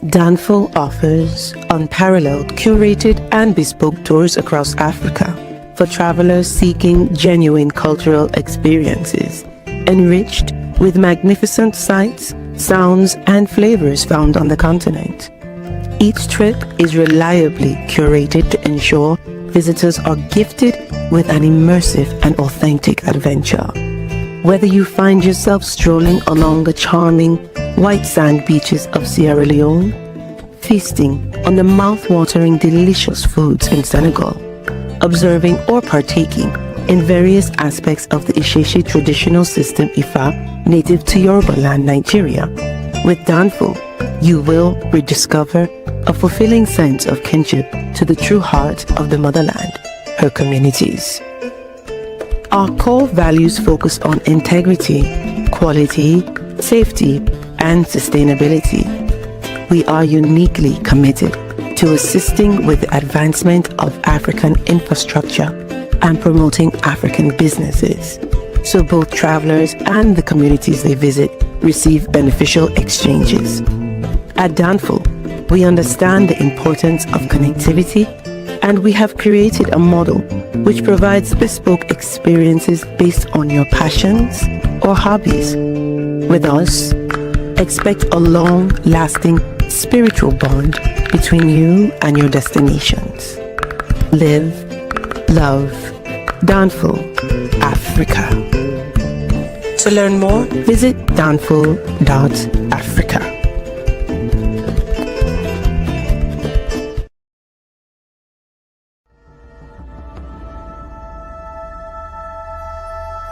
Danfo offers unparalleled, curated, and bespoke tours across Africa for travelers seeking genuine cultural experiences, enriched with magnificent sights, sounds, and flavors found on the continent. Each trip is reliably curated to ensure visitors are gifted with an immersive and authentic adventure. Whether you find yourself strolling along the charming white sand beaches of Sierra Leone, feasting on the mouth-watering delicious foods in Senegal, observing or partaking in various aspects of the Isheshe traditional system Ifa native to Yoruba land, Nigeria, with Danfo, you will rediscover a fulfilling sense of kinship to the true heart of the motherland, her communities. Our core values focus on integrity, quality, safety, and sustainability. We are uniquely committed to assisting with the advancement of African infrastructure and promoting African businesses, so both travelers and the communities they visit receive beneficial exchanges. At Danfo, we understand the importance of connectivity, and we have created a model which provides bespoke experiences based on your passions or hobbies. With us, expect a long-lasting spiritual bond between you and your destinations. Live, love, Danfo, Africa. To learn more, visit danfo.africa.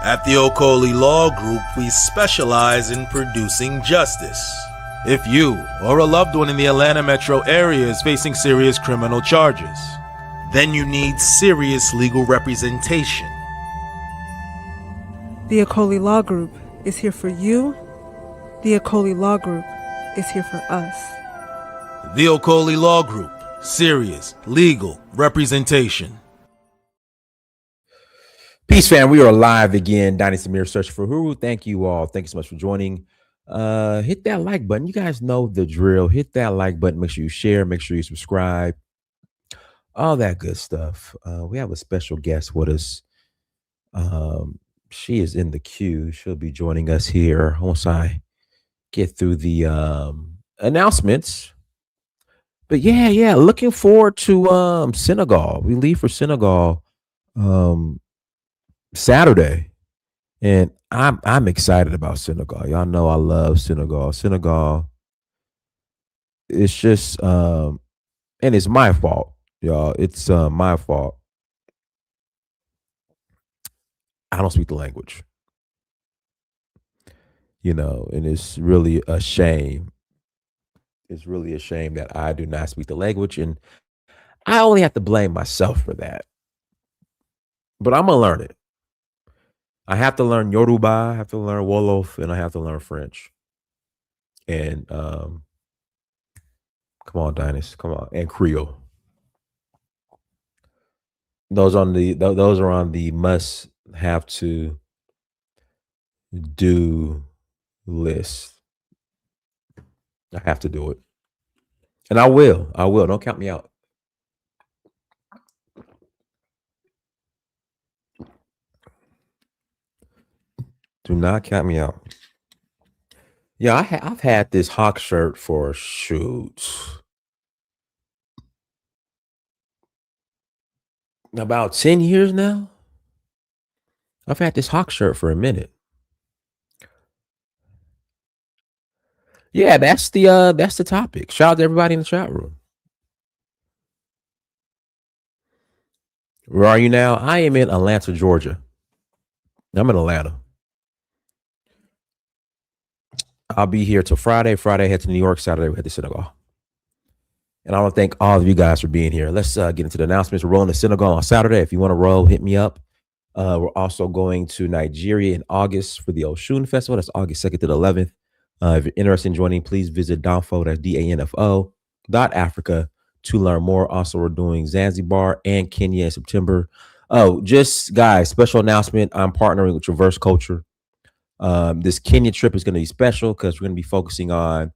At the Okoli Law Group, we specialize in producing justice. If you or a loved one in the Atlanta metro area is facing serious criminal charges, then you need serious legal representation. The Okoli Law Group is here for you. The Okoli Law Group is here for us. The Okoli Law Group, serious legal representation. Peace, fam. We are live again. Donnie Samir, searching for Huru. Thank you all. Thank you so much for joining. Hit that like button. You guys know the drill. Hit that like button. Make sure you share. Make sure you subscribe. All that good stuff. We have a special guest with us. She is in the queue. She'll be joining us here once I get through the announcements. But yeah. Looking forward to Senegal. We leave for Senegal Saturday, and I'm excited about Senegal. Y'all know I love Senegal. Senegal, it's just and it's my fault, y'all. It's my fault. I don't speak the language, and it's really a shame. It's really a shame that I do not speak the language, and I only have to blame myself for that. But I'm gonna learn it. I have to learn Yoruba, I have to learn Wolof, and I have to learn French. And come on, Dynus, come on, and Creole. Those are on the must have to do list. I have to do it, and I will. Don't count me out. Do not count me out. Yeah, I've had this Hawk shirt for about 10 years now. I've had this Hawk shirt for a minute. Yeah, that's the topic. Shout out to everybody in the chat room. Where are you now? I am in Atlanta, Georgia. I'm in Atlanta. I'll be here till Friday. Friday, head to New York. Saturday, we head to Senegal. And I want to thank all of you guys for being here. Let's get into the announcements. We're rolling to Senegal on Saturday. If you want to roll, hit me up. We're also going to Nigeria in August for the Oshun Festival. That's August 2nd to the 11th. If you're interested in joining, please visit Danfo, that's DANFO.Africa to learn more. Also, we're doing Zanzibar and Kenya in September. Oh, just guys, special announcement. I'm partnering with Reverse Culture. This Kenya trip is going to be special because we're going to be focusing on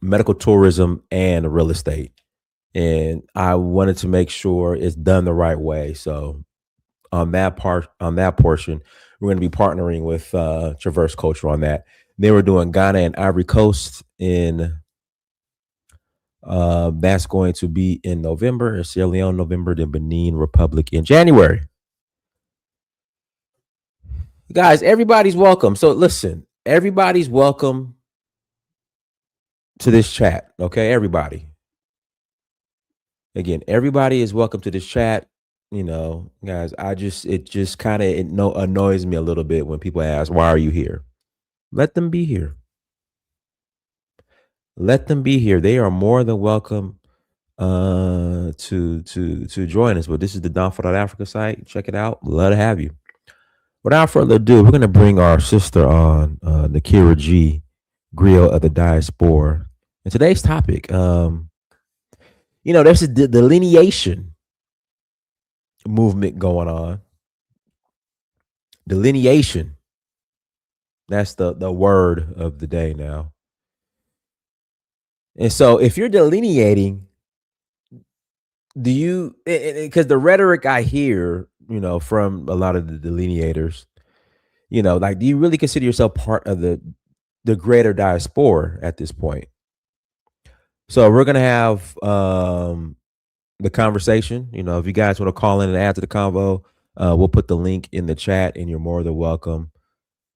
medical tourism and real estate. And I wanted to make sure it's done the right way. So on that portion, we're going to be partnering with Traverse Culture on that. They were doing Ghana and Ivory Coast in that's going to be in November, Sierra Leone November, then Benin Republic in January. Guys, everybody's welcome. So listen, everybody's welcome to this chat. Okay, everybody. Again, everybody is welcome to this chat. You know, guys, it just kind of annoys me a little bit when people ask, why are you here? Let them be here. Let them be here. They are more than welcome to join us. But this is the Danfo.Africa site. Check it out. Love to have you. Without further ado, we're going to bring our sister on, Nakira G, Griot of the Diaspora. And today's topic, there's a delineation movement going on. Delineation. That's the word of the day now. And so if you're delineating, because the rhetoric I hear, from a lot of the delineators, do you really consider yourself part of the greater diaspora at this point? So we're going to have the conversation. If you guys want to call in and add to the convo, we'll put the link in the chat, and you're more than welcome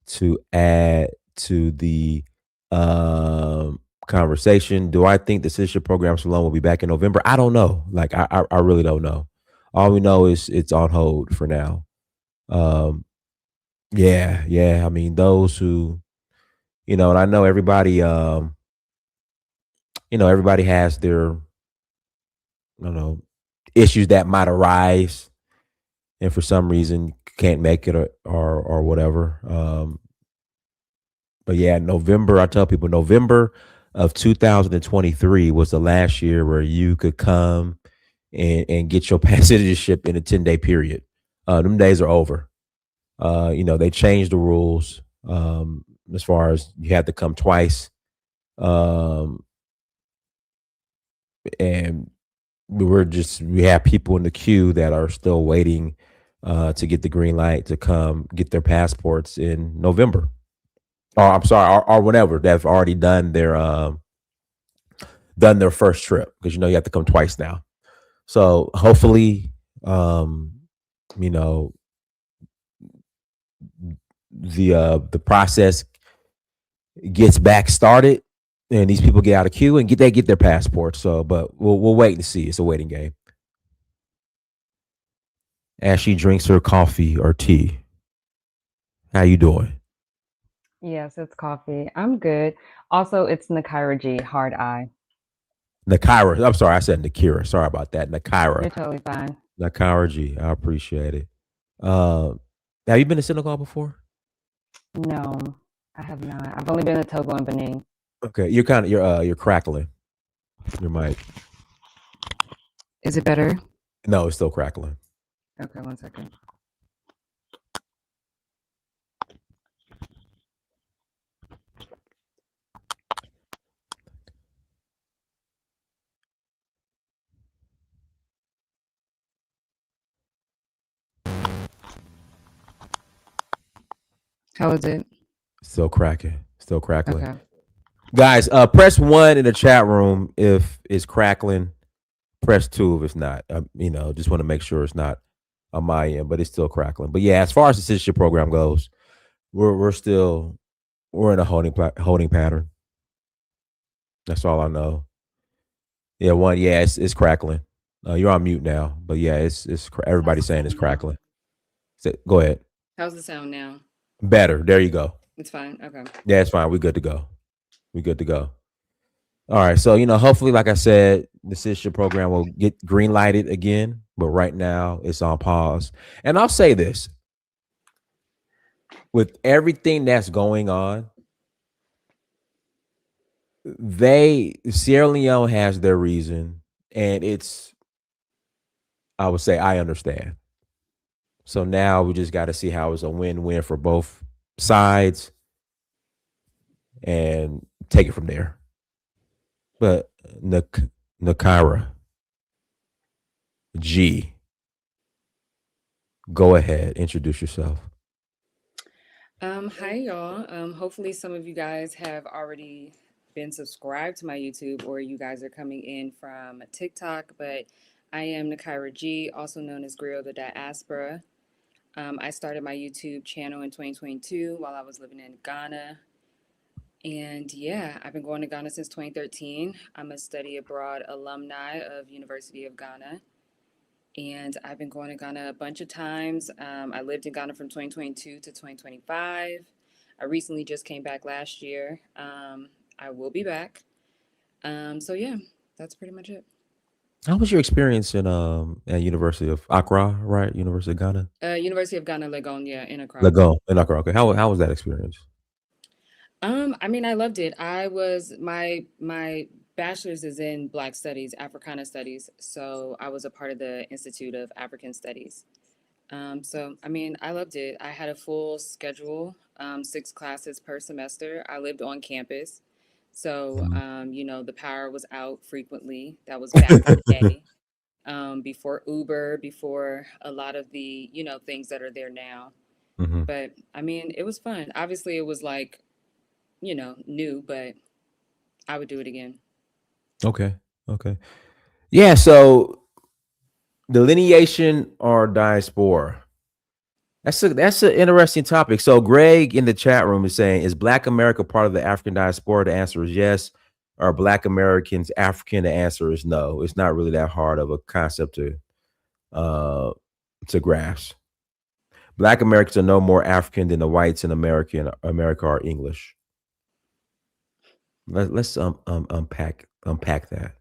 to add to the conversation. Do I think the citizenship program Salon will be back in November? I don't know. I really don't know. All we know is it's on hold for now. Yeah. I mean, those who, and I know everybody, everybody has their, issues that might arise, and for some reason can't make it or whatever. But yeah, November, I tell people November of 2023 was the last year where you could come and get your citizenship in a 10-day period. Them days are over. They changed the rules as far as you had to come twice. And we have people in the queue that are still waiting to get the green light to come get their passports in November. Or whenever they've already done their first trip, because you have to come twice now. So hopefully, the process gets back started, and these people get out of queue and get their passports. So, but we'll wait and see. It's a waiting game. As she drinks her coffee or tea, how you doing? Yes, it's coffee. I'm good. Also, it's Nakira G, hard I. Nakira. I'm sorry, I said Nakira. Sorry about that. Nakira. You're totally fine. Nakira G. I appreciate it. Have you been to Senegal before? No, I have not. I've only been to Togo and Benin. Okay, you're crackling. Your mic. Is it better? No, it's still crackling. Okay, 1 second. How is it? Still cracking. Still crackling. Okay. Guys, press 1 in the chat room if it's crackling. Press 2 if it's not. Just want to make sure it's not on my end, but it's still crackling. But yeah, as far as the citizenship program goes, we're in a holding pattern. That's all I know. Yeah, it's crackling. You're on mute now, but yeah, it's everybody's saying it's crackling. Go ahead. How's the sound now? Better. There you go. It's fine. Okay. Yeah, it's fine. We're good to go. All right. So, hopefully, like I said, the citizenship program will get green lighted again. But right now it's on pause. And I'll say this. With everything that's going on, Sierra Leone has their reason. And I would say I understand. So now we just got to see how it's a win-win for both sides and take it from there. But Nakira G, go ahead, introduce yourself. Hi y'all. Hopefully some of you guys have already been subscribed to my YouTube or you guys are coming in from TikTok, but I am Nakira G, also known as Griot the Diaspora. I started my YouTube channel in 2022 while I was living in Ghana. And yeah, I've been going to Ghana since 2013. I'm a study abroad alumni of University of Ghana. And I've been going to Ghana a bunch of times. I lived in Ghana from 2022 to 2025. I recently just came back last year. I will be back. So yeah, that's pretty much it. How was your experience in at University of Accra, right? University of Ghana? University of Ghana, Legon, yeah, in Accra. Legon in Accra. Okay. How was that experience? I mean, I loved it. I was my bachelor's is in Black Studies, Africana Studies. So I was a part of the Institute of African Studies. So I mean, I loved it. I had a full schedule, 6 classes per semester. I lived on campus, so Mhm. the power was out frequently. That was back in the day, before Uber, before a lot of the things that are there now. Mhm. But I mean, it was fun. Obviously, it was like new, but I would do it again. Okay. Okay. Yeah. So delineation or diaspora. That's an interesting topic. So Greg in the chat room is saying, is Black America part of the African diaspora? The answer is yes. Are Black Americans African? The answer is no. It's not really that hard of a concept uh to grasp. Black Americans are no more African than the whites in America are English. Let's unpack that.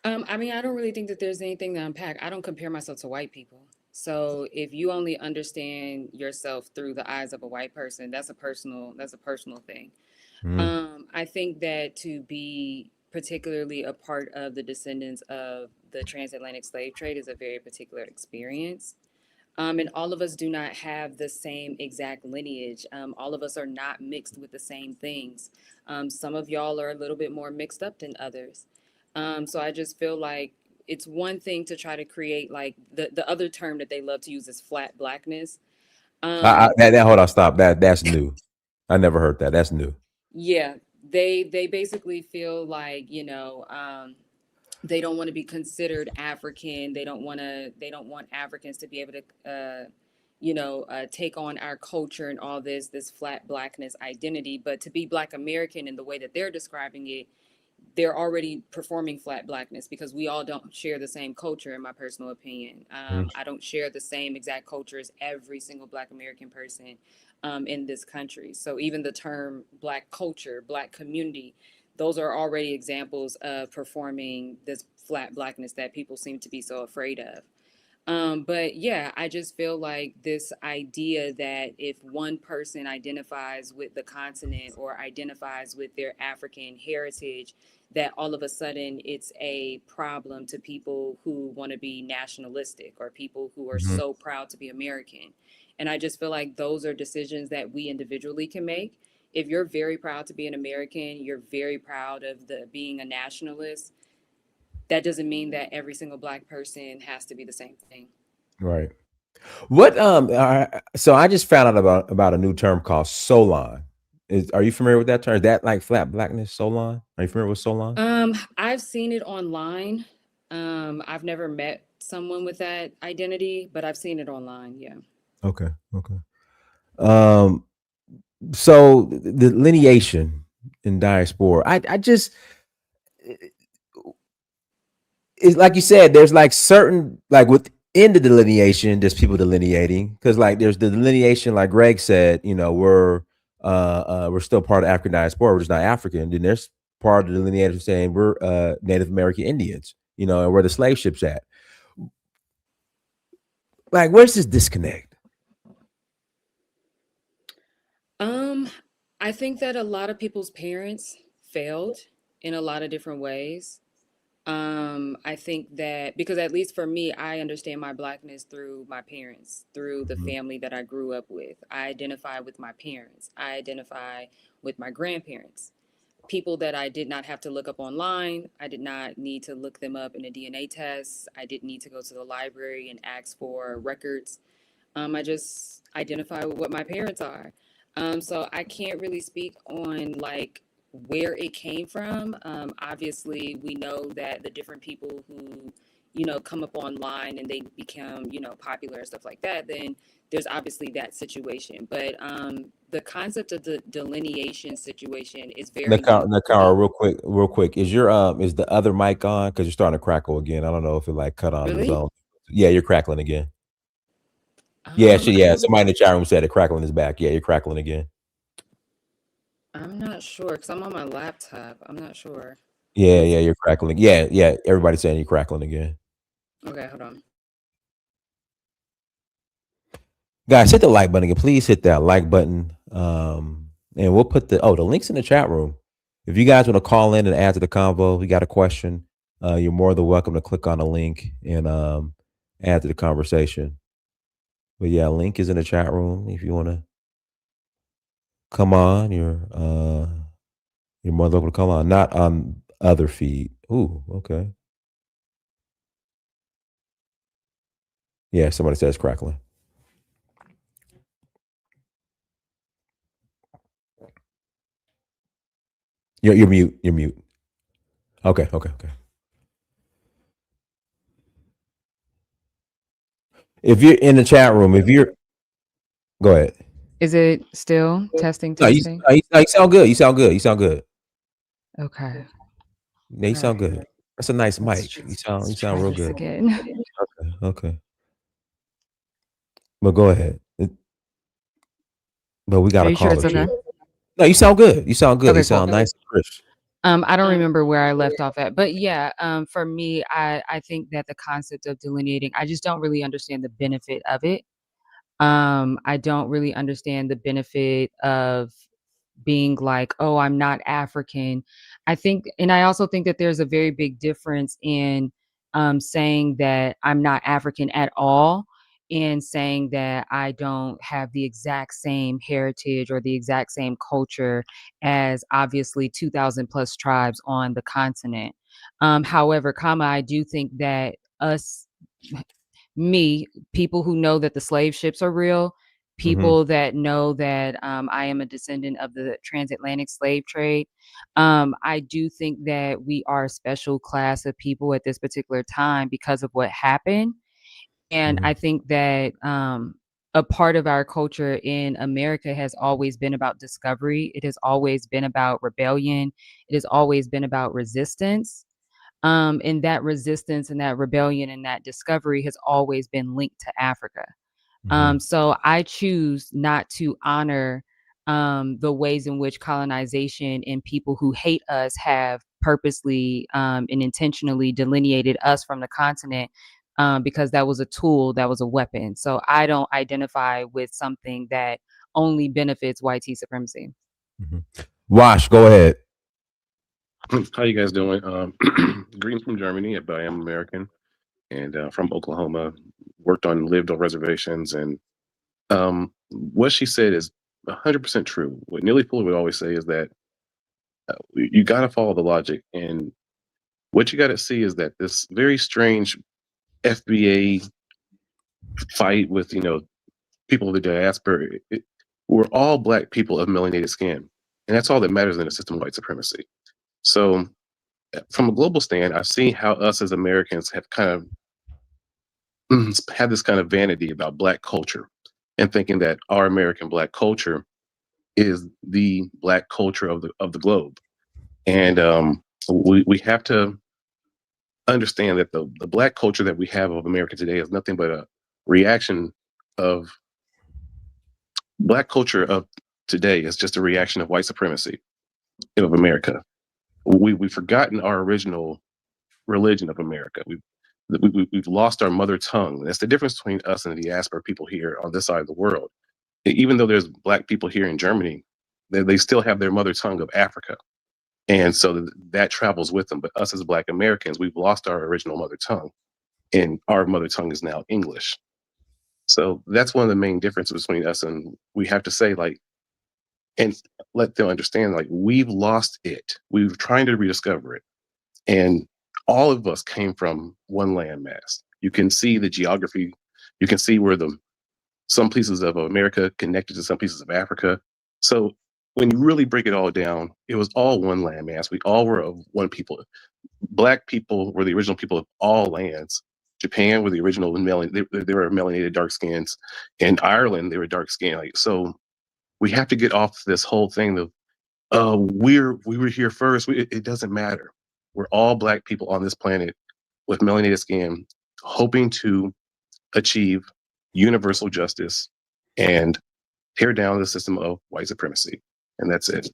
I mean, I don't really think that there's anything to unpack. I don't compare myself to white people. So if you only understand yourself through the eyes of a white person, that's a personal thing. Mhm. I think that to be particularly a part of the descendants of the transatlantic slave trade is a very particular experience. And all of us do not have the same exact lineage. All of us are not mixed with the same things. Some of y'all are a little bit more mixed up than others. So I just feel like it's one thing to try to create like the other term that they love to use is flat blackness. Um, Hold on, stop. That's new. I never heard that. That's new. yeah, they basically feel like they don't want to be considered African. They don't want Africans to be able to take on our culture and all this flat blackness identity. But to be Black American in the way that they're describing it, they're already performing flat blackness because we all don't share the same culture, in my personal opinion. Mhm. I don't share the same exact culture as every single Black American person in this country. So even the term Black culture, Black community, those are already examples of performing this flat blackness that people seem to be so afraid of. But yeah, I just feel like this idea that if one person identifies with the continent or identifies with their African heritage, that all of a sudden it's a problem to people who want to be nationalistic or people who are Mhm. so proud to be American. And I just feel like those are decisions that we individually can make. If you're very proud to be an American, you're very proud of the being a nationalist, that doesn't mean that every single Black person has to be the same thing. Right. What so I just found out about a new term called Solon. Are you familiar with that term? Is that like flat blackness, Solon? Are you familiar with Solon? I've seen it online. I've never met someone with that identity, but I've seen it online. Yeah. Okay. Okay. Um so the lineation in diaspora, I just, it's like you said, there's like certain, like within the delineation, there's people delineating because like there's the delineation, like Greg said, we're still part of African diaspora, we're just not African. Then there's part of the delineation saying we're Native American Indians, and where the slave ships at. Like, where's this disconnect? Um, I think that a lot of people's parents failed in a lot of different ways. I think that because at least for me, I understand my blackness through my parents, through the Mhm. family that I grew up with. I identify with my parents. I identify with my grandparents. people that I did not have to look up online. I did not need to look them up in a DNA test. I didn't need to go to the library and ask for records. I just identify with what my parents are. So I can't really speak on like where it came from. Obviously, we know that the different people who, come up online and they become, popular and stuff like that, then there's obviously that situation. But the concept of the delineation situation is very Nakara, unique. real quick, is your is the other mic on? Because you're starting to crackle again. I don't know if it like cut on its Really? own. Yeah, you're crackling again. Yeah, I somebody in the chat room said it. Crackling is back. Yeah, you're crackling again. I'm not sure because I'm on my laptop. I'm not sure. Yeah, you're crackling. Yeah. Everybody's saying you're crackling again. Okay, hold on. Guys, hit the like button again. Please hit that like button. And we'll put the links in the chat room. If you guys want to call in and add to the convo, we got a question. You're more than welcome to click on the link and add to the conversation. But yeah, link is in the chat room. If you want to come on, you're more than welcome to come on. Not on other feed. Ooh, okay. Yeah, somebody says crackling. You're mute. You're mute. Okay. If you're in the chat room, go ahead. Is it still testing? No, you sound good. You sound good. Okay. Yeah, you sound good. That's a nice mic. You sound real good. Again. Okay. But go ahead. But we got Are a you sure call it's or two. okay? No, you sound good. Okay, You sound cool. nice and crisp. I don't remember where I left off at, but yeah, for me, I think that the concept of delineating, I just don't really understand the benefit of it. I don't really understand the benefit of being like, oh, I'm not African. And I also think that there's a very big difference in saying that I'm not African at all and saying that I don't have the exact same heritage or the exact same culture as obviously 2,000 plus tribes on the continent. However, I do think that us people who know that the slave ships are real, people that know that I am a descendant of the transatlantic slave trade. I do think that we are a special class of people at this particular time because of what happened. And I think that a part of our culture in America has always been about discovery. It has always been about rebellion. It has always been about resistance. And that resistance and that rebellion and that discovery has always been linked to Africa. So I choose not to honor the ways in which colonization and people who hate us have purposely and intentionally delineated us from the continent because that was a tool, that was a weapon. So I don't identify with something that only benefits white supremacy. Wash, go ahead. How you guys doing? Greetings from Germany, but I am American and from Oklahoma. Lived on reservations, and what she said is 100% true. What Neely Fuller would always say is that you got to follow the logic, and what you got to see is that this very strange FBA fight with people of the diaspora. We're all black people of melanated skin, and that's all that matters in a system of white supremacy. So from a global stand, I've seen how us as Americans have kind of had this kind of vanity about black culture and thinking that our American black culture is the black culture of the globe. And we have to understand that the black culture that we have of America today is nothing but a reaction of black culture of today is just a reaction of white supremacy of America. We've forgotten our original religion of America. We've lost our mother tongue. That's the difference between us and the diaspora people here on this side of the world. Even though there's black people here in Germany, they still have their mother tongue of Africa. And so that travels with them. But us as black Americans, we've lost our original mother tongue, and our mother tongue is now English. So that's one of the main differences between us. And we have to say, like, and let them understand, like, we've lost it. We're trying to rediscover it. And all of us came from one landmass. You can see the geography. You can see where some pieces of America connected to some pieces of Africa. So when you really break it all down, it was all one landmass. We all were of one people. Black people were the original people of all lands. Japan were the original they were melanated dark skins. In Ireland, they were dark skinned. Like, so we have to get off this whole thing of we were here first. It doesn't matter. We're all Black people on this planet with melanated skin, hoping to achieve universal justice and tear down the system of white supremacy. And that's it.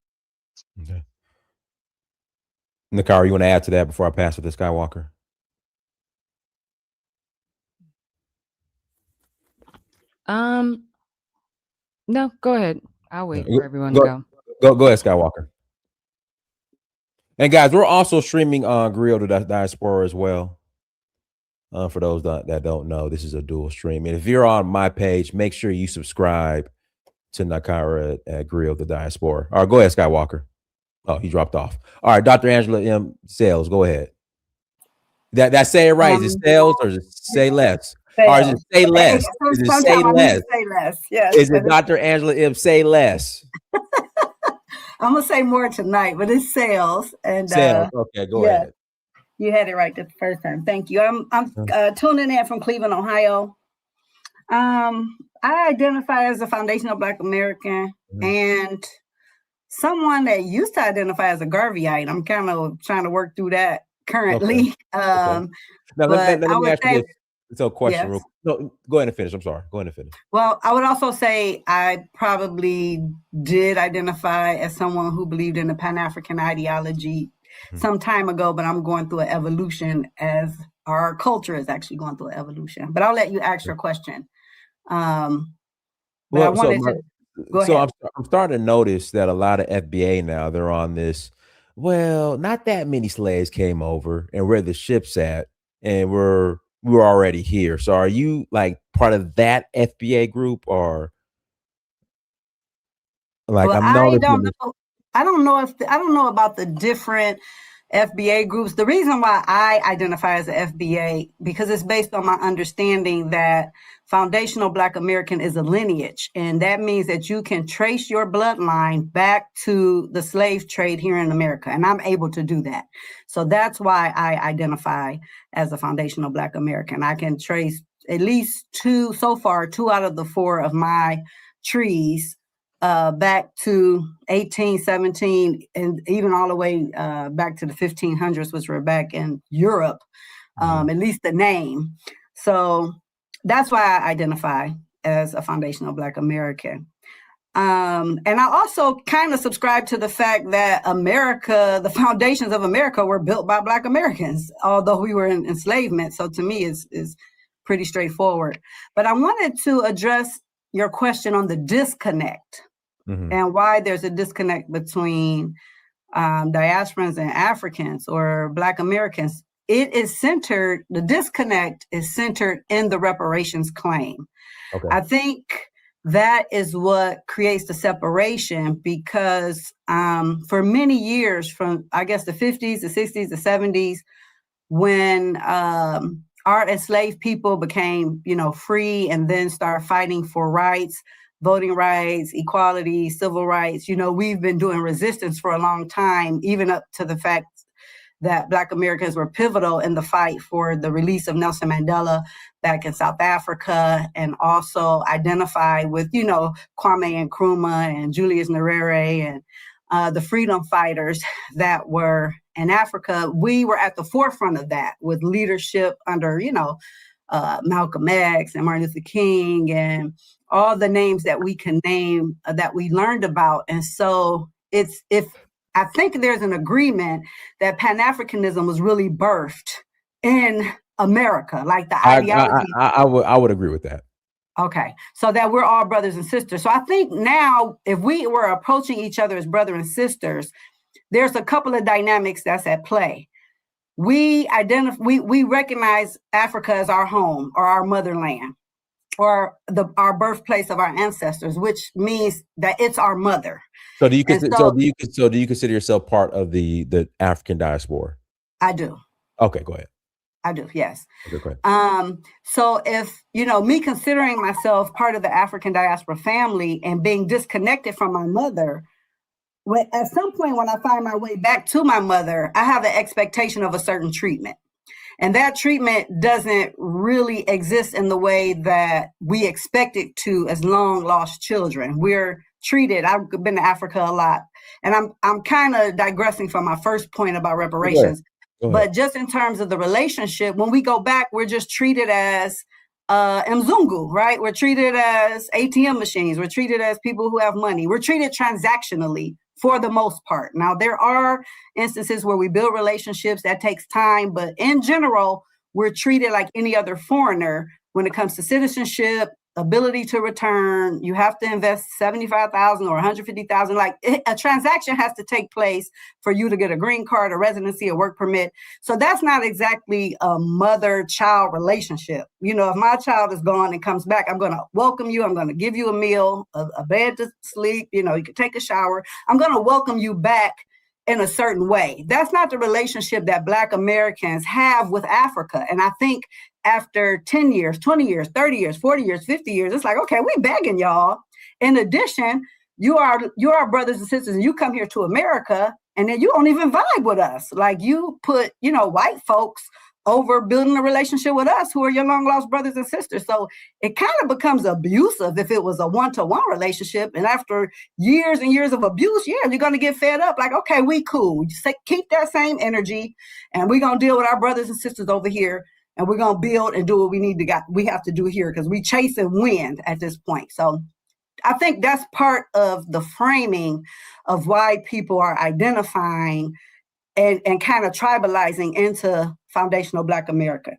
Okay. Nakira, you want to add to that before I pass it to Skywalker? No, go ahead. I'll wait for everyone to Go ahead, Skywalker. And guys, we're also streaming on Grill the Diaspora as well. For those that don't know, this is a dual stream. And if you're on my page, make sure you subscribe to Nakira at Grill the Diaspora. All right, go ahead, Skywalker. Oh, he dropped off. All right, Dr. Angela M. Sales, go ahead. That say it right. Is it sales or is it say less? Sales. Or is it say less? Is it say less? Say less. Yes. Is it Dr. Angela M. Say less? I'm gonna say more tonight, but it's sales and sales. Okay, go ahead. You had it right the first time. Thank you. I'm tuning in from Cleveland, Ohio. I identify as a foundational Black American and someone that used to identify as a Garveyite. I'm kind of trying to work through that currently. Okay. Now, let me ask you this. It's a question. Yes. No, go ahead and finish. I'm sorry. Go ahead and finish. Well, I would also say I probably did identify as someone who believed in the Pan-African ideology some time ago, but I'm going through an evolution as our culture is actually going through an evolution. But I'll let you ask your question. I'm starting to notice that a lot of FBA now, they're on this, well, not that many slaves came over and where the ship's at, and we were already here. So are you like part of that FBA group, or like I don't know about the different FBA groups. The reason why I identify as an FBA, because it's based on my understanding that foundational Black American is a lineage. And that means that you can trace your bloodline back to the slave trade here in America. And I'm able to do that. So that's why I identify as a foundational Black American. I can trace at least two out of the 4 of my trees back to 1817 and even all the way back to the 1500s, which were back in Europe, at least the name. So that's why I identify as a foundational Black American. And I also kind of subscribe to the fact that America, the foundations of America were built by Black Americans, although we were in enslavement. So to me, is pretty straightforward. But I wanted to address your question on the disconnect. And why there's a disconnect between diasporans and Africans or Black Americans. The disconnect is centered in the reparations claim. Okay. I think that is what creates the separation because for many years, from I guess the 50s, the 60s, the 70s, when our enslaved people became, free and then started fighting for rights, voting rights, equality, civil rights. We've been doing resistance for a long time, even up to the fact that Black Americans were pivotal in the fight for the release of Nelson Mandela back in South Africa, and also identify with, Kwame Nkrumah and Julius Nyerere and the freedom fighters that were in Africa. We were at the forefront of that with leadership under, Malcolm X and Martin Luther King and all the names that we can name that we learned about. And so I think there's an agreement that Pan-Africanism was really birthed in America, like the ideology. I would agree with that. Okay, so that we're all brothers and sisters. So I think now, if we were approaching each other as brothers and sisters, there's a couple of dynamics that's at play. We recognize Africa as our home or our motherland. or our birthplace of our ancestors, which means that it's our mother. So do you And consider, do you consider yourself part of the African diaspora? I do. Okay, go ahead. I do, yes. Okay, go ahead. So if, me considering myself part of the African diaspora family and being disconnected from my mother, at some point when I find my way back to my mother, I have an expectation of a certain treatment. And that treatment doesn't really exist in the way that we expect it to as long lost children. We're treated, I've been to Africa a lot, and I'm kind of digressing from my first point about reparations. Go ahead. But just in terms of the relationship, when we go back, we're just treated as Mzungu, right? We're treated as ATM machines. We're treated as people who have money. We're treated transactionally for the most part. Now, there are instances where we build relationships that takes time, but in general, we're treated like any other foreigner when it comes to citizenship, ability to return. You have to invest $75,000 or $150,000. Like a transaction has to take place for you to get a green card, a residency, a work permit. So that's not exactly a mother-child relationship. If my child is gone and comes back, I'm going to welcome you. I'm going to give you a meal, a bed to sleep. You can take a shower. I'm going to welcome you back in a certain way. That's not the relationship that Black Americans have with Africa. And I think after 10 years, 20 years, 30 years, 40 years, 50 years, it's like, okay, we begging y'all. In addition, you are brothers and sisters, and you come here to America, and then you don't even vibe with us. Like you put, white folks over building a relationship with us who are your long lost brothers and sisters. So it kind of becomes abusive if it was a one-to-one relationship. And after years and years of abuse, yeah, you're going to get fed up. Like, okay, we cool. Keep that same energy, and we're going to deal with our brothers and sisters over here. And we're going to build and do what we have to do here, because we chasing wind at this point. So I think that's part of the framing of why people are identifying and kind of tribalizing into foundational Black America.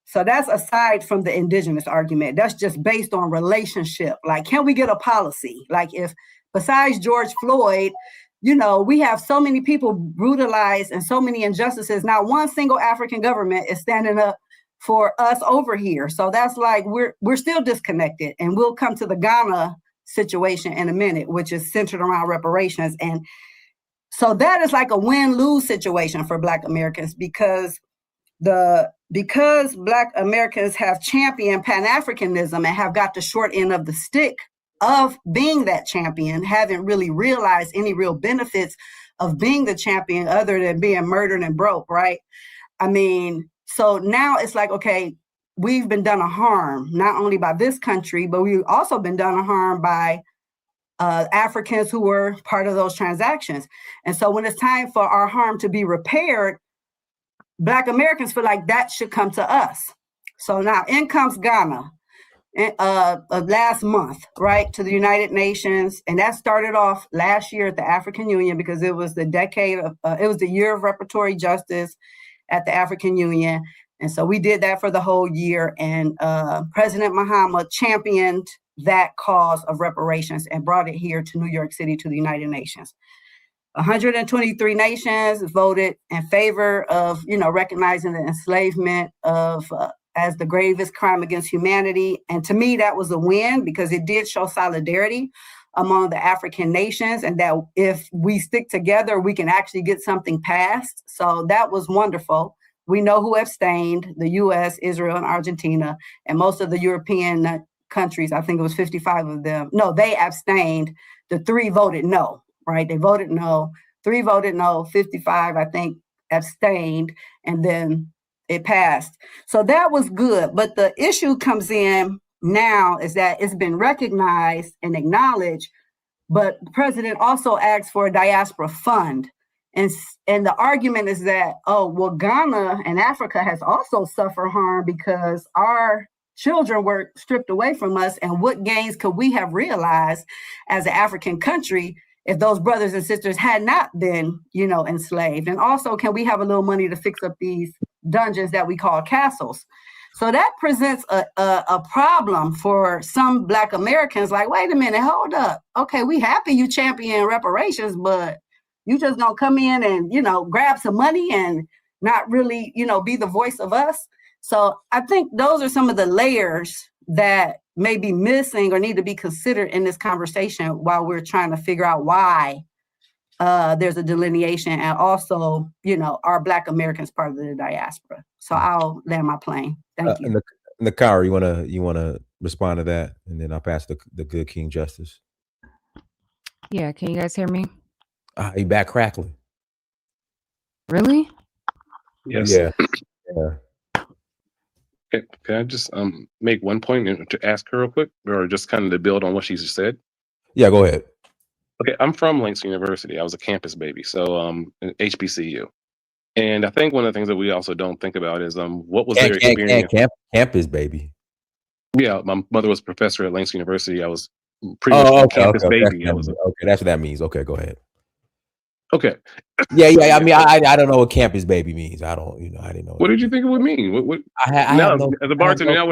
So that's aside from the indigenous argument. That's just based on relationship. Like, can we get a policy? Like, if besides George Floyd, we have so many people brutalized and so many injustices. Not one single African government is standing up for us over here. So that's like, we're still disconnected. And we'll come to the Ghana situation in a minute, which is centered around reparations. And so that is like a win-lose situation for Black Americans, because Black Americans have championed Pan-Africanism and have got the short end of the stick of being that champion, haven't really realized any real benefits of being the champion other than being murdered and broke, right? I mean, so now it's like, okay, we've been done a harm, not only by this country, but we've also been done a harm by Africans who were part of those transactions. And so when it's time for our harm to be repaired, Black Americans feel like that should come to us. So now in comes Ghana last month, right, to the United Nations. And that started off last year at the African Union, because it was the year of reparatory justice at the African Union. And so we did that for the whole year. And President Mahama championed that cause of reparations and brought it here to New York City, to the United Nations. 123 nations voted in favor of, recognizing the enslavement as the gravest crime against humanity. And to me, that was a win, because it did show solidarity among the African nations, and that if we stick together, we can actually get something passed. So that was wonderful. We know who abstained: the US, Israel, and Argentina. And most of the European countries, I think it was 55 of them. No, they abstained. The 3 voted no, right? They voted no. 3 voted no, 55, I think, abstained, and then it passed. So that was good. But the issue comes in now is that it's been recognized and acknowledged, but the president also asked for a diaspora fund. And the argument is that, Ghana and Africa has also suffered harm because our children were stripped away from us. And what gains could we have realized as an African country if those brothers and sisters had not been, enslaved? And also, can we have a little money to fix up these dungeons that we call castles? So that presents a problem for some Black Americans. Like, wait a minute, hold up. Okay, we happy you champion reparations, but you just gonna come in and, grab some money and not really, be the voice of us. So I think those are some of the layers that may be missing or need to be considered in this conversation while we're trying to figure out why there's a delineation, and also, are Black Americans part of the diaspora? So I'll land my plane. Thank you. Nakira, you wanna respond to that, and then I'll pass the good King Justice. Yeah, can you guys hear me? You back crackling? Really? Yes. Yeah. Yeah. Can I just make one point to ask her real quick, or just kind of to build on what she just said? Yeah, go ahead. Okay, I'm from Langston University. I was a campus baby, so an HBCU. And I think one of the things that we also don't think about is what was their experience. Campus baby. Yeah, my mother was a professor at Langston University. I was pretty much a campus baby. That's what that means. Okay, go ahead. Okay. Yeah. I mean, I don't know what campus baby means. I don't, I didn't know. What did you think it would mean? What now, as a bartender,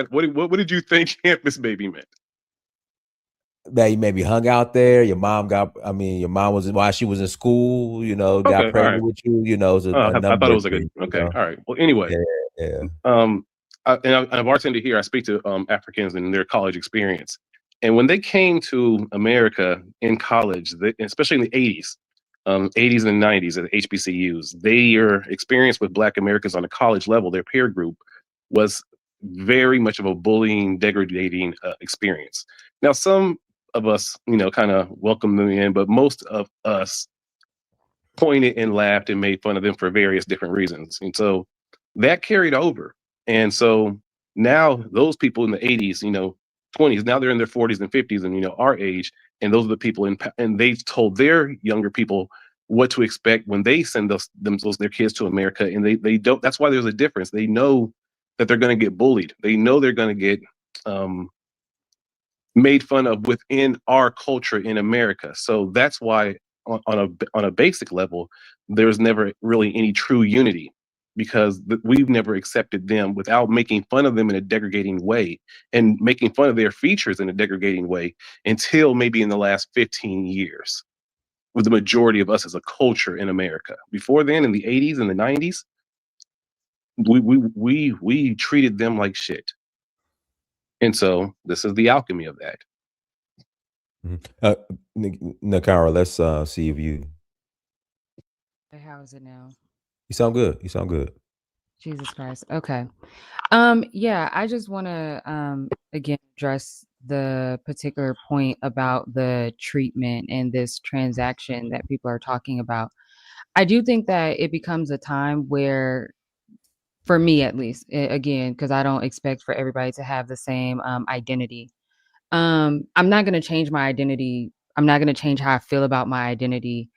what did you think campus baby meant? That you maybe hung out there. Your mom was, while she was in school, got pregnant with you. I thought it was like okay. All right. Well, anyway. Yeah. And I'm a bartender here. I speak to Africans and their college experience. And when they came to America in college, especially in the 80s, 80s and 90s at the HBCUs, their experience with Black Americans on a college level, their peer group, was very much of a bullying, degrading experience. Now, some of us, kind of welcomed them in, but most of us pointed and laughed and made fun of them for various different reasons. And so that carried over. And so now those people in the 80s, 20s, now they're in their 40s and 50s and, our age. And those are the people and they've told their younger people what to expect when they send their kids to America. And they don't, that's why there's a difference. They know that they're going to get bullied. They know they're going to get made fun of within our culture in America. So that's why on a basic level, there's never really any true unity, because we've never accepted them without making fun of them in a degrading way and making fun of their features in a degrading way until maybe in the last 15 years with the majority of us as a culture in America. Before then, in the 80s and the 90s, we treated them like shit. And so this is the alchemy of that. Nakira, let's see if you. How is it now? You sound good. Jesus Christ. Okay. Yeah, I just want to again address the particular point about the treatment and this transaction that people are talking about. I do think that it becomes a time where, for me at least, again, because I don't expect for everybody to have the same identity. I'm not going to change my identity. I'm not going to change how I feel about my identity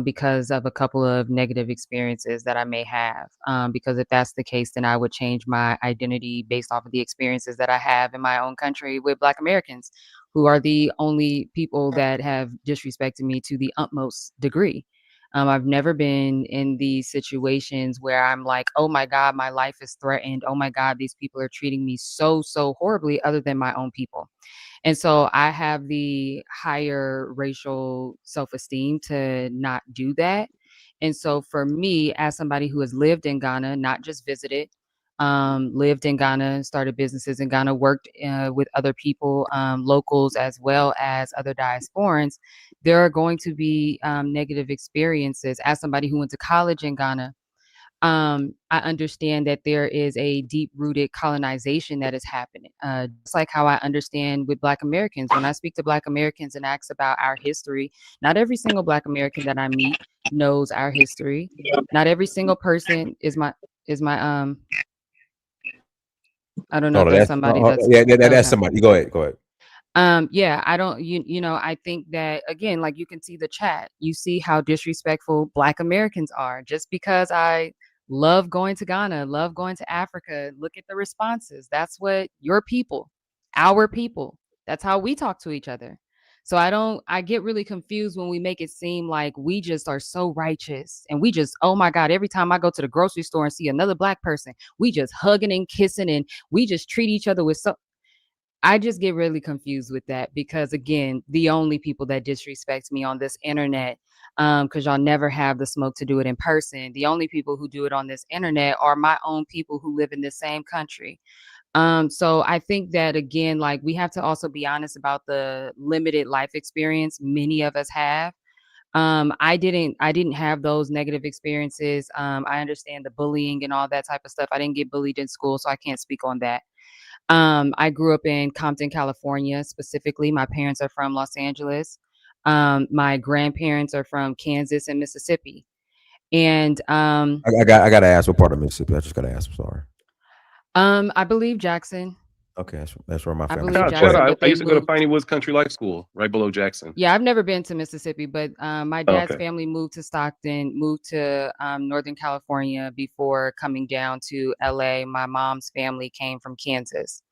because of a couple of negative experiences that I may have. Because if that's the case, then I would change my identity based off of the experiences that I have in my own country with Black Americans, who are the only people that have disrespected me to the utmost degree. I've never been in these situations where I'm like, oh my God, my life is threatened. Oh my God, these people are treating me so horribly, other than my own people. And so I have the higher racial self-esteem to not do that. And so for me, as somebody who has lived in Ghana, not just visited, lived in Ghana, started businesses in Ghana, worked with other people, locals, as well as other diasporans, there are going to be negative experiences. As somebody who went to college in Ghana, I understand that there is a deep-rooted colonization that is happening. Just like how I understand with Black Americans. When I speak to Black Americans and ask about our history, not every single Black American that I meet knows our history. Not every single person is my I don't know if there's somebody that's that's somebody. Go ahead. Yeah, I don't, I think that, again, like you can see the chat, you see how disrespectful Black Americans are. Just because I love going to Ghana, love going to Africa, look at the responses. That's what your people, our people, that's how we talk to each other. So I get really confused when we make it seem like we just are so righteous and we just, oh my God, every time I go to the grocery store and see another Black person, we just hugging and kissing and we just treat each other with so. I just get really confused with that because, again, the only people that disrespect me on this internet, because y'all never have the smoke to do it in person. The only people who do it on this internet are my own people who live in the same country. So I think that, again, like, we have to also be honest about the limited life experience many of us have. I didn't have those negative experiences. I understand the bullying and all that type of stuff. I didn't get bullied in school, so I can't speak on that. I grew up in Compton, California, specifically. My parents are from Los Angeles. My grandparents are from Kansas and Mississippi. And I got to ask what part of Mississippi. I just got to ask. I'm sorry. I believe Jackson. Okay, that's where my I family. believe Shout Jackson, out. but I they used to go to moved. Piney Woods Country Life School, right below Jackson. Yeah, I've never been to Mississippi, but my dad's Okay. family moved to Stockton, moved to Northern California before coming down to LA. My mom's family came from Kansas.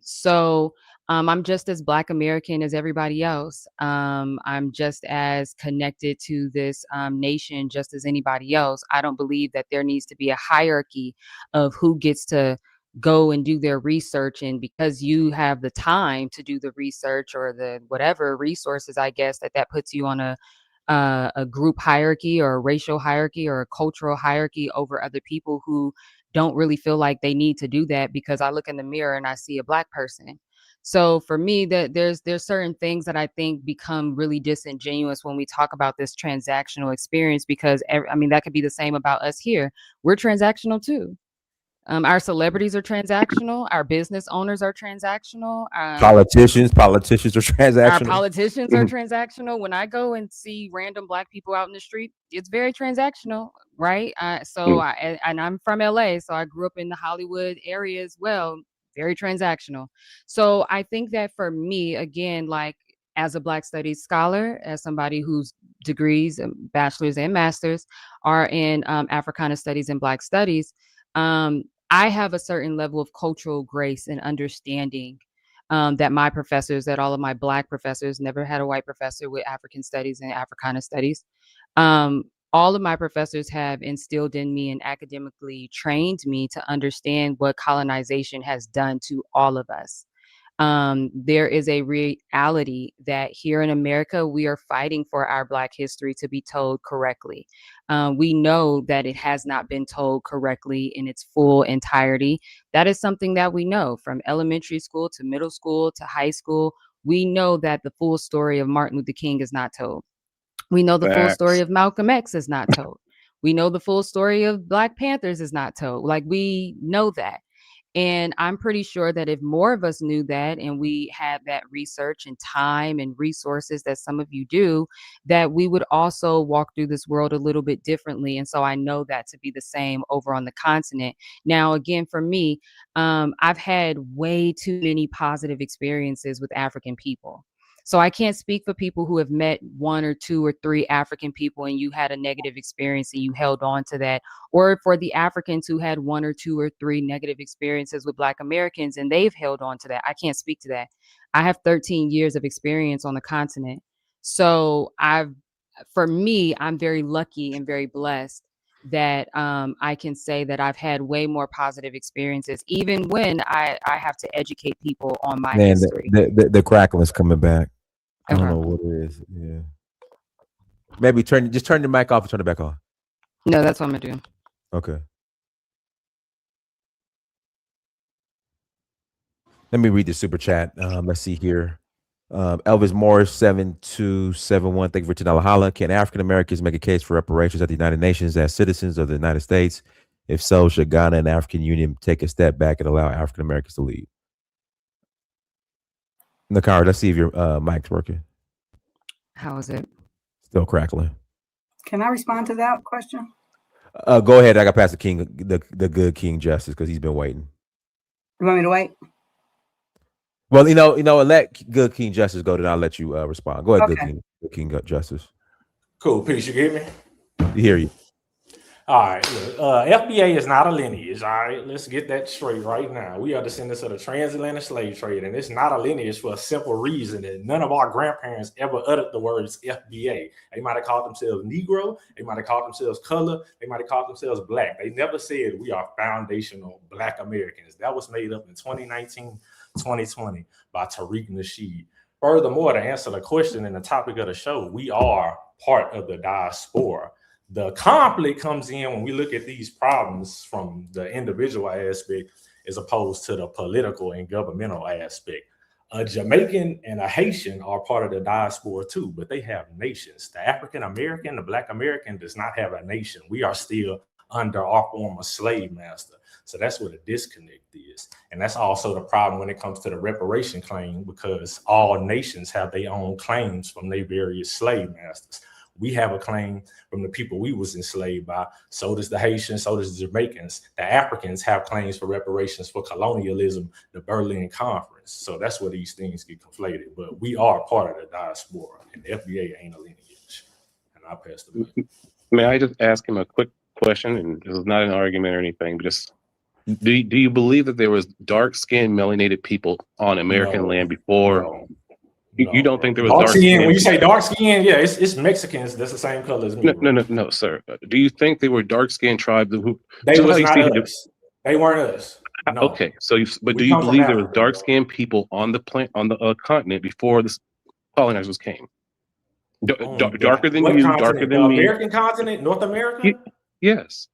So I'm just as Black American as everybody else. I'm just as connected to this nation just as anybody else. I don't believe that there needs to be a hierarchy of who gets to go and do their research. And because you have the time to do the research or the whatever resources, I guess that puts you on a group hierarchy or a racial hierarchy or a cultural hierarchy over other people who don't really feel like they need to do that, because I look in the mirror and I see a Black person. So for me, that there's certain things that I think become really disingenuous when we talk about this transactional experience, because I mean, that could be the same about us here. We're transactional too. Our celebrities are transactional. Our business owners are transactional. Politicians are Our transactional. politicians are transactional. When I go and see random Black people out in the street, it's very transactional, right? And I'm from LA, so I grew up in the Hollywood area as well. Very transactional. So I think that for me, again, like, as a Black Studies scholar, as somebody whose degrees, bachelor's and masters, are in Africana Studies and Black Studies, I have a certain level of cultural grace and understanding that my professors, that all of my Black professors, never had a white professor with African studies and Africana studies. All of my professors have instilled in me and academically trained me to understand what colonization has done to all of us. There is a reality that here in America, we are fighting for our Black history to be told correctly. We know that it has not been told correctly in its full entirety. That is something that we know from elementary school to middle school to high school. We know that the full story of Martin Luther King is not told. We know the full story Facts. of Malcolm X is not told. We know the full story of Black Panthers is not told. Like, we know that. And I'm pretty sure that if more of us knew that, and we had that research and time and resources that some of you do, that we would also walk through this world a little bit differently. And so I know that to be the same over on the continent. Now, again, for me, I've had way too many positive experiences with African people. So I can't speak for people who have met one or two or three African people and you had a negative experience and you held on to that, or for the Africans who had one or two or three negative experiences with Black Americans and they've held on to that. I can't speak to that. I have 13 years of experience on the continent. So for me, I'm very lucky and very blessed that I can say that I've had way more positive experiences, even when I have to educate people on my Man, history. the crackling's coming back. I don't Okay. know what it is. Yeah. Maybe turn the mic off and turn it back on. No, that's what I'm gonna do. Okay. Let me read the super chat. Let's see here. Elvis Morris 7271. Thank you for $10 holla. Can African Americans make a case for reparations at the United Nations as citizens of the United States? If so, should Ghana and the African Union take a step back and allow African Americans to lead? Nakira, let's see if your mic's working. How is it? Still crackling. Can I respond to that question? Go ahead. I got past the good King Justice because he's been waiting. You want me to wait? Well, let good King Justice go, then I'll let you respond. Go ahead, Okay. good King Justice. Cool. Peace. You get me? You hear you. All right. Look, FBA is not a lineage. All right. Let's get that straight right now. We are descendants of the transatlantic slave trade, and it's not a lineage for a simple reason that none of our grandparents ever uttered the words FBA. They might have called themselves Negro. They might have called themselves color. They might have called themselves Black. They never said we are foundational Black Americans. That was made up in 2019, 2020 by Tariq Nasheed. Furthermore, to answer the question and the topic of the show, we are part of the diaspora. The conflict comes in when we look at these problems from the individual aspect as opposed to the political and governmental aspect. A Jamaican and a Haitian are part of the diaspora too, but they have nations. The African American, the Black American does not have a nation. We are still under our former slave master. So that's where the disconnect is. And that's also the problem when it comes to the reparation claim, because all nations have their own claims from their various slave masters. We have a claim from the people we was enslaved by. So does the Haitians, so does the Jamaicans. The Africans have claims for reparations for colonialism, the Berlin Conference. So that's where these things get conflated. But we are part of the diaspora, and the FBA ain't a lineage. And I pass the mic. May I just ask him a quick question? And this is not an argument or anything, but just do you believe that there was dark-skinned melanated people on American land before? No. You don't think there was dark dark skin? skin? When you say dark skin, yeah, it's Mexicans. That's the same color as me. No, sir. Do you think they were dark-skinned tribes who? They was not us. They weren't us. No. Okay, so do you believe there was dark-skinned people on the continent before the colonizers came? Darker than you, darker than me. American continent, North America. Yes.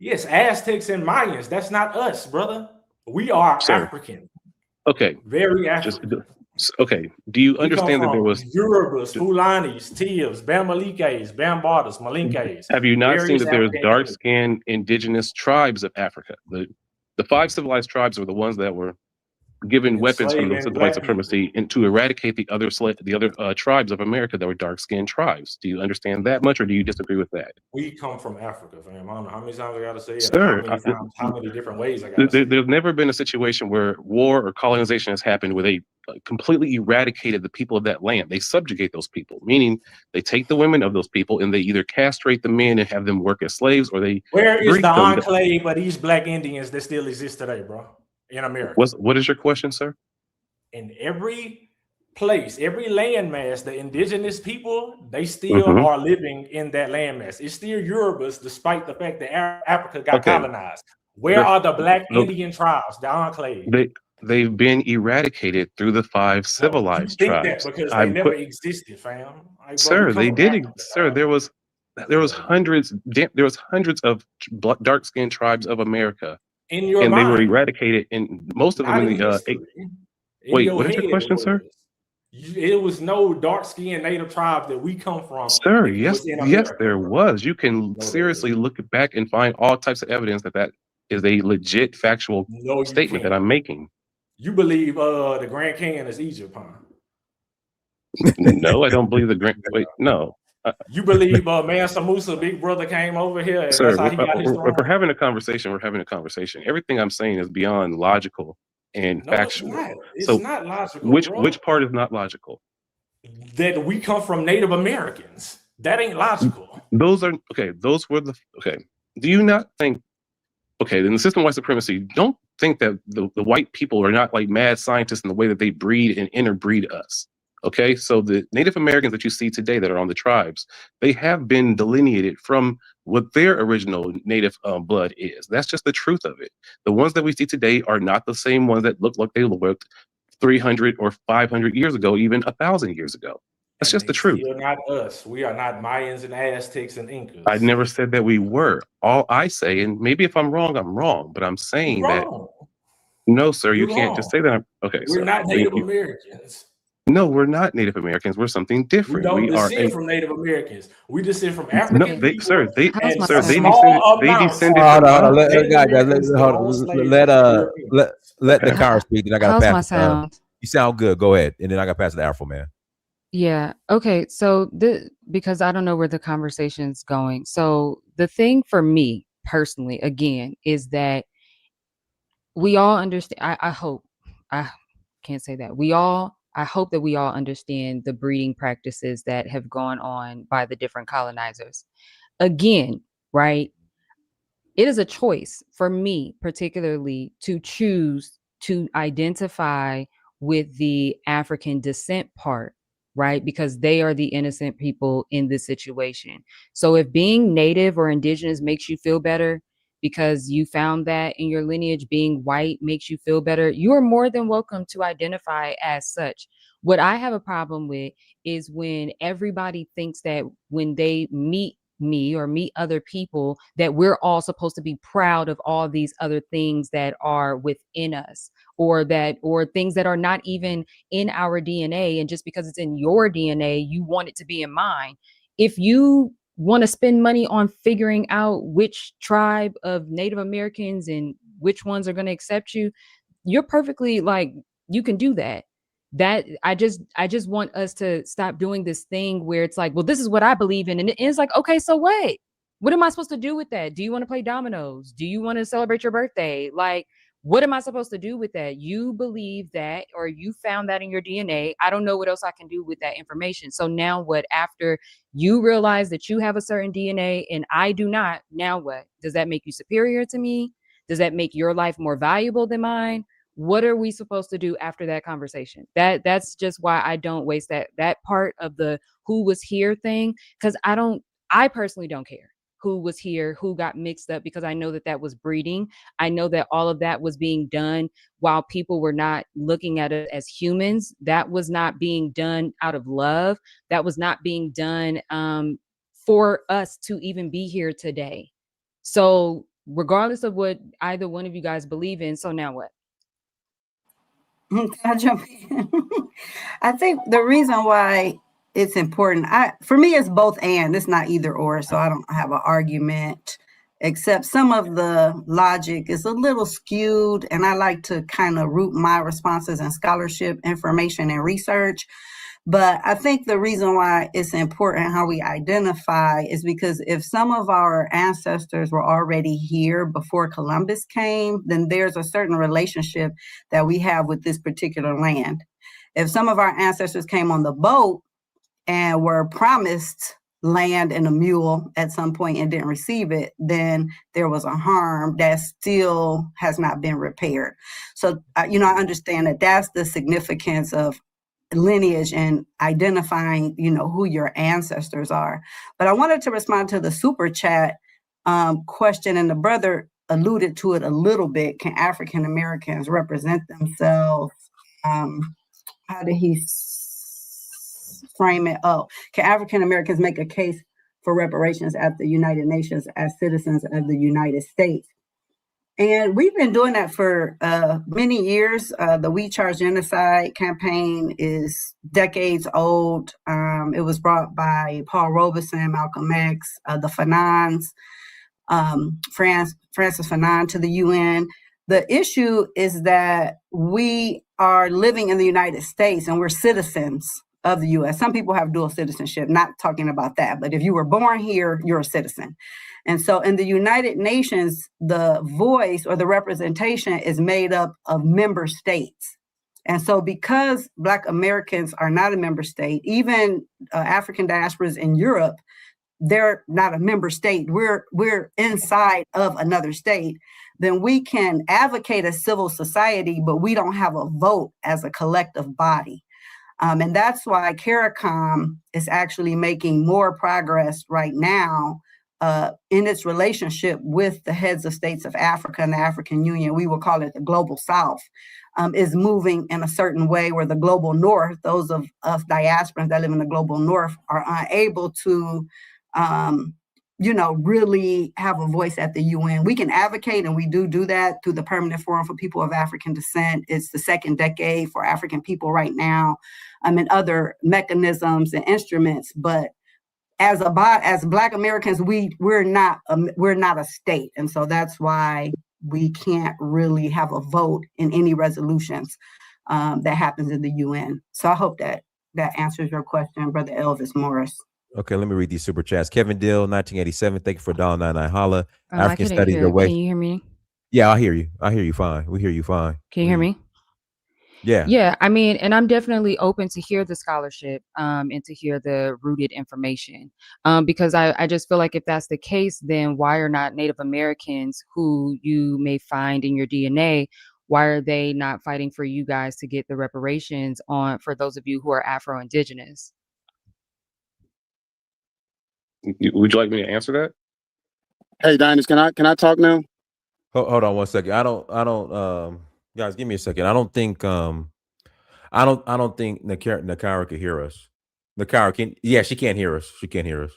Yes, Aztecs and Mayans. That's not us, brother. We are African. Okay. Very African. Okay. Do you understand that there was Yorubas, Fulanis, Tias, Bamalikes, Bambadas, Malinkes? Have you not seen that there was dark-skinned indigenous tribes of Africa? The 5 civilized tribes were the ones that were given weapons from the white supremacy and to eradicate the other tribes of America that were dark-skinned tribes. Do you understand that much, or do you disagree with that? We come from Africa, fam. I don't know how many times I got to say it. Sir, how many different ways I got to say it. There's never been a situation where war or colonization has happened where they completely eradicated the people of that land. They subjugate those people, meaning they take the women of those people and they either castrate the men and have them work as slaves, or they. Where is the enclave of these Black Indians that still exist today, bro? In America. What is your question, sir? In every place, every landmass, the indigenous people, they still are living in that landmass. It's still Yorubas, despite the fact that Africa got colonized. Where are the Black Indian tribes, the enclave? They've been eradicated through the 5 civilized tribes. That because they never existed, fam. Sir, they did. Sir, there was hundreds of dark-skinned tribes of America. In your mind. They were eradicated, and most of them in the wait, what is your question, sir? It was no dark-skinned native tribe that we come from. Sir, yes, there was. You can seriously look back and find all types of evidence that is a legit factual statement that I'm making. You believe the Grand Canyon is Egypt, huh? No, I don't believe the Grand. Wait, no. You believe Mansa Musa, Big Brother, came over here? And sir, that's how he got his throne? We're having a conversation. We're having a conversation. Everything I'm saying is beyond logical and factual. It's not logical. Which part is not logical? That we come from Native Americans. That ain't logical. Those are okay. Those were the okay. Do you not think? Okay, in the system of white supremacy, don't think that the white people are not like mad scientists in the way that they breed and interbreed us. Okay, so the Native Americans that you see today that are on the tribes, they have been delineated from what their original native blood is. That's just the truth of it. The ones that we see today are not the same ones that look like they looked 300 or 500 years ago, even 1,000 years ago. That's just the truth. You're not us. We are not Mayans and Aztecs and Incas. I never said that we were. All I say, and maybe if I'm wrong, but I'm saying that. No, sir, you can't just say that. Okay, we're not Native Americans. No, we're not Native Americans. We're something different. We don't descend from Native Americans. We descend from African. No, they descended. Hold on. Let Nakira speak. Then I got to pass. You sound good. Go ahead, and then I got to pass the Afro man. Yeah. Okay. So because I don't know where the conversation's going. So the thing for me personally, again, is that we all understand. I hope. I can't say that. I hope that we all understand the breeding practices that have gone on by the different colonizers. Again, right? It is a choice for me, particularly, to choose to identify with the African descent part, right? Because they are the innocent people in this situation. So if being Native or Indigenous makes you feel better because you found that in your lineage, being white makes you feel better, you are more than welcome to identify as such. What I have a problem with is when everybody thinks that when they meet me or meet other people, that we're all supposed to be proud of all these other things that are within us, or things that are not even in our DNA. And just because it's in your DNA, you want it to be in mine. If you want to spend money on figuring out which tribe of Native Americans and which ones are going to accept you, you're perfectly, like, you can do that. That I just want us to stop doing this thing where it's like, well, this is what I believe in. And it's like, okay, so what am I supposed to do with that? Do you want to play dominoes? Do you want to celebrate your birthday? Like, what am I supposed to do with that? You believe that, or you found that in your DNA. I don't know what else I can do with that information. So now what? After you realize that you have a certain DNA and I do not, now what? Does that make you superior to me? Does that make your life more valuable than mine? What are we supposed to do after that conversation? That's just why I don't waste that part of the who was here thing, because I personally don't care who was here, who got mixed up, because I know that was breeding. I know that all of that was being done while people were not looking at it as humans. That was not being done out of love. That was not being done for us to even be here today. So regardless of what either one of you guys believe in, so now what? Can I jump in? I think the reason why it's important, for me, it's both and. It's not either or, so I don't have an argument, except some of the logic is a little skewed, and I like to kind of root my responses in scholarship, information, and research. But I think the reason why it's important how we identify is because if some of our ancestors were already here before Columbus came, then there's a certain relationship that we have with this particular land. If some of our ancestors came on the boat and were promised land and a mule at some point and didn't receive it, then there was a harm that still has not been repaired. So, I understand that that's the significance of lineage and identifying, who your ancestors are. But I wanted to respond to the super chat question, and the brother alluded to it a little bit. Can African Americans represent themselves? How did he frame it? Oh, can African Americans make a case for reparations at the United Nations as citizens of the United States? And we've been doing that for many years. The We Charge Genocide campaign is decades old. It was brought by Paul Robeson, Malcolm X, the Fanons, Francis Fanon to the UN. The issue is that we are living in the United States and we're citizens of the US. Some people have dual citizenship, not talking about that, but if you were born here, you're a citizen. And so in the United Nations, the voice or the representation is made up of member states. And so because Black Americans are not a member state, even African diasporas in Europe, they're not a member state. We're inside of another state. Then we can advocate as civil society, but we don't have a vote as a collective body. And that's why CARICOM is actually making more progress right now in its relationship with the heads of states of Africa and the African Union. We will call it the Global South, is moving in a certain way where the Global North, those of us diasporans that live in the Global North, are unable to, really have a voice at the UN. We can advocate, and we do that through the Permanent Forum for People of African Descent. It's the second decade for African people right now, and other mechanisms and instruments. But as Black Americans, we're not a state, and so that's why we can't really have a vote in any resolutions that happens in the UN. So I hope that answers your question, Brother Elvis Morris. Okay, let me read these super chats. Kevin Dill, 1987. Thank you for $1.99. Holla. African I Studies Your Way. Can you hear me? Yeah, I hear you. I hear you fine. We hear you fine. Can you hear me? Yeah. Yeah, I mean, and I'm definitely open to hear the scholarship and to hear the rooted information, because I just feel like if that's the case, then why are not Native Americans, who you may find in your DNA, why are they not fighting for you guys to get the reparations for those of you who are Afro-Indigenous? Would you like me to answer that? Hey, Dinus, can I talk now? Hold on one second. I don't guys, give me a second. I don't think Nakira can hear us. Nakira she can't hear us. She can't hear us.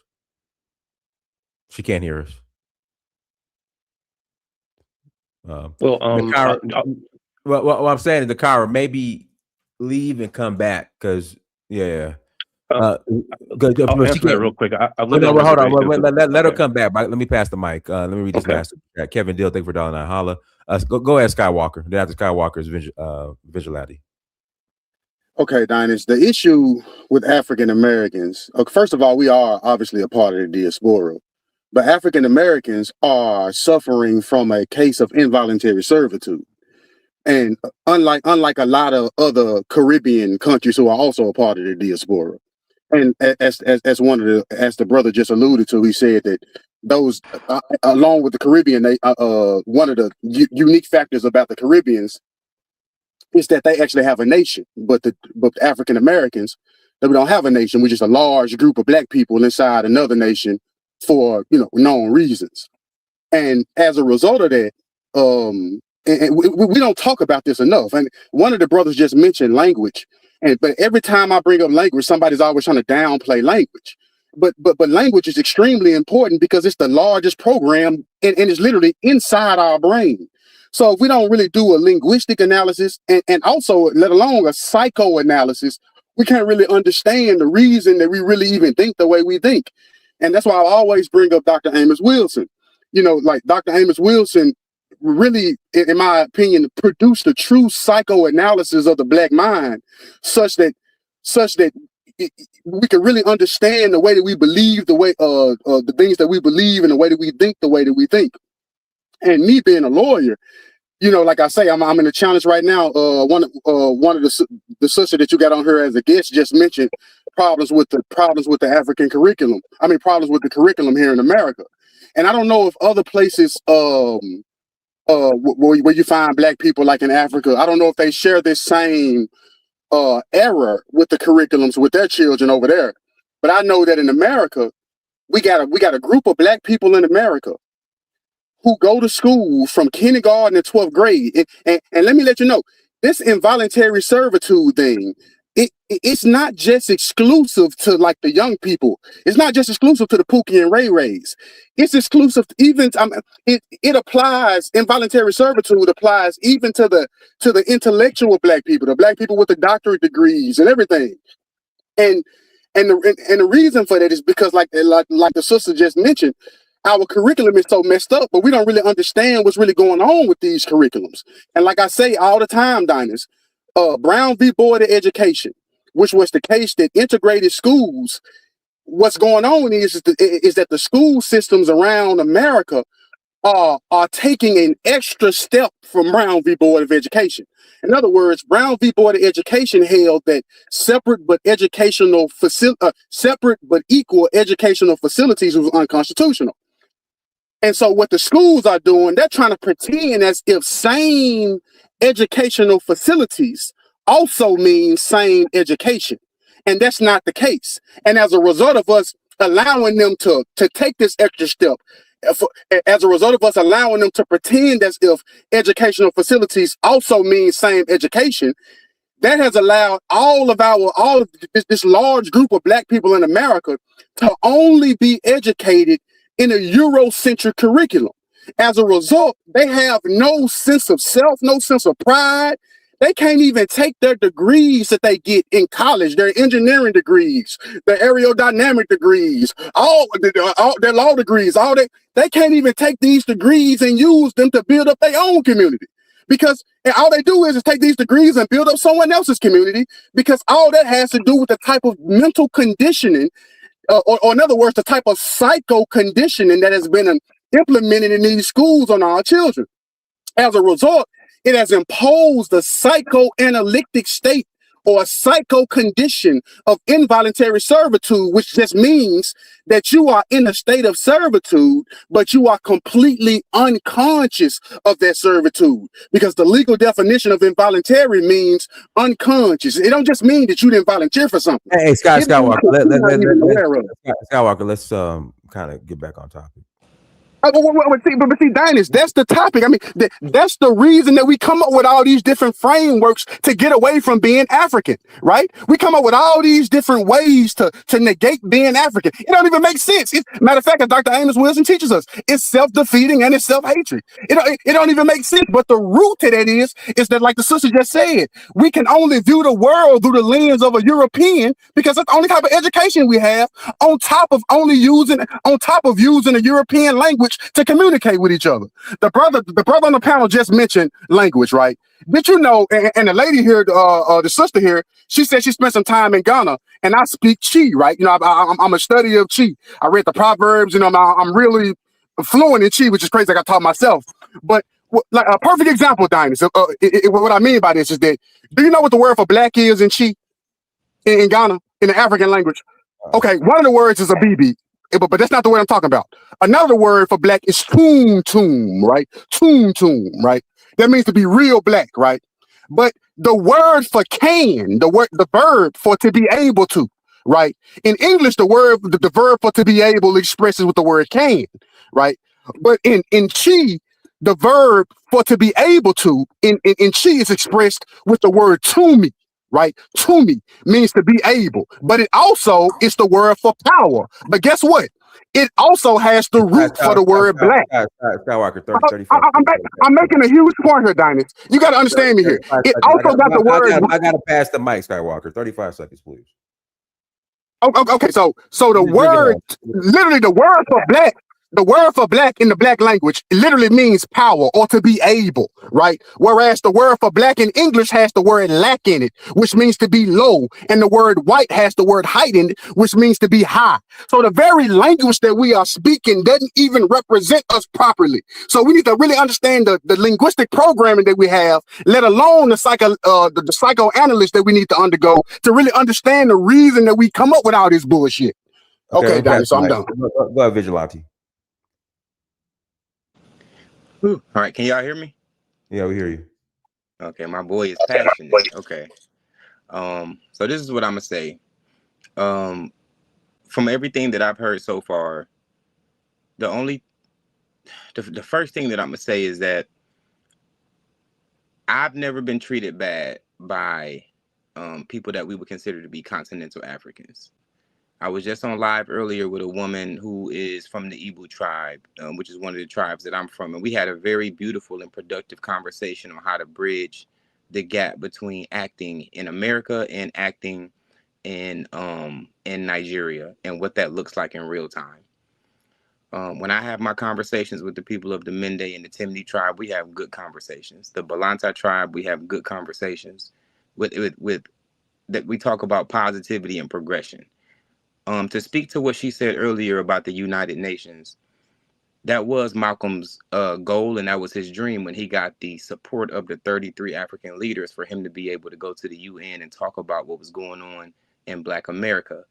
She can't hear us. Well, What I'm saying is, Nakira, maybe leave and come back, because I'll she answer that real quick. I live on hold on. reservations. Let her come back. Let me pass the mic. Let me read this Okay. last. Kevin Dill, thank you for dialing out. Holla. Go ahead, Skywalker. Then after Skywalker's Vigilante. Okay, Dinus, the issue with African Americans, first of all, we are obviously a part of the diaspora, but African Americans are suffering from a case of involuntary servitude. And unlike a lot of other Caribbean countries who are also a part of the diaspora, and as the brother just alluded to, he said that those along with the Caribbean, they one of the unique factors about the Caribbeans is that they actually have a nation, but the African Americans, that we don't have a nation. We're just a large group of black people inside another nation for known reasons. And as a result of that, and we don't talk about this enough. And one of the brothers just mentioned language, but every time I bring up language, somebody's always trying to downplay language. But language is extremely important because it's the largest program and it's literally inside our brain. So if we don't really do a linguistic analysis and also let alone a psychoanalysis, we can't really understand the reason that we really even think the way we think. And that's why I always bring up Dr. Amos Wilson. Like Dr. Amos Wilson really, in my opinion, produced a true psychoanalysis of the black mind, such that we can really understand the way that we believe, the way the things that we believe, and the way that we think the way that we think. And me being a lawyer, like I say, I'm in a challenge right now. One of the sister that you got on here as a guest just mentioned problems with the African curriculum. I mean, problems with the curriculum here in America. And I don't know if other places where you find black people, like in Africa, I don't know if they share this same error with the curriculums with their children over there. But I know that in America, we got a group of black people in America who go to school from kindergarten to 12th grade. And let me let you know, this involuntary servitude thing, it's not just exclusive to like the young people. It's not just exclusive to the Pookie and Ray Rays. It's exclusive to even, it applies, involuntary servitude applies even to the intellectual black people, the black people with the doctorate degrees and everything. And the reason for that is because like the sister just mentioned, our curriculum is so messed up, but we don't really understand what's really going on with these curriculums. And like I say all the time, Diners, Brown v. Board of Education, which was the case that integrated schools, what's going on is that the school systems around America are taking an extra step from Brown v. Board of Education. In other words, Brown v. Board of Education held that separate but equal educational facilities was unconstitutional. And so what the schools are doing, they're trying to pretend as if same educational facilities also mean same education. And that's not the case. And as a result of us allowing them to take this extra step, as a result of us allowing them to pretend as if educational facilities also mean same education, that has allowed all of this large group of black people in America to only be educated in a Eurocentric curriculum. As a result, they have no sense of self, no sense of pride. They can't even take their degrees that they get in college, their engineering degrees, their aerodynamic degrees, all their law degrees, they can't even take these degrees and use them to build up their own community. Because all they do is take these degrees and build up someone else's community, because all that has to do with the type of mental conditioning or in other words, the type of psycho conditioning that has been implemented in these schools on our children. As a result, it has imposed a psychoanalytic state or a psycho condition of involuntary servitude, which just means that you are in a state of servitude, but you are completely unconscious of that servitude, because the legal definition of involuntary means unconscious. It don't just mean that you didn't volunteer for something. Hey, Skywalker, let's kind of get back on topic. But see, Dinus, that's the topic. I mean, that's the reason that we come up with all these different frameworks to get away from being African, right? We come up with all these different ways to negate being African. It don't even make sense. Matter of fact, as Dr. Amos Wilson teaches us, it's self-defeating and it's self-hatred. It don't even make sense. But the root to that is that, like the sister just said, we can only view the world through the lens of a European because that's the only type of education we have, on top of using a European language to communicate with each other. The brother on the panel just mentioned language, right? Did you know? And the lady here, the sister here, she said she spent some time in Ghana, and I speak Chi, right? You know, I'm a study of Chi. I read the Proverbs. You know, I'm really fluent in Chi, which is crazy. I taught myself. But like a perfect example, Dinus. What I mean by this is that, do you know what the word for black is in Chi in Ghana in the African language? Okay, one of the words is a BB. But that's not the word I'm talking about. Another word for black is toom, right? Toom, right? That means to be real black, right? But the word for can, the verb for to be able to, right? In English, the verb for to be able expresses with the word can, right? But in Chi, the verb for to be able to in Chi is expressed with the word to me. Right? To me means to be able, but it also is the word for power. But guess what? It also has the root for the word black. Skywalker, 35. I'm making a huge point here, Dinus. You got to understand me here. It also got the word. I got to pass the mic, Skywalker. 35 seconds, please. Okay, so the word, literally the word for black. The word for black in the black language literally means power or to be able, right? Whereas the word for black in English has the word lack in it, which means to be low. And the word white has the word height in it, which means to be high. So the very language that we are speaking doesn't even represent us properly. So we need to really understand the linguistic programming that we have, let alone the psychoanalyst that we need to undergo to really understand the reason that we come up with all this bullshit. Okay, Donnie, so I'm done. Go ahead, Vigilante. All right, can y'all hear me? Yeah, we hear you. Okay, my boy is passionate. Okay. So this is what I'm gonna say. From everything that I've heard so far, the first thing that I'm gonna say is that I've never been treated bad by people that we would consider to be continental Africans. I was just on live earlier with a woman who is from the Igbo tribe, which is one of the tribes that I'm from. And we had a very beautiful and productive conversation on how to bridge the gap between acting in America and acting in Nigeria and what that looks like in real time. When I have my conversations with the people of the Mende and the Timni tribe, we have good conversations. The Balanta tribe, we have good conversations with that we talk about positivity and progression. To speak to what she said earlier about the United Nations, that was Malcolm's goal, and that was his dream when he got the support of the 33 African leaders for him to be able to go to the UN and talk about what was going on in Black America.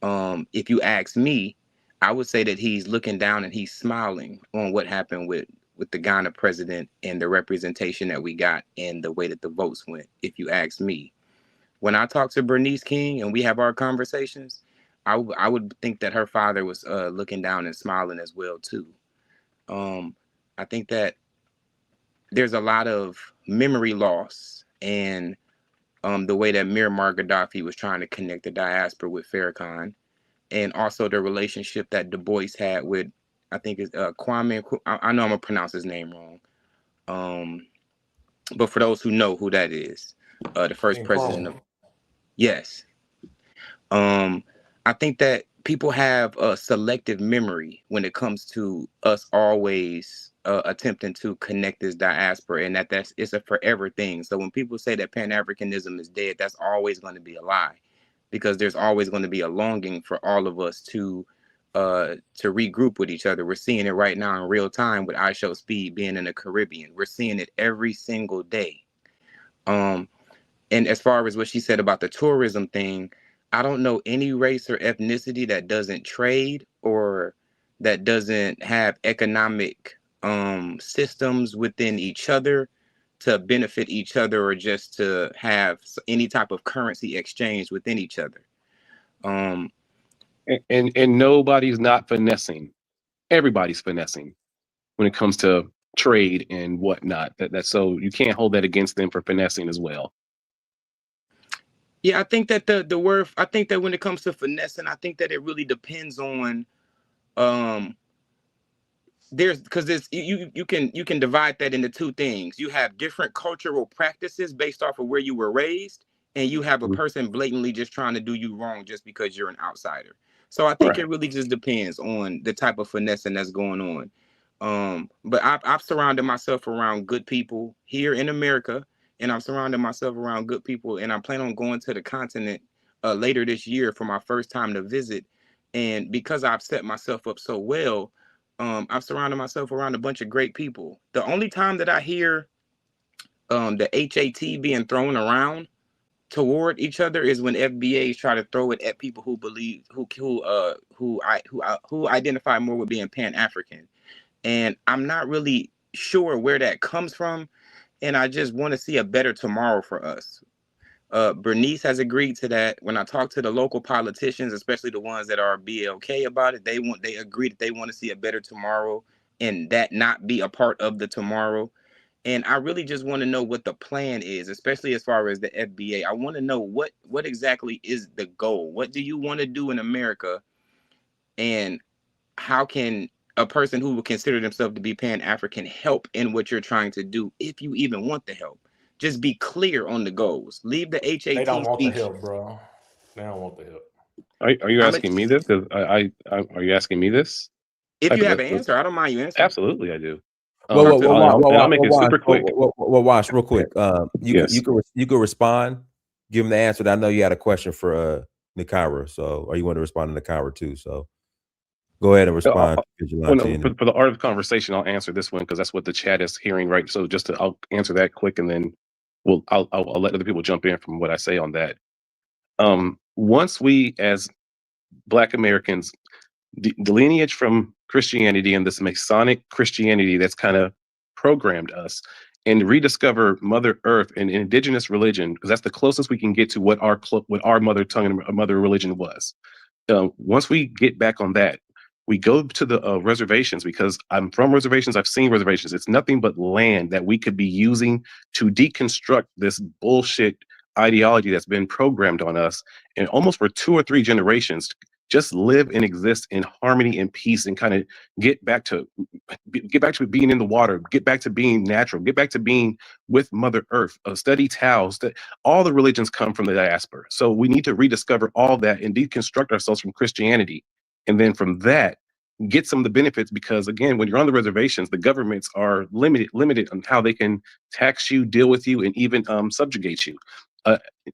If you ask me, I would say that he's looking down and he's smiling on what happened with the Ghana president and the representation that we got and the way that the votes went, if you ask me. When I talk to Bernice King and we have our conversations, I would think that her father was looking down and smiling as well too. I think that there's a lot of memory loss and the way that Muammar Gaddafi was trying to connect the diaspora with Farrakhan, and also the relationship that Du Bois had with, I think it's Kwame. I know I'm gonna pronounce his name wrong, but for those who know who that is, the first president of, yes. I think that people have a selective memory when it comes to us always attempting to connect this diaspora, and it's a forever thing. So when people say that Pan-Africanism is dead, that's always going to be a lie, because there's always going to be a longing for all of us to regroup with each other. We're seeing it right now in real time with I Show Speed being in the Caribbean. We're seeing it every single day. And as far as what she said about the tourism thing, I don't know any race or ethnicity that doesn't trade or that doesn't have economic systems within each other to benefit each other, or just to have any type of currency exchange within each other. And nobody's not finessing. Everybody's finessing. when it comes to trade and whatnot. That so you can't hold that against them for finessing as well. Yeah, I think that the word, I think that when it comes to finessing, I think that it really depends on because you can divide that into two things. You have different cultural practices based off of where you were raised, and you have a person blatantly just trying to do you wrong just because you're an outsider. So I think it really just depends on the type of finessing that's going on. But I've surrounded myself around good people here in America, and I'm surrounded myself around good people, and I plan on going to the continent later this year for my first time to visit. And because I've set myself up so well, I've surrounded myself around a bunch of great people. The only time that I hear the HAT being thrown around toward each other is when FBAs try to throw it at people who believe who identify more with being Pan-African, and I'm not really sure where that comes from, and I just want to see a better tomorrow for us. Bernice has agreed to that. When I talk to the local politicians, especially the ones that are BLK about it, they agree that they want to see a better tomorrow and that not be a part of the tomorrow. And I really just want to know what the plan is, especially as far as the FBA. I want to know what exactly is the goal. What do you want to do in America? And how can a person who would consider themselves to be Pan-African help in what you're trying to do, if you even want the help? Just be clear on the goals. Leave the HAT They don't want the speech. help, bro. They don't want the help. Are you asking me this? Are you asking me this? If you have an answer, I don't mind you answering. Absolutely, I do. I'll make it super quick. Watch real quick. Yes. You can respond. Give him the answer. I know you had a question for Nakira, so or you want to respond to Nakira too. So go ahead and respond. For the art of conversation, I'll answer this one because that's what the chat is hearing, right? So I'll answer that quick, and then I'll let other people jump in from what I say on that. Once we as Black Americans, the lineage from Christianity and this Masonic Christianity that's kind of programmed us, and rediscover Mother Earth and indigenous religion, because that's the closest we can get to what our mother tongue and mother religion was. Once we get back on that, we go to the reservations, because I'm from reservations. I've seen reservations. It's nothing but land that we could be using to deconstruct this bullshit ideology that's been programmed on us, and almost for 2 or 3 generations, just live and exist in harmony and peace, and kind of get back to being in the water, get back to being natural, get back to being with Mother Earth. Study Tao's. That all the religions come from the diaspora, so we need to rediscover all that and deconstruct ourselves from Christianity, and then from that get some of the benefits. Because again, when you're on the reservations, the governments are limited on how they can tax you, deal with you, and even subjugate you.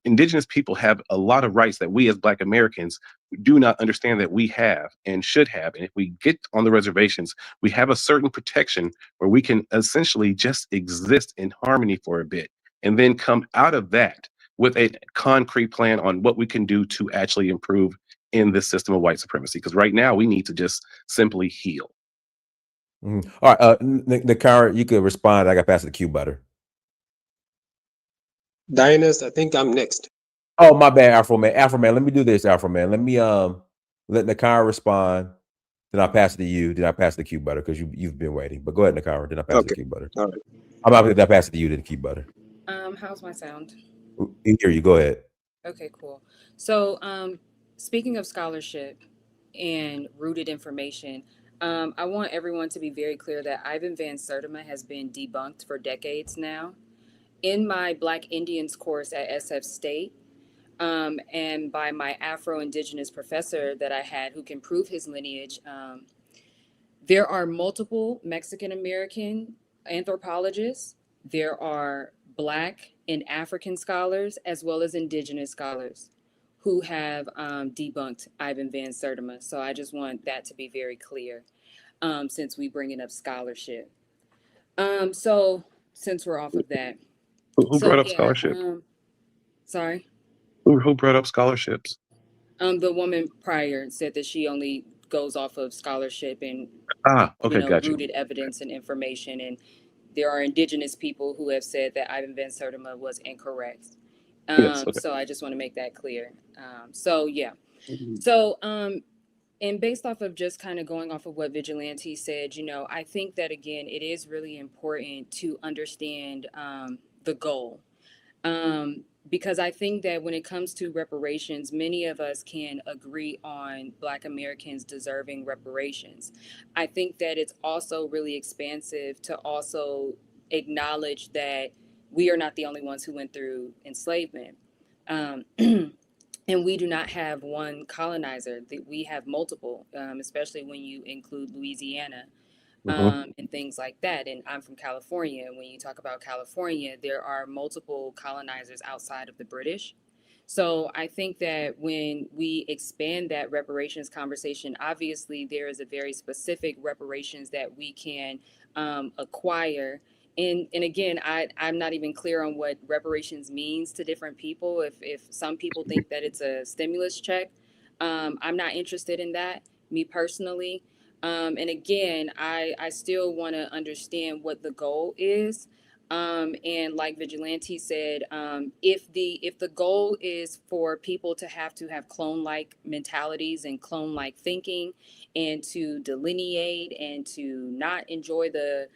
Indigenous people have a lot of rights that we as Black Americans do not understand that we have and should have. And if we get on the reservations, we have a certain protection where we can essentially just exist in harmony for a bit, and then come out of that with a concrete plan on what we can do to actually improve in this system of white supremacy. Because right now we need to just simply heal. All right, Nakira, you could respond. I got past the Q butter. Dionys, I think I'm next. Oh, my bad, Afro Man. Let me do this, Afro Man. Let me let Nakira respond. Then I'll pass it to you. Then I pass the Q butter because you've been waiting. But go ahead, Nakira. Then I pass the Q butter. All right. I'm not gonna pass it to you. Then Q butter. How's my sound? Here you go ahead. Okay, cool. So, speaking of scholarship and rooted information, I want everyone to be very clear that Ivan Van Sertima has been debunked for decades now. In my Black Indians course at SF State, and by my Afro-Indigenous professor that I had who can prove his lineage, there are multiple Mexican-American anthropologists. There are Black and African scholars, as well as Indigenous scholars who have debunked Ivan Van Sertima. So I just want that to be very clear, since we bringing up scholarship. So since we're off of that. Who brought up scholarship? Sorry? Who brought up scholarships? The woman prior said that she only goes off of scholarship and gotcha. rooted evidence and information. And there are Indigenous people who have said that Ivan Van Sertima was incorrect. Yes, okay. So I just want to make that clear. So And based off of just kind of going off of what Vigilante said, you know, I think that again, it is really important to understand the goal. Because I think that when it comes to reparations, many of us can agree on Black Americans deserving reparations. I think that it's also really expansive to also acknowledge that we are not the only ones who went through enslavement. Um, and we do not have one colonizer, that we have multiple, especially when you include Louisiana, and things like that. And I'm from California. When you talk about California, there are multiple colonizers outside of the British. So I think that when we expand that reparations conversation, obviously there is a very specific reparations that we can acquire. And again, I'm not even clear on what reparations means to different people. If some people think that it's a stimulus check, I'm not interested in that, me personally. And again, I still want to understand what the goal is. And like Vigilante said, if the goal is for people to have clone-like mentalities and clone-like thinking, and to delineate and to not enjoy the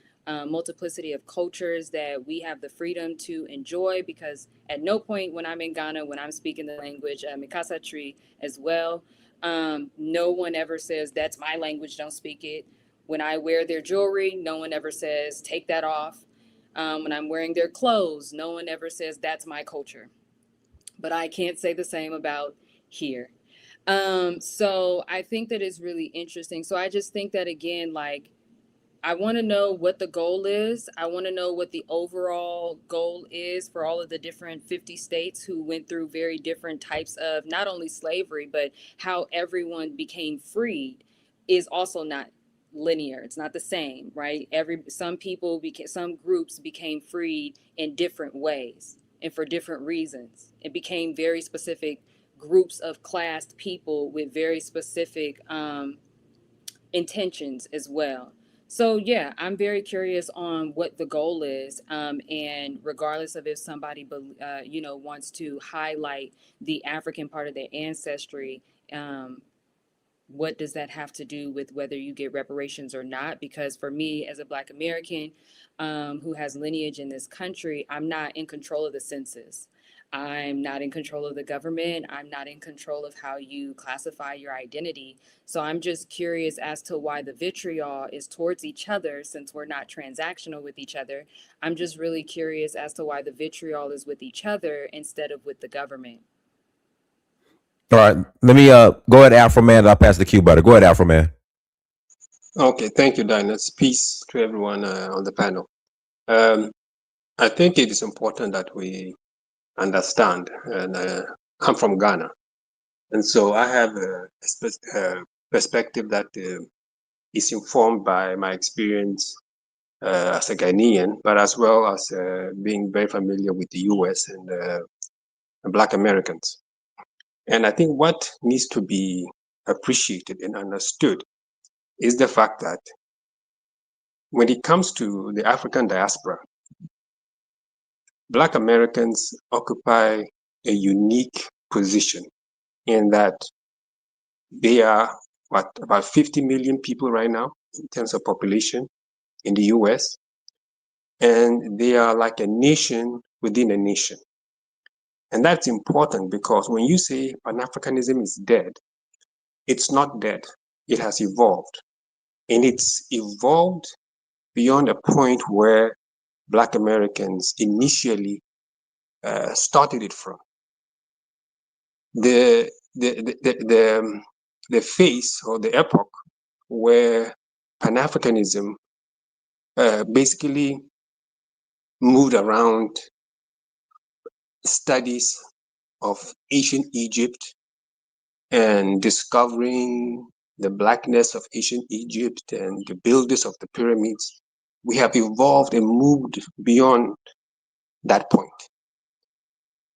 multiplicity of cultures that we have the freedom to enjoy, because at no point when I'm in Ghana, when I'm speaking the language, Mikasa Tree as well, no one ever says, that's my language, don't speak it. When I wear their jewelry, no one ever says, take that off. When I'm wearing their clothes, no one ever says, that's my culture. But I can't say the same about here. So I think that is really interesting. So I just think that, again, like, I want to know what the goal is. I want to know what the overall goal is for all of the different 50 states who went through very different types of not only slavery, but how everyone became freed is also not linear. It's not the same, right? Some groups became freed in different ways and for different reasons. It became very specific groups of classed people with very specific intentions as well. So yeah, I'm very curious on what the goal is, and regardless of if somebody, wants to highlight the African part of their ancestry, what does that have to do with whether you get reparations or not? Because for me, as a Black American who has lineage in this country, I'm not in control of the census. I'm not in control of the government. I'm not in control of how you classify your identity. So I'm just curious as to why the vitriol is towards each other, since we're not transactional with each other. I'm just really curious as to why the vitriol is with each other instead of with the government. All right, let me go ahead, Afro Man. I'll pass the cue butter. Go ahead, Afro Man. Okay, thank you, Dinus. Peace to everyone on the panel. I think it is important that we understand, and I'm from Ghana, and so I have a perspective that is informed by my experience as a Ghanaian, but as well as being very familiar with the US and Black Americans. And I think what needs to be appreciated and understood is the fact that when it comes to the African diaspora, Black Americans occupy a unique position in that they are about 50 million people right now in terms of population in the US, and they are like a nation within a nation. And that's important because when you say Pan-Africanism is dead, it's not dead. It has evolved. And it's evolved beyond a point where Black Americans initially started it from. The phase or the epoch where Pan-Africanism basically moved around studies of ancient Egypt and discovering the Blackness of ancient Egypt and the builders of the pyramids. We have evolved and moved beyond that point.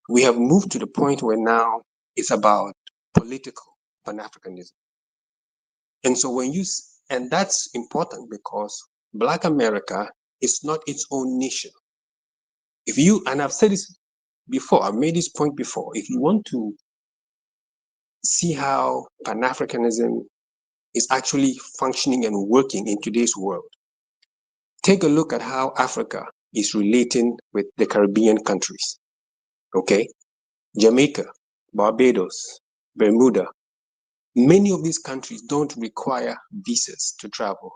We have moved to the point where now it's about political Pan-Africanism. And so and that's important because Black America is not its own nation. And I've said this before, I've made this point before, if you want to see how Pan-Africanism is actually functioning and working in today's world. Take a look at how Africa is relating with the Caribbean countries. Okay, Jamaica, Barbados, Bermuda. Many of these countries don't require visas to travel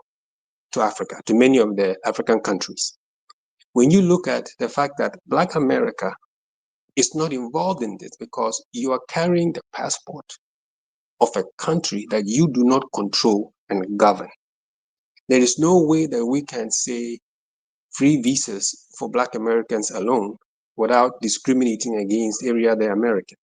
to Africa, to many of the African countries. When you look at the fact that Black America is not involved in this because you are carrying the passport of a country that you do not control and govern. There is no way that we can say free visas for Black Americans alone without discriminating against every other American.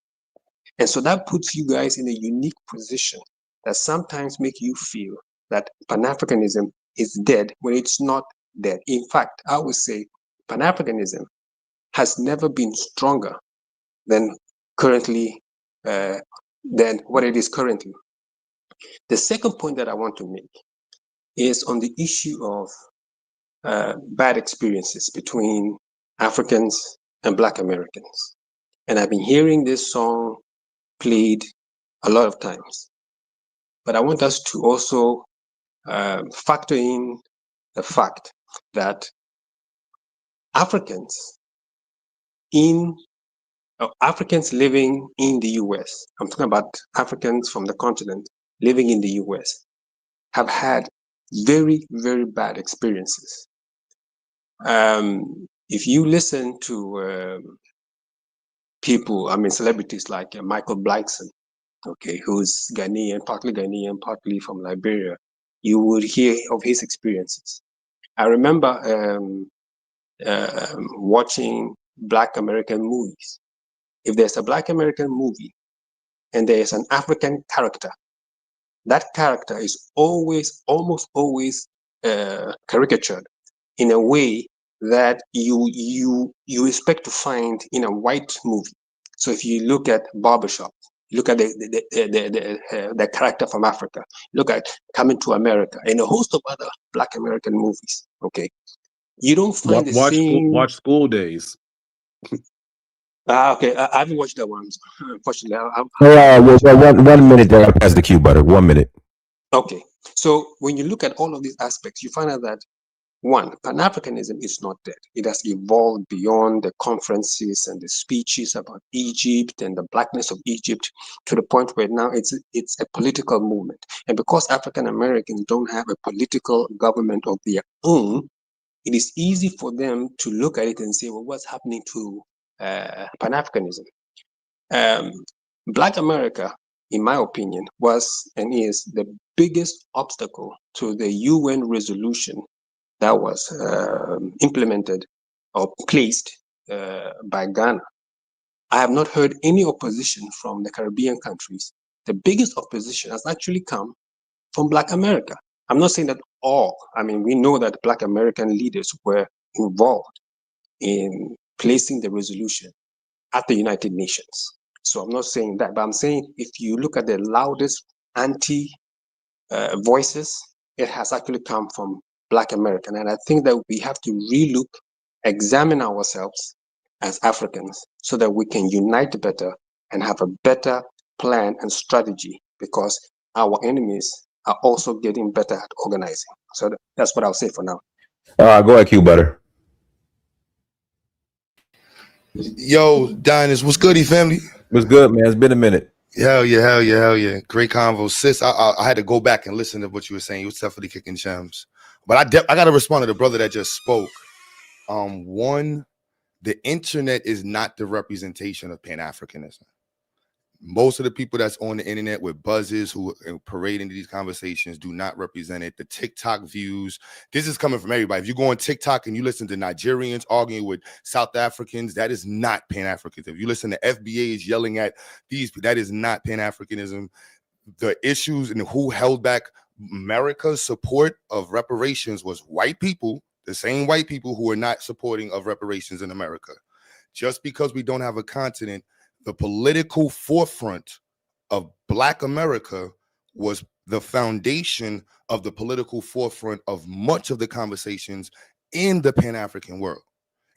And so that puts you guys in a unique position that sometimes make you feel that Pan-Africanism is dead when it's not dead. In fact, I would say Pan-Africanism has never been stronger than currently, than what it is currently. The second point that I want to make is on the issue of bad experiences between Africans and Black Americans. And I've been hearing this song played a lot of times. But I want us to also factor in the fact that Africans living in the US, I'm talking about Africans from the continent living in the US, have had very, very bad experiences. If you listen to people, celebrities like Michael Blackson, okay, who's Ghanaian, partly from Liberia, you would hear of his experiences. I remember watching Black American movies. If there's a Black American movie and there's an African character, that character is almost always caricatured in a way that you expect to find in a white movie. So if you look at Barbershop, look at the character from Africa, look at Coming to America, and a host of other Black American movies. Okay, you don't find the same. Watch School Days. Okay, I haven't watched that one. Unfortunately, one minute there. I'll pass the cue, Butter. 1 minute. Okay, so when you look at all of these aspects, you find out that one, Pan-Africanism is not dead. It has evolved beyond the conferences and the speeches about Egypt and the blackness of Egypt to the point where now it's a political movement. And because African Americans don't have a political government of their own, it is easy for them to look at it and say, well, what's happening to Pan-Africanism? Black America, in my opinion, was and is the biggest obstacle to the UN resolution that was implemented or placed by Ghana. I have not heard any opposition from the Caribbean countries. The biggest opposition has actually come from Black America. I'm not saying that all, we know that Black American leaders were involved in placing the resolution at the United Nations. So I'm not saying that, but I'm saying if you look at the loudest voices, it has actually come from Black American. And I think that we have to examine ourselves as Africans so that we can unite better and have a better plan and strategy, because our enemies are also getting better at organizing. So that's what I'll say for now. Go ahead, Q Butter. Yo, Dinus, what's goody, family? What's good, man? It's been a minute. Hell yeah. Great convo. Sis, I had to go back and listen to what you were saying. You was definitely kicking gems. But I got to respond to the brother that just spoke. One, the internet is not the representation of Pan-Africanism. Most of the people that's on the internet with buzzes who parade into these conversations do not represent it. The TikTok views, this is coming from everybody. If you go on TikTok and you listen to Nigerians arguing with South Africans, that is not Pan-Africanism. If you listen to FBAs yelling at these, that is not Pan-Africanism. The issues and who held back America's support of reparations was white people, the same white people who are not supporting of reparations in America. Just because we don't have a continent, the political forefront of Black America was the foundation of the political forefront of much of the conversations in the Pan-African world.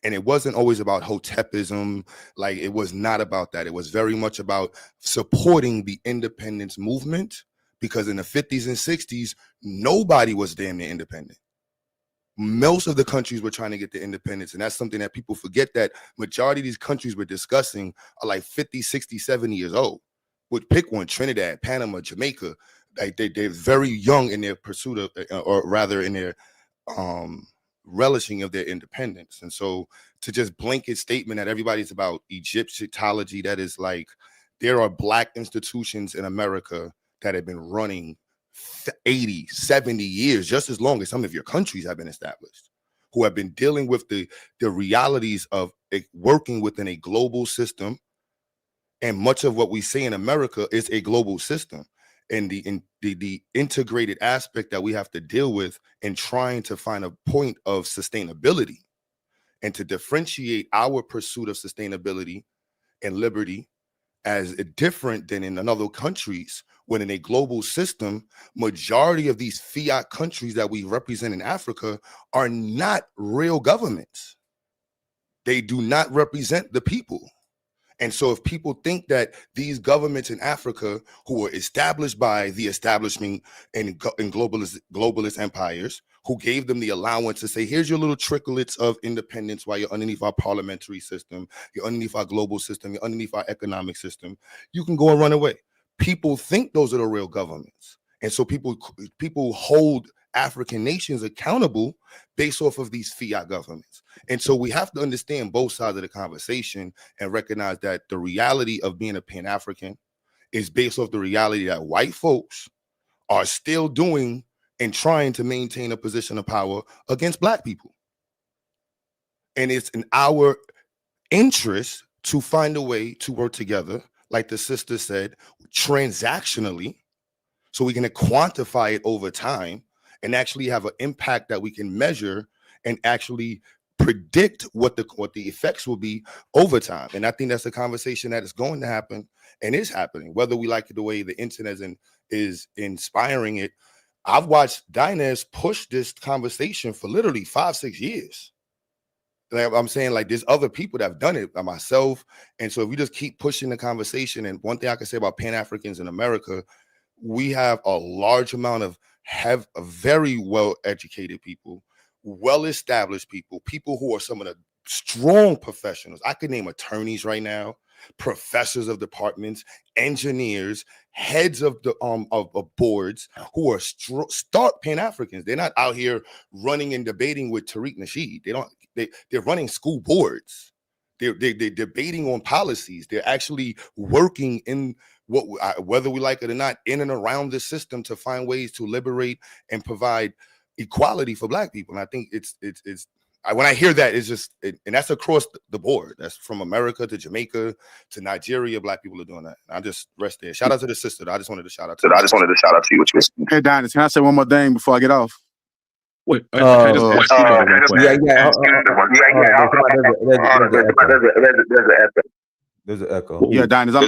And it wasn't always about Hotepism. Like, it was not about that. It was very much about supporting the independence movement because in the 50s and 60s, nobody was damn near independent. Most of the countries were trying to get the independence, and that's something that people forget, that majority of these countries we're discussing are like 50, 60, 70 years old. Would pick one: Trinidad, Panama, Jamaica. Like they're very young in their pursuit of, or rather in their relishing of their independence. And so to just blanket statement that everybody's about Egyptology, that is like, there are Black institutions in America that have been running 80, 70 years, just as long as some of your countries have been established, who have been dealing with the realities of working within a global system. And much of what we say in America is a global system. And the integrated aspect that we have to deal with in trying to find a point of sustainability and to differentiate our pursuit of sustainability and liberty as different than in other countries, when in a global system, majority of these fiat countries that we represent in Africa are not real governments. They do not represent the people. And so if people think that these governments in Africa, who were established by the establishment and globalist empires, who gave them the allowance to say, here's your little tricklets of independence while you're underneath our parliamentary system, you're underneath our global system, you're underneath our economic system, you can go and run away. People think those are the real governments. And so people hold African nations accountable based off of these fiat governments. And so we have to understand both sides of the conversation and recognize that the reality of being a Pan-African is based off the reality that white folks are still doing and trying to maintain a position of power against Black people. And it's in our interest to find a way to work together, like the sister said, transactionally, so we can quantify it over time and actually have an impact that we can measure and actually predict what the effects will be over time. And I think that's a conversation that is going to happen and is happening, whether we like it the way the internet is inspiring it. I've watched Diners push this conversation for literally 5-6 years. Like I'm saying, like, there's other people that have done it, by myself. And so if we just keep pushing the conversation, and one thing I can say about Pan-Africans in America, we have a large amount of very well-educated people, well-established people who are some of the strong professionals. I could name attorneys right now, professors of departments, engineers, heads of the of boards, who are stark Pan-Africans. They're not out here running and debating with Tariq Nasheed. They're running school boards. They're debating on policies. They're actually working in whether we like it or not, in and around the system to find ways to liberate and provide equality for Black people. And I think it's when I hear that, it's just, and that's across the board. That's from America to Jamaica to Nigeria. Black people are doing that. And I just rest there. Shout out to the sister. I just wanted to shout out to you. Hey, Diners, can I say one more thing before I get off? Wait, can I just ask you There's an echo. Yeah, Diners, I'm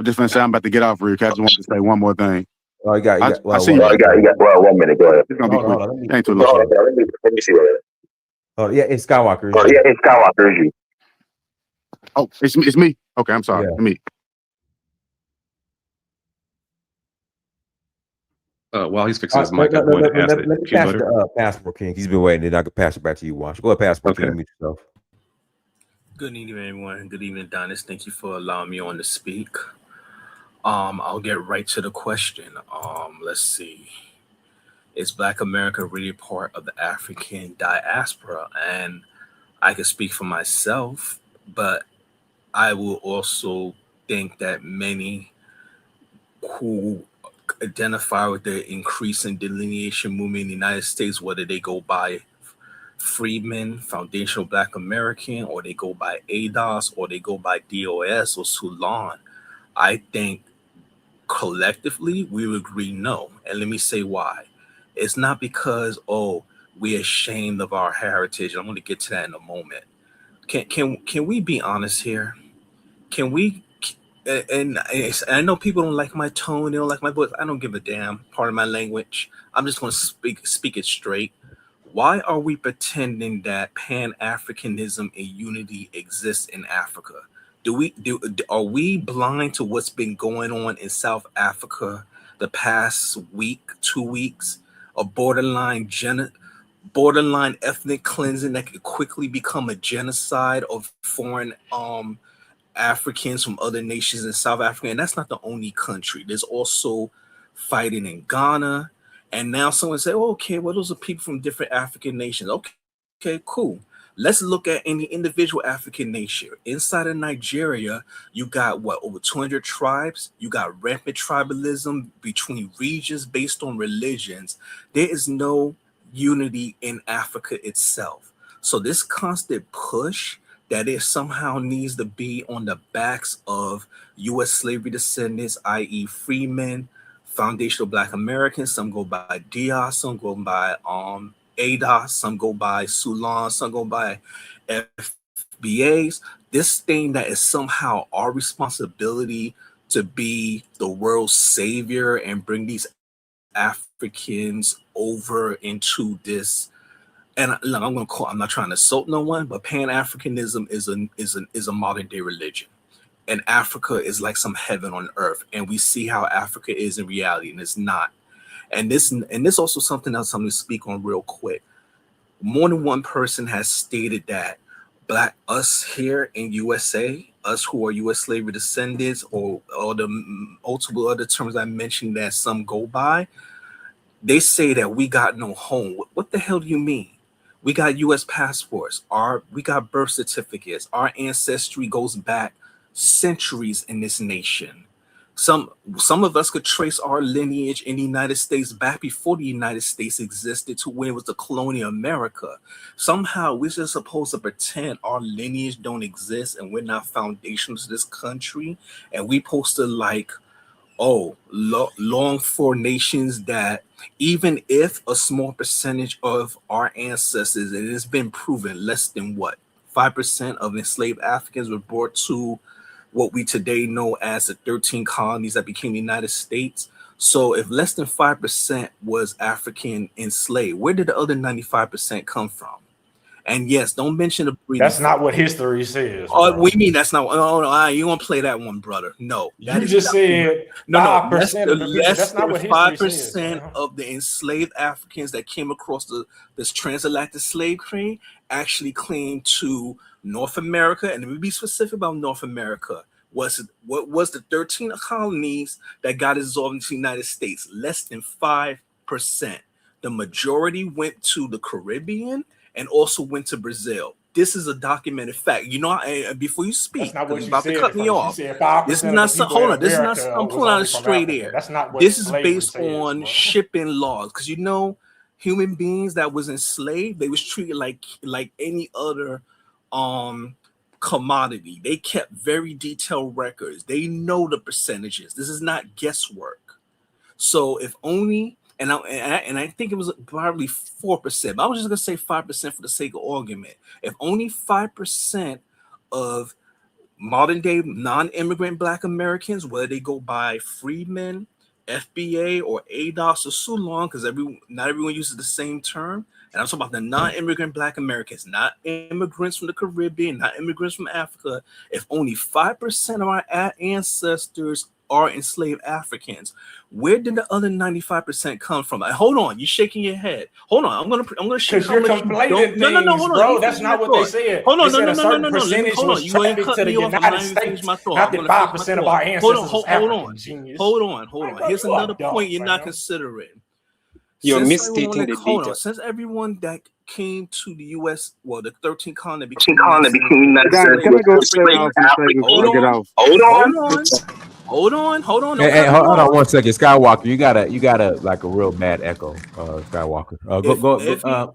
just gonna say I'm about to get off real quick. I just wanted to say one more thing. Oh, you got I see you. you got 1 minute. Go ahead. It's gonna be quick. Ain't too long. Let me see what it is. Oh, yeah, it's Skywalker. It's Skywalker. Oh, it's me. Okay, I'm sorry. Yeah. Me. While he's fixing his mic, I wanted to ask let me pass the Passport King. He's been waiting, and I can pass it back to you, Wash. Go ahead, Passport King. Meet yourself. Good evening, everyone. Good evening, Donis. Thank you for allowing me on to speak. I'll get right to the question. Let's see. Is Black America really part of the African diaspora? And I can speak for myself, but I will also think that many who identify with the increasing delineation movement in the United States, whether they go by Freedmen, Foundational Black American, or they go by ADOS, or they go by DOS or Sulan, I think collectively we would agree no. And let me say why. It's not because, we're ashamed of our heritage. I'm going to get to that in a moment. Can we be honest here? Can we? And I know people don't like my tone, they don't like my voice. I don't give a damn. Part of my language. I'm just going to speak it straight. Why are we pretending that Pan-Africanism and unity exists in Africa? Are we blind to what's been going on in South Africa the past week, 2 weeks? A borderline ethnic cleansing that could quickly become a genocide of foreign Africans from other nations in South Africa. And that's not the only country. There's also fighting in Ghana. And now someone say, oh, okay, well, those are people from different African nations. Okay, cool. Let's look at any individual African nation. Inside of Nigeria, you got over 200 tribes. You got rampant tribalism between regions based on religions. There is no unity in Africa itself. So this constant push that it somehow needs to be on the backs of U.S. slavery descendants, i.e. freemen, foundational Black Americans. Some go by Diaz, some go by ADOS, some go by Sulan, some go by FBAs. This thing that is somehow our responsibility to be the world's savior and bring these Africans over into this. And look, I'm not trying to insult no one, but Pan-Africanism is a modern day religion. And Africa is like some heaven on earth. And we see how Africa is in reality, and it's not. And this also something else I'm going to speak on real quick. More than one person has stated that us here in USA, us who are U.S. slavery descendants, or the multiple other terms I mentioned that some go by, they say that we got no home. What the hell do you mean? We got U.S. passports. We got birth certificates. Our ancestry goes back centuries in this nation. Some of us could trace our lineage in the United States back before the United States existed to when it was the colonial America. Somehow we're just supposed to pretend our lineage don't exist and we're not foundational to this country, and we supposed to long for nations that even if a small percentage of our ancestors, and it has been proven less than 5% of enslaved Africans were brought to what we today know as the 13 colonies that became the United States. So if less than 5% was African enslaved, where did the other 95% come from? And yes, don't mention the breeding. That's not what history says. We mean that's not. Oh, you want to play that one, brother? No, you just said no. 5% of the people. That's not what history says. 5% of the enslaved Africans that came across this transatlantic slave trade actually claimed to North America, and let me be specific about North America. What was the 13 colonies that got dissolved into the United States? Less than 5%. The majority went to the Caribbean and also went to Brazil. This is a documented fact. You know, before you speak, you're about to cut me off. This is not some. Hold on. This is not. I'm pulling out a straight air. That's not what this is based on shipping laws, because you know, human beings that was enslaved, they was treated like any other commodity. They kept very detailed records. They know the percentages. This is not guesswork. So if only. And I think it was probably 4%. But I was just gonna say 5% for the sake of argument. If only 5% of modern day non-immigrant Black Americans, whether they go by freedmen, FBA, or ADOS or Sulan, because not everyone uses the same term. And I'm talking about the non-immigrant Black Americans, not immigrants from the Caribbean, not immigrants from Africa. If only 5% of our ancestors are enslaved Africans, where did the other 95% come from? Hold on, you're shaking your head. Hold on, I'm gonna show you. No, hold on, bro. That's not what they said. Hold on, no. Percentage was trafficked to the United States. Not that 5% of our ancestors was African. Genius. Hold on. Here's another point you're not considering. You're misstating the data. Since everyone that came to the U.S., well, the 13 colonies became United States. Hold on. Hey, hold on 1 second, Skywalker. You got a like a real mad echo, Skywalker.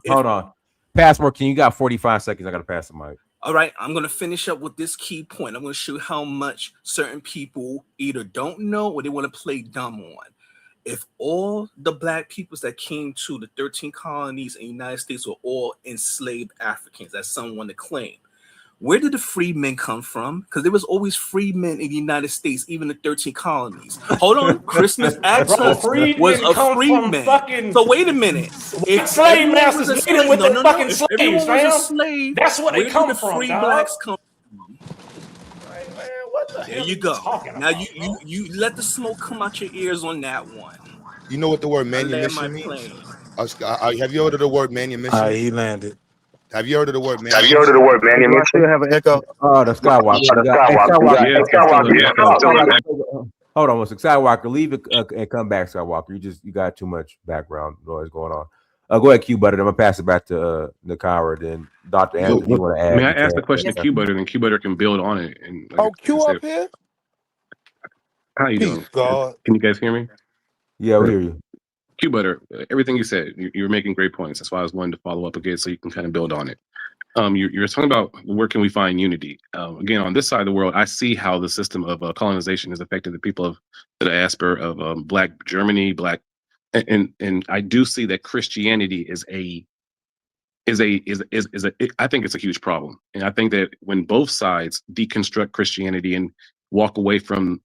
Hold on. Passport King, you got 45 seconds. I gotta pass the mic. All right, I'm gonna finish up with this key point. I'm gonna show you how much certain people either don't know or they want to play dumb on. If all the Black peoples that came to the 13 colonies in the United States were all enslaved Africans, that's someone to claim. Where did the freedmen come from? Because there was always freedmen in the United States, even the 13 colonies. Hold on, Christmas access was a freedman. So wait a minute. If slave masters leading with the fucking slaves, fam. That's what they come from. Free Blacks come from. There you go. Now you let the smoke come out your ears on that one. You know what the word I land my manumission means? plane. Have you heard of the word manumission? He landed. Have you heard of the word Have you manumission? heard of the word Do I manumission? still have an echo? Oh, the Skywalker. Oh, the You got, hey, Skywalker. Skywalker. Yes, there's still an echo. Hold on one second. Skywalker, leave it and come back, Skywalker. You got too much background noise going on. Go ahead, Q Butter. I'm gonna pass it back to Nakira. Then Dr. So, Anthony, you want to add? may I you ask can. the question to Q Butter, and Q Butter can build on it? And like Q I said, up here? how you Peace, doing? God. Can you guys hear me? Yeah, we hear you. Q Butter, everything you said, you're making great points. That's why I was wanting to follow up again, so you can kind of build on it. You're talking about where can we find unity? Again, on this side of the world, I see how the system of colonization has affected the people of the diaspora of Black Germany, Black, and I do see that Christianity I think it's a huge problem, and I think that when both sides deconstruct Christianity and walk away from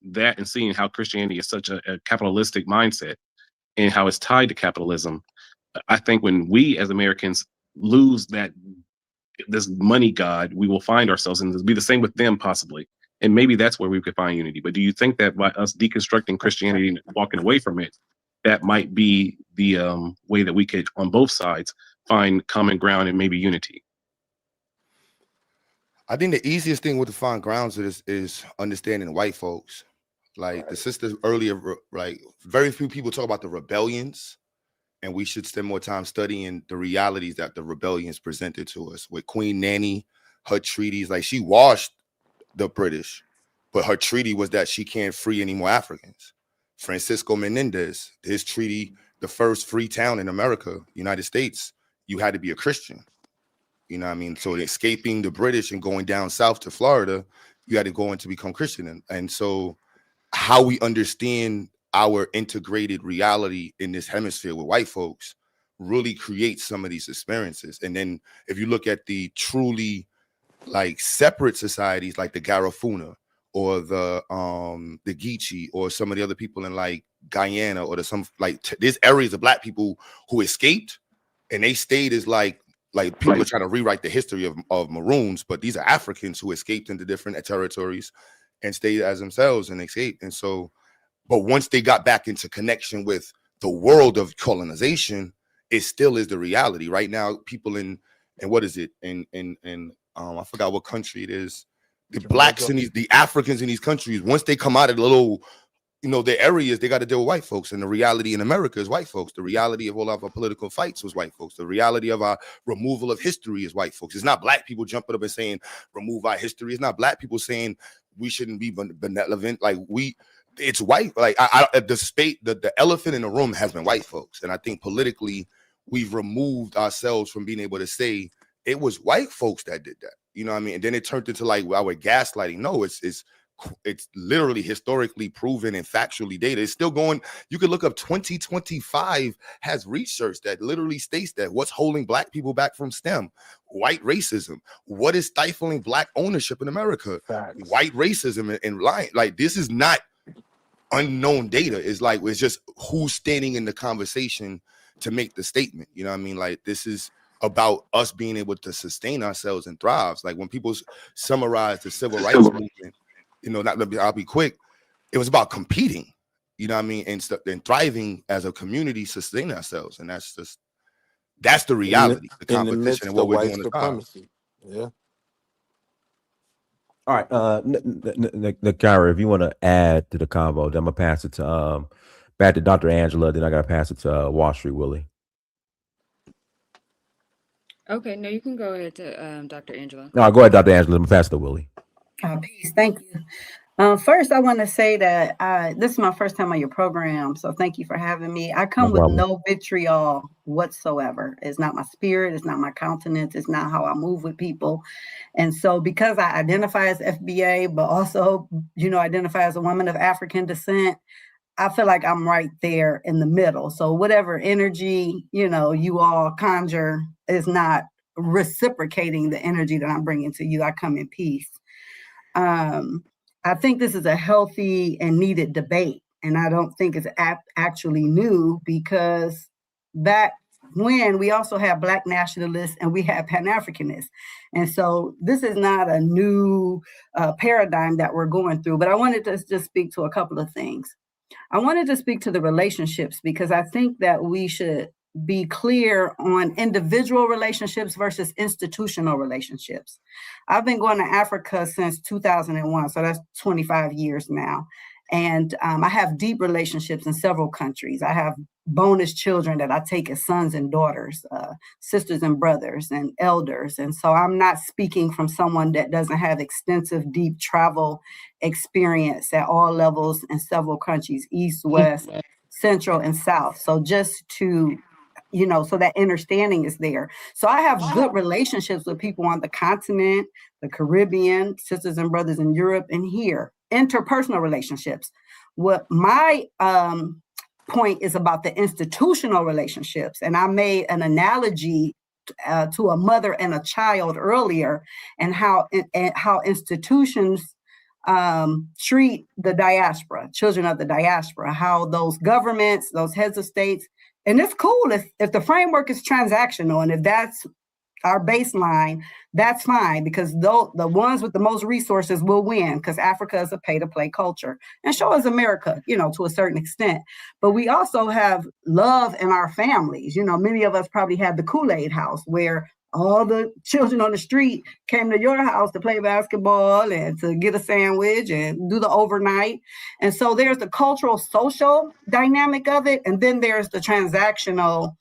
that and seeing how Christianity is such a capitalistic mindset and how it's tied to capitalism, I think when we as Americans lose this money god, we will find ourselves, and it'll be the same with them possibly. And maybe that's where we could find unity. But do you think that by us deconstructing Christianity and walking away from it, that might be the way that we could, on both sides, find common ground and maybe unity? I think the easiest thing with to find grounds is understanding white folks. Like the sisters earlier, like very few people talk about the rebellions, and we should spend more time studying the realities that the rebellions presented to us. With Queen Nanny, her treaties, like she washed the British, but her treaty was that she can't free any more Africans. Francisco Menendez, his treaty, the first free town in America, United States, you had to be a Christian. You know what I mean? So escaping the British and going down south to Florida, you had to go in to become Christian. And so how we understand our integrated reality in this hemisphere with white folks really creates some of these experiences. And then if you look at the truly like separate societies like the Garifuna or the Geechee or some of the other people in like Guyana or there's areas of Black people who escaped and they stayed as like people are trying to rewrite the history of Maroons, but these are Africans who escaped into different territories and stayed as themselves and escaped. And so, but once they got back into connection with the world of colonization, it still is the reality. Right now, people in what is it? In I forgot what country it is. The Blacks in the Africans in these countries, once they come out of the little, their areas, they got to deal with white folks. And the reality in America is white folks. The reality of all of our political fights was white folks. The reality of our removal of history is white folks. It's not Black people jumping up and saying, remove our history. It's not Black people saying we shouldn't be benevolent. It's white. Like the elephant in the room has been white folks. And I think politically, we've removed ourselves from being able to say it was white folks that did that. You know what I mean? And then it turned into like our gaslighting. No, it's literally historically proven and factually data. It's still going. You can look up 2025 has research that literally states that what's holding Black people back from STEM, white racism. What is stifling Black ownership in America? Facts. White racism and lying. Like this is not unknown data. It's just who's standing in the conversation to make the statement. You know what I mean? Like this is about us being able to sustain ourselves and thrive. Like when people summarize the civil rights movement, I'll be quick. It was about competing, you know what I mean? And thriving as a community, sustain ourselves. And that's the reality, the competition and what we're doing. Yeah. All right. Nakira, if you want to add to the convo, then I'm gonna pass it to back to Dr. Angela, then I gotta pass it to Wall Street Willie. Okay, no, you can go ahead to Dr. Angela. No, go ahead, Dr. Angela. I'm gonna pass it to Willie. Peace. Thank you. First, I want to say that this is my first time on your program, so thank you for having me. I come with no vitriol whatsoever. It's not my spirit. It's not my countenance. It's not how I move with people. And so because I identify as FBA, but also, identify as a woman of African descent, I feel like I'm right there in the middle. So whatever energy, you all conjure is not reciprocating the energy that I'm bringing to you. I come in peace. I think this is a healthy and needed debate, and I don't think it's actually new because back when we also have Black nationalists and we have Pan-Africanists. And so this is not a new paradigm that we're going through, but I wanted to just speak to a couple of things. I wanted to speak to the relationships because I think that we should be clear on individual relationships versus institutional relationships. I've been going to Africa since 2001, so that's 25 years now. And I have deep relationships in several countries. I have bonus children that I take as sons and daughters, sisters and brothers and elders. And so I'm not speaking from someone that doesn't have extensive, deep travel experience at all levels in several countries, East, West, Central, and South. So just to, so that understanding is there. So I have good relationships with people on the continent, the Caribbean, sisters and brothers in Europe, and here. Interpersonal relationships. What my point is about the institutional relationships, and I made an analogy to a mother and a child earlier, and how institutions treat the diaspora, children of the diaspora, how those governments, those heads of states, and it's cool if the framework is transactional, and if that's our baseline, that's fine, because the ones with the most resources will win, because Africa is a pay-to-play culture, and so is America, to a certain extent. But we also have love in our families. Many of us probably had the Kool-Aid house, where all the children on the street came to your house to play basketball and to get a sandwich and do the overnight. And so there's the cultural, social dynamic of it, and then there's the transactional,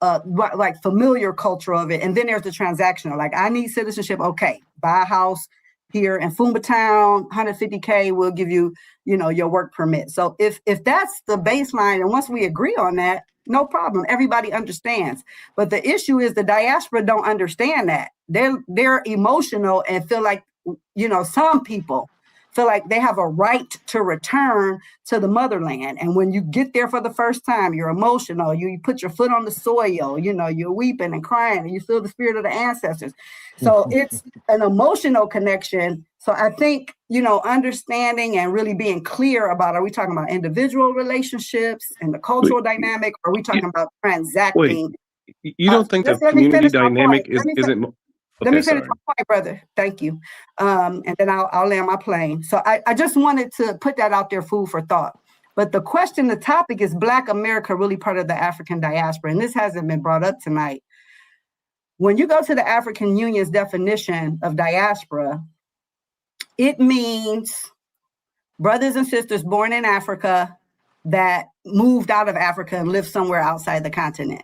like familiar culture of it. And then there's the transactional, like I need citizenship. Okay, buy a house here in Fumba Town, 150K, we'll give you, your work permit. So if that's the baseline, and once we agree on that, no problem, everybody understands. But the issue is the diaspora don't understand that. They're emotional and feel like, some people feel like they have a right to return to the motherland. And when you get there for the first time, you're emotional. You put your foot on the soil, you're weeping and crying, and you feel the spirit of the ancestors. So it's an emotional connection. So I think, understanding and really being clear about, are we talking about individual relationships and the cultural dynamic? Or are we talking about transacting? You don't think the community dynamic isn't... Let me finish my point, brother. Thank you. And then I'll land my plane. So I just wanted to put that out there, food for thought. But the question, the topic is Black America really part of the African diaspora? And this hasn't been brought up tonight. When you go to the African Union's definition of diaspora, it means brothers and sisters born in Africa that moved out of Africa and lived somewhere outside the continent.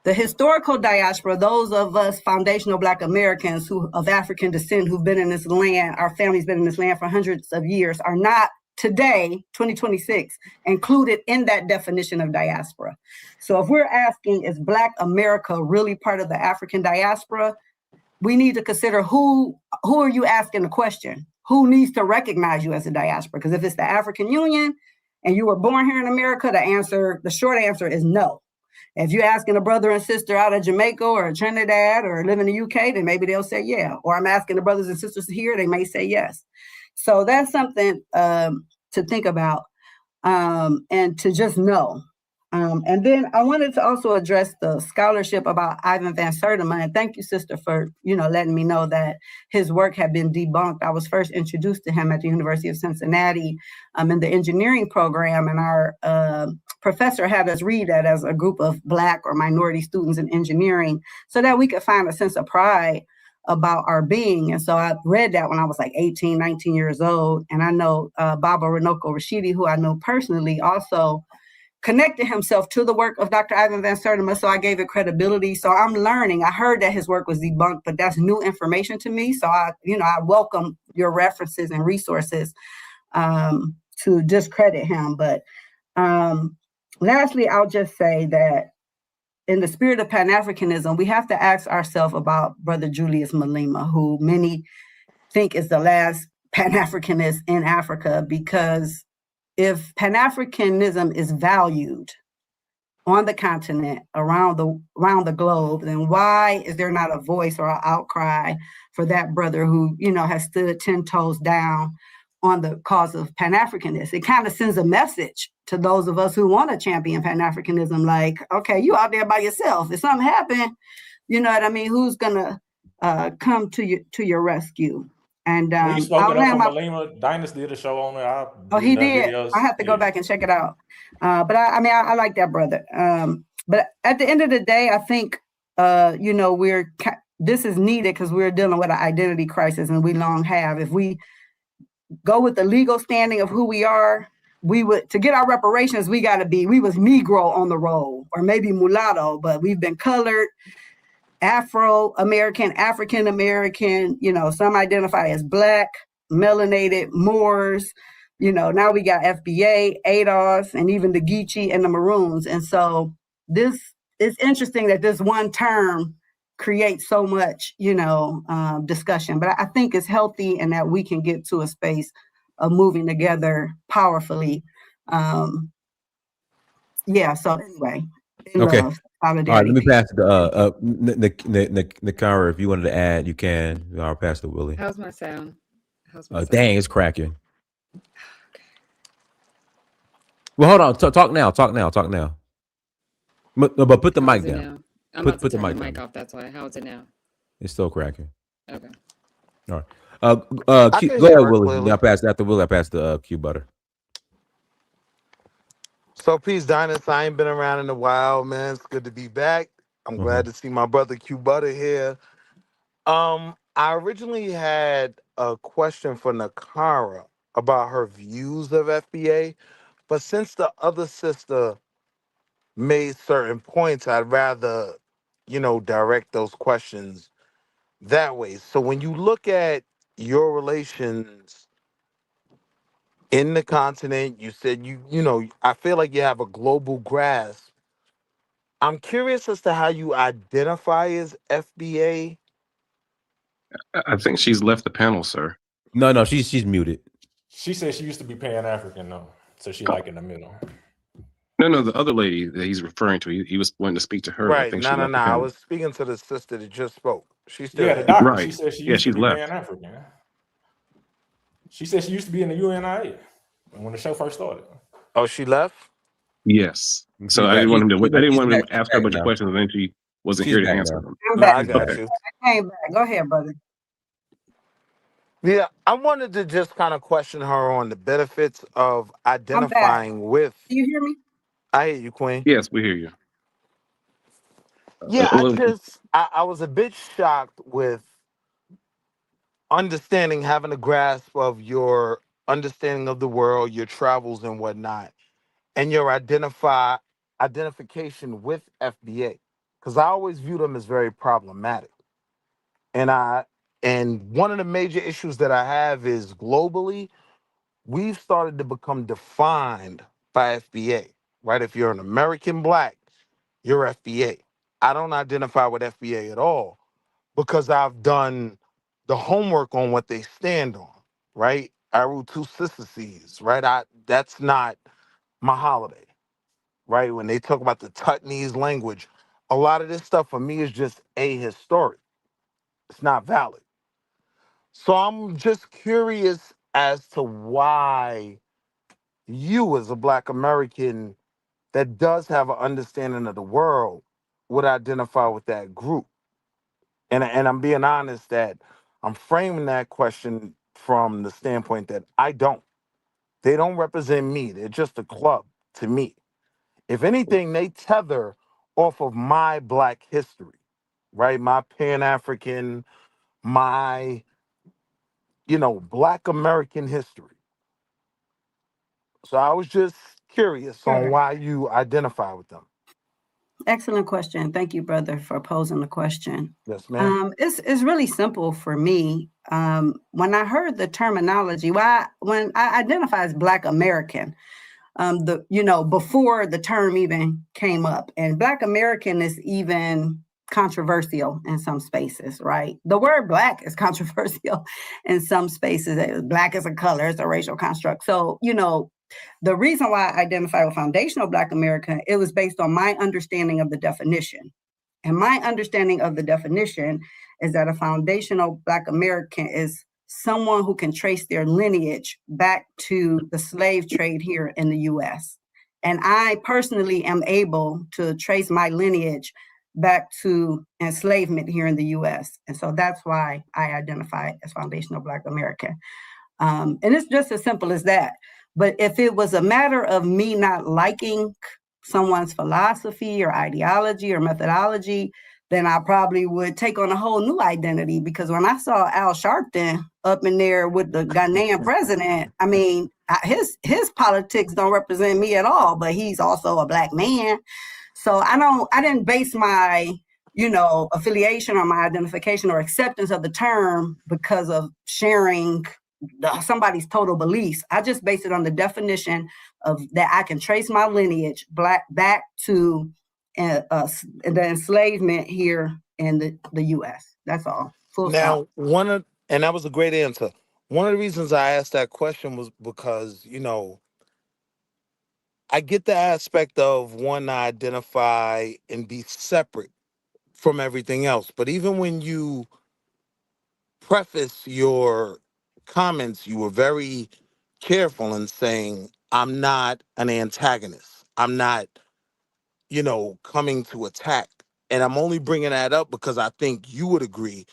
The historical diaspora, those of us foundational Black Americans who of African descent who've been in this land, our family's been in this land for hundreds of years, are not today, 2026, included in that definition of diaspora. So if we're asking, is Black America really part of the African diaspora? We need to consider who are you asking the question? Who needs to recognize you as a diaspora? Because if it's the African Union and you were born here in America, the short answer is no. If you're asking a brother and sister out of Jamaica or Trinidad or live in the UK, then maybe they'll say yeah. Or I'm asking the brothers and sisters here, they may say yes. So that's something to think about and to just know. And then I wanted to also address the scholarship about Ivan Van Sertima. And thank you, sister, for letting me know that his work had been debunked. I was first introduced to him at the University of Cincinnati in the engineering program, and our professor had us read that as a group of Black or minority students in engineering, so that we could find a sense of pride about our being. And so I read that when I was like 18, 19 years old. And I know Baba Runoko Rashidi, who I know personally, also connected himself to the work of Dr. Ivan Van Sertima, so I gave it credibility. So I'm learning. I heard that his work was debunked, but that's new information to me. So I welcome your references and resources to discredit him. But lastly, I'll just say that in the spirit of Pan-Africanism, we have to ask ourselves about Brother Julius Malema, who many think is the last Pan-Africanist in Africa, because if Pan-Africanism is valued on the continent, around the globe, then why is there not a voice or an outcry for that brother who, has stood 10 toes down on the cause of Pan-Africanists? It kind of sends a message to those of us who want to champion Pan-Africanism, like, okay, you out there by yourself. If something happened, you know what I mean? Who's gonna come to your rescue? And We spoke I'll it up land from my. Malima. Dynasty did a show on it. Oh, he did. I have to go back and check it out. But I like that brother. But at the end of the day, I think you know, this is needed because we're dealing with an identity crisis, and we long have. If we go with the legal standing of who we are, we would, to get our reparations, we was Negro on the roll, or maybe mulatto, but we've been colored, Afro-American, African-American, you know, some identify as Black, melanated, Moors, you know, now we got FBA, ADOS, and even the Geechee and the Maroons. And so it's interesting that this one term creates so much, you know, discussion, but I think it's healthy and that we can get to a space of moving together powerfully. Yeah, so anyway, Okay. love, All right, let me pass it to Nakira. If you wanted to add, you can. I'll pass it to Willie. How's my sound? Dang, it's cracking. Well, hold on. Talk now. But put the mic down. Now? I'm about to turn the mic down. off. That's why. How is it now? It's still cracking. Okay. All right. Go ahead, Willie. I'll pass after Willie. I pass the Q Butter. So peace, Dinus. I ain't been around in a while, man. It's good to be back. I'm glad to see my brother Q Butter here. I originally had a question for Nakira about her views of FBA, but since the other sister made certain points, I'd rather, you know, direct those questions that way. So when you look at your relations in the continent, you said you know, I feel like you have a global grasp. I'm curious as to how you identify as FBA. I think she's left the panel, sir. No, she's muted. She said she used to be Pan-African though, so she like in the middle. No, the other lady that he's referring to, he was wanting to speak to her. Right? I think No. she left the I panel. was speaking to the sister that just spoke. She's still the here. doctor. Right. She said she Yeah, used to she's be left. Pan-African. She said she used to be in the UNIA when the show first started. Oh, she left? Yes. So I didn't want him to. I didn't want him to ask her a bunch of now. questions, and then she wasn't here to answer them. I'm No, back. I got Okay. you. I came back. Go ahead, brother. Yeah, I wanted to just kind of question her on the benefits of I'm back. identifying with. Do you hear me? I hear you, Queen. Yes, we hear you. Yeah, I was a bit shocked with understanding, having a grasp of your understanding of the world, your travels and whatnot, and your identification with FBA, because I always view them as very problematic. And one of the major issues that I have is globally, we've started to become defined by FBA, right? If you're an American Black, you're FBA. I don't identify with FBA at all because I've done the homework on what they stand on, right? Aru two Sissies, right? That's not my holiday, right? When they talk about the Tutnese language, a lot of this stuff for me is just ahistoric. It's not valid. So I'm just curious as to why you, as a Black American that does have an understanding of the world, would identify with that group. And I'm being honest that I'm framing that question from the standpoint that I don't. They don't represent me. They're just a club to me. If anything, they tether off of my Black history, right? My Pan-African, my, Black American history. So I was just curious on why you identify with them. Excellent question. Thank you, brother, for posing the question. Yes, ma'am. It's really simple for me. When I heard the terminology, when I identify as Black American, before the term even came up, and Black American is even controversial in some spaces, right? The word Black is controversial in some spaces. Black is a color, it's a racial construct. So, the reason why I identify with foundational Black American, it was based on my understanding of the definition. And my understanding of the definition is that a foundational Black American is someone who can trace their lineage back to the slave trade here in the US. And I personally am able to trace my lineage back to enslavement here in the US. And so that's why I identify as foundational Black American. And it's just as simple as that. But if it was a matter of me not liking someone's philosophy or ideology or methodology, then I probably would take on a whole new identity. Because when I saw Al Sharpton up in there with the Ghanaian president, I mean, his politics don't represent me at all, but he's also a Black man. So I didn't base my, affiliation or my identification or acceptance of the term because of sharing somebody's total beliefs. I just base it on the definition of that I can trace my lineage back to the enslavement here in the U.S. That's all. Full stop. Now, and that was a great answer. One of the reasons I asked that question was because, I get the aspect of wanting to identify and be separate from everything else. But even when you preface your comments, you were very careful in saying, I'm not an antagonist. I'm not, coming to attack. And I'm only bringing that up because I think you would agree.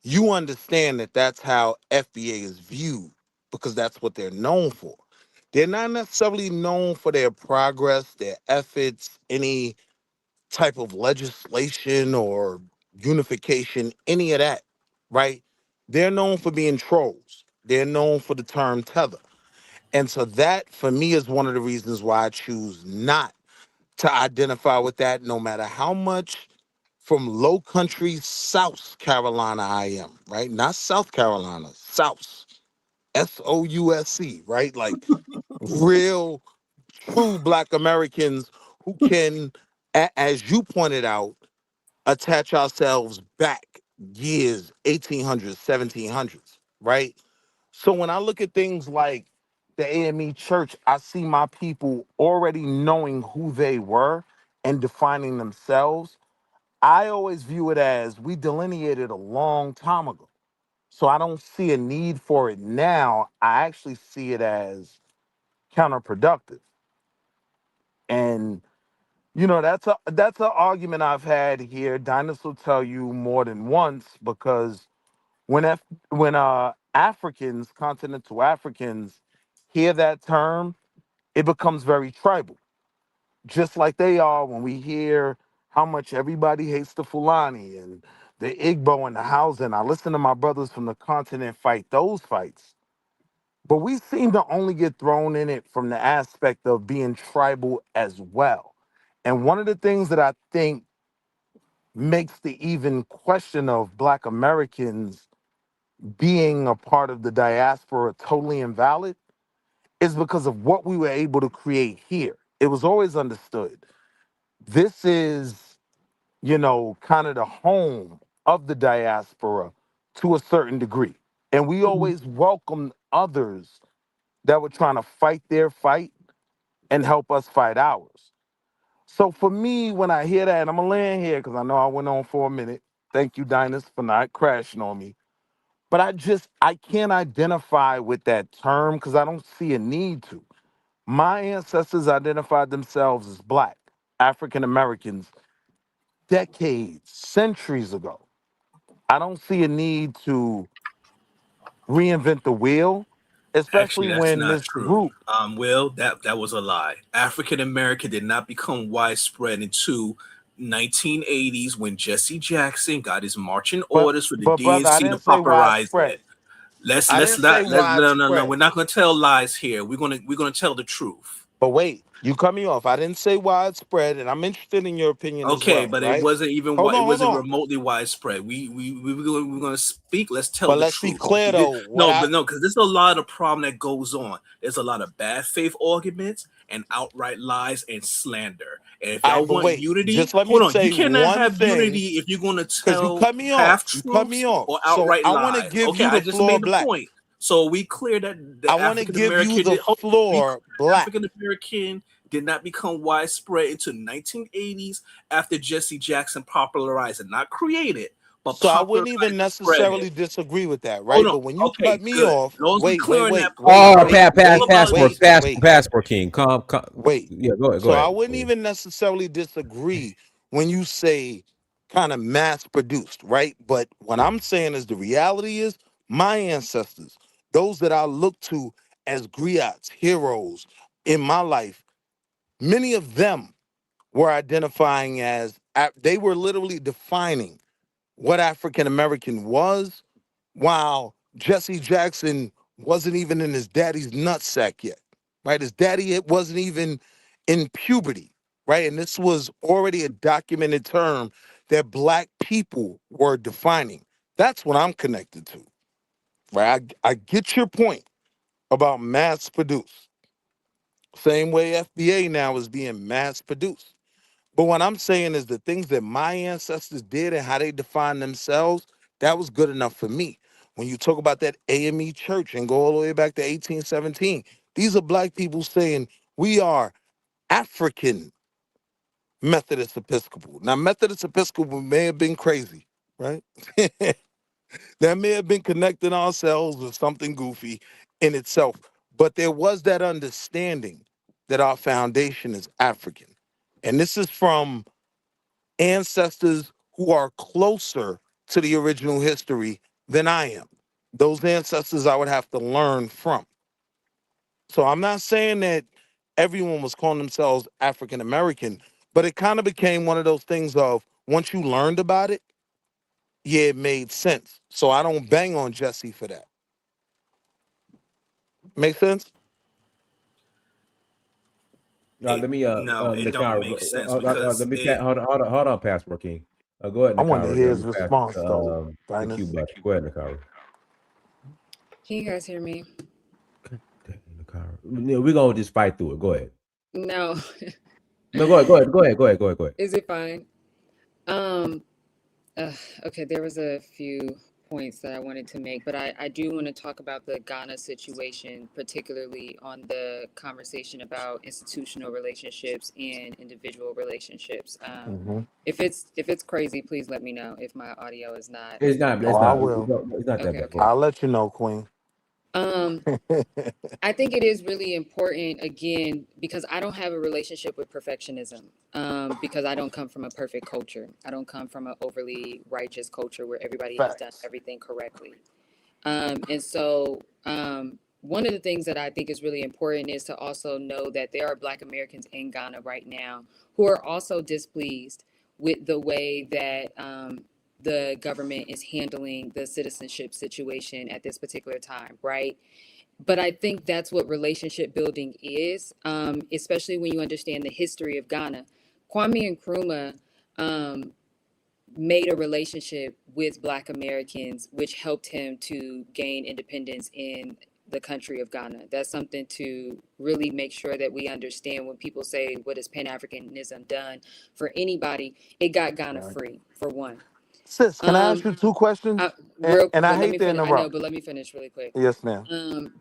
You understand that that's how FBA is viewed because that's what they're known for. They're not necessarily known for their progress, their efforts, any type of legislation or unification, any of that, right? They're known for being trolls. They're known for the term tether. And so that, for me, is one of the reasons why I choose not to identify with that, no matter how much from low country South Carolina I am, right? Not South Carolina, South, SOUSC, right? Like real, true Black Americans who can, as you pointed out, attach ourselves back years, 1800s, 1700s, right? So when I look at things like the AME Church, I see my people already knowing who they were and defining themselves. I always view it as we delineated a long time ago. So I don't see a need for it now. I actually see it as counterproductive. And that's an argument I've had here. Dinus will tell you more than once because when Africans, continental Africans, hear that term, it becomes very tribal. Just like they are when we hear how much everybody hates the Fulani and the Igbo and the Hausa. And I listen to my brothers from the continent fight those fights. But we seem to only get thrown in it from the aspect of being tribal as well. And one of the things that I think makes the even question of Black Americans being a part of the diaspora totally invalid is because of what we were able to create here. It was always understood. This is, kind of the home of the diaspora to a certain degree. And we always welcomed others that were trying to fight their fight and help us fight ours. So for me, when I hear that, and I'm going to land here because I know I went on for a minute. Thank you, Dinus, for not crashing on me. But I can't identify with that term because I don't see a need to. My ancestors identified themselves as Black, African Americans, decades, centuries ago. I don't see a need to reinvent the wheel, especially Actually, that's when not this true. group. Will, that was a lie. African American did not become widespread until 1980s when Jesse Jackson got his marching orders for the But brother, I DNC to didn't say popularize widespread. it. Let's I didn't not say no. widespread. We're not going to tell lies here. We're gonna tell the truth. But wait, you cut me off. I didn't say widespread, and I'm interested in your opinion as Okay, well. but it Right? wasn't even Hold it on. wasn't remotely widespread. We're going to speak. Let's tell But the let's be truth. clear though. Because there's a lot of problem that goes on. There's a lot of bad faith arguments and outright lies and slander. And if y'all But want wait, unity, just let me hold on. You say cannot one have thing, unity if you're going to because you tell cut me off. half You cut me truths off. or So outright I want to lies. give Okay, you I the just floor, made a Black. point. So we clear that the I want to African give you American the floor, Black. African American did not become widespread until 1980s after Jesse Jackson popularized it, not created, but So I wouldn't even popularized spread it. necessarily disagree with that, Hold right? on. But when you Okay, cut me good. off, As long as we wait, wait, clear on wait, that wait, point. Oh, wait, wait, passport, wait, Globalization. wait, passport king. Come. wait. Yeah, go So I ahead. wouldn't even necessarily disagree when you say kind of mass produced, right? But what I'm saying is the reality is my ancestors, those that I look to as griots, heroes in my life, many of them were identifying as, they were literally defining what African American was, while Jesse Jackson wasn't even in his daddy's nutsack yet, right? His daddy wasn't even in puberty, right? And this was already a documented term that Black people were defining. That's what I'm connected to, right? I get your point about mass produced. Same way FBA now is being mass produced. But what I'm saying is the things that my ancestors did and how they defined themselves, that was good enough for me. When you talk about that AME church and go all the way back to 1817, these are Black people saying we are African Methodist Episcopal. Now, Methodist Episcopal may have been crazy, right? That may have been connecting ourselves with something goofy in itself. But there was that understanding that our foundation is African. And this is from ancestors who are closer to the original history than I am. Those ancestors I would have to learn from. So I'm not saying that everyone was calling themselves African American, but it kind of became one of those things of once you learned about it, yeah, it made sense. So I don't bang on Jesse for that. Make sense? Let me No, it don't Nakara, make sense because it. hold on, passport king. Go ahead, I want to Nakara. hear Let his me pass it response though, to Q Dinus. Buck. Go ahead, Nakara. Can you guys hear me? Nakara. We're gonna just fight through it. Go ahead. No. No, go ahead. Is it fine? Um, okay, there was a few points that I wanted to make, but I do want to talk about the Ghana situation, particularly on the conversation about institutional relationships and individual relationships. Mm-hmm. If it's crazy, please let me know if my audio is not. It's not. Oh, It's I not. will. It's not that Okay, bad. okay. I'll let you know, Queen. Um, I think it is really important, again, because I don't have a relationship with perfectionism, because I don't come from a perfect culture. I don't come from an overly righteous culture where everybody has done Facts. everything correctly. And so, one of the things that I think is really important is to also know that there are Black Americans in Ghana right now who are also displeased with the way that the government is handling the citizenship situation at this particular time, right? But I think that's what relationship building is, especially when you understand the history of Ghana. Kwame Nkrumah made a relationship with Black Americans, which helped him to gain independence in the country of Ghana. That's something to really make sure that we understand when people say, what has Pan-Africanism done for anybody? It got Ghana Right. free, for one. Sis, can I ask you two questions? And I But let me hate to finish. I know, interrupt. but let me finish really quick. Yes, ma'am.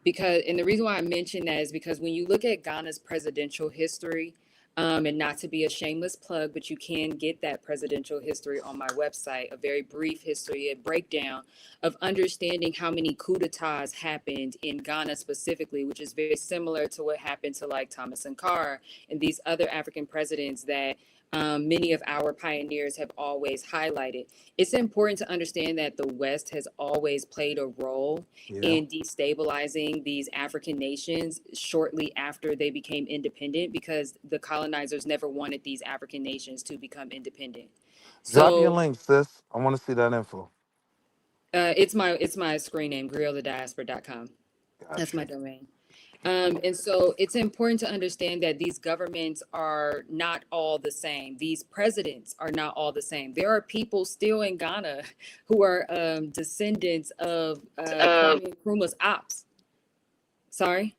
Because, and the reason why I mention that is because when you look at Ghana's presidential history, and not to be a shameless plug, but you can get that presidential history on my website, a very brief history, a breakdown of understanding how many coups d'etats happened in Ghana specifically, which is very similar to what happened to like Thomas Sankara and these other African presidents that many of our pioneers have always highlighted. It's important to understand that the West has always played a role Yeah. in destabilizing these African nations shortly after they became independent, because the colonizers never wanted these African nations to become independent. Drop your So link, sis. I want to see that info. it's my screen name, grillthediaspora.com. That's my Gotcha. domain. And so it's important to understand that these governments are not all the same. These presidents are not all the same. There are people still in Ghana who are descendants of Kwame Nkrumah's ops. Sorry?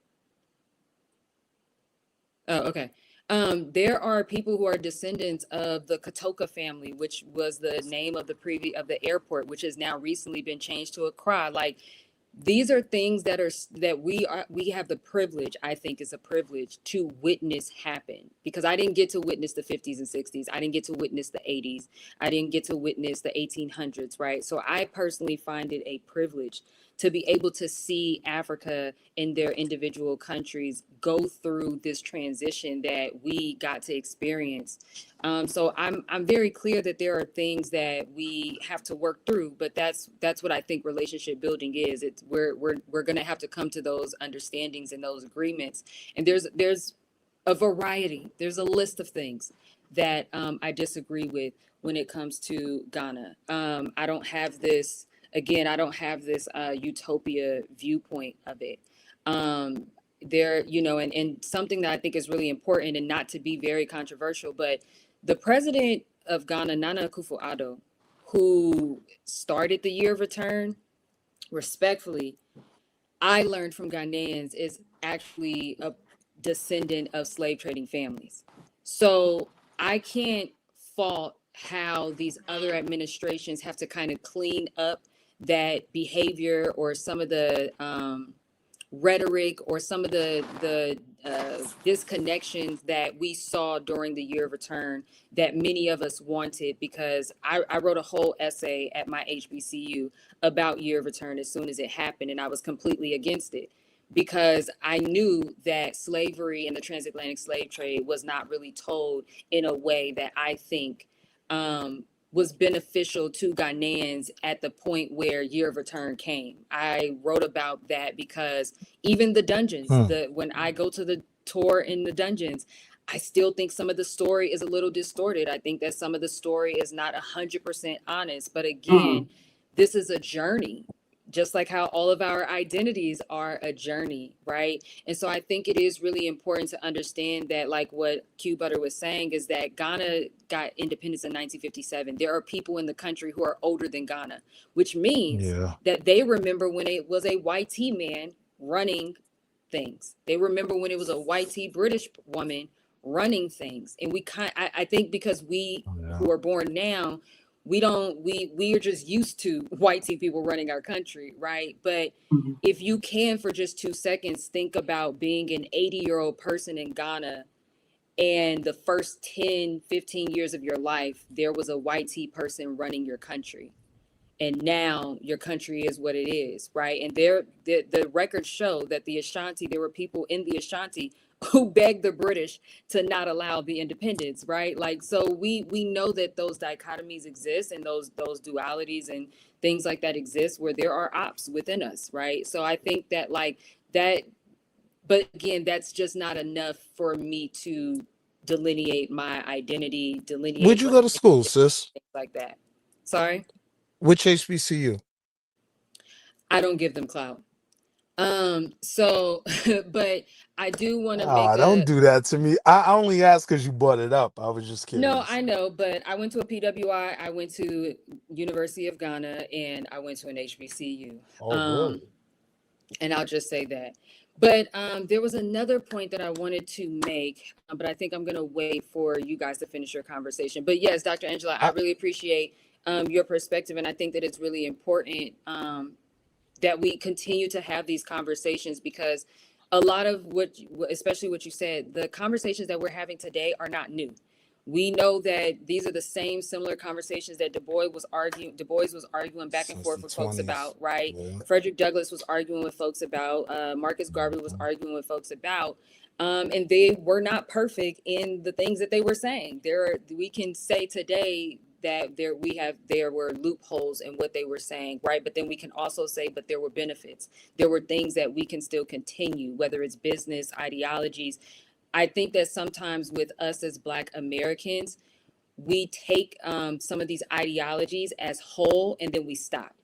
Oh, okay. There are people who are descendants of the Katoka family, which was the name of the airport, which has now recently been changed to Accra. Like, these are things that we have the privilege, I think is a privilege, to witness happen, because I didn't get to witness the 50s and 60s. I didn't get to witness the 80s. I didn't get to witness the 1800s, right? So I personally find it a privilege to be able to see Africa in their individual countries go through this transition that we got to experience. So I'm very clear that there are things that we have to work through, but that's what I think relationship building is. It's we're going to have to come to those understandings and those agreements. And there's a variety. There's a list of things that I disagree with when it comes to Ghana. I don't have this. Again, I don't have this utopia viewpoint of it. There, and something that I think is really important, and not to be very controversial, but the president of Ghana, Nana Akufo-Addo, who started the year of return, respectfully, I learned from Ghanaians, is actually a descendant of slave trading families. So I can't fault how these other administrations have to kind of clean up that behavior, or some of the rhetoric, or some of the disconnections that we saw during the year of return that many of us wanted, because I wrote a whole essay at my HBCU about year of return as soon as it happened, and I was completely against it, because I knew that slavery and the transatlantic slave trade was not really told in a way that I think was beneficial to Ghanaians at the point where year of return came. I wrote about that because even the dungeons, when I go to the tour in the dungeons, I still think some of the story is a little distorted. I think that some of the story is not 100% honest. But again, this is a journey, just like how all of our identities are a journey, right? And so I think it is really important to understand that, like what Q Butter was saying, is that Ghana got independence in 1957. There are people in the country who are older than Ghana, which means that they remember when it was a white T man running things. They remember when it was a white T British woman running things. And I think because we who are born now, we are just used to white T people running our country, right? But if you can, for just 2 seconds, think about being an 80-year-old person in Ghana, and the first 10, 15 years of your life, there was a white T person running your country. And now your country is what it is, right? And the records show that the Ashanti, there were people in the Ashanti who begged the British to not allow the independence, right? Like, so we know that those dichotomies exist, and those dualities and things like that exist, where there are ops within us, right? So I think that, like, that, but again, that's just not enough for me to delineate my identity, delineate Where'd you go to school, sis? things like that. Sorry? Which HBCU? I don't give them clout. So, but I do want to Ah, don't do that to me. I only asked because you brought it up. I was just kidding. No, I know, but I went to a PWI, I went to University of Ghana, and I went to an HBCU. Oh, really? And I'll just say that. But there was another point that I wanted to make, but I think I'm going to wait for you guys to finish your conversation. But yes, Dr. Angela, I really appreciate your perspective, and I think that it's really important that we continue to have these conversations, because a lot of especially what you said, the conversations that we're having today are not new. We know that these are the same similar conversations that Du Bois was arguing back and forth with folks about, right? Yeah. Frederick Douglass was arguing with folks about, Marcus Garvey was arguing with folks about, and they were not perfect in the things that they were saying. We can say today that there were loopholes in what they were saying, right? But then we can also say, but there were benefits. There were things that we can still continue, whether it's business, ideologies. I think that sometimes with us as Black Americans, we take some of these ideologies as whole, and then we stop.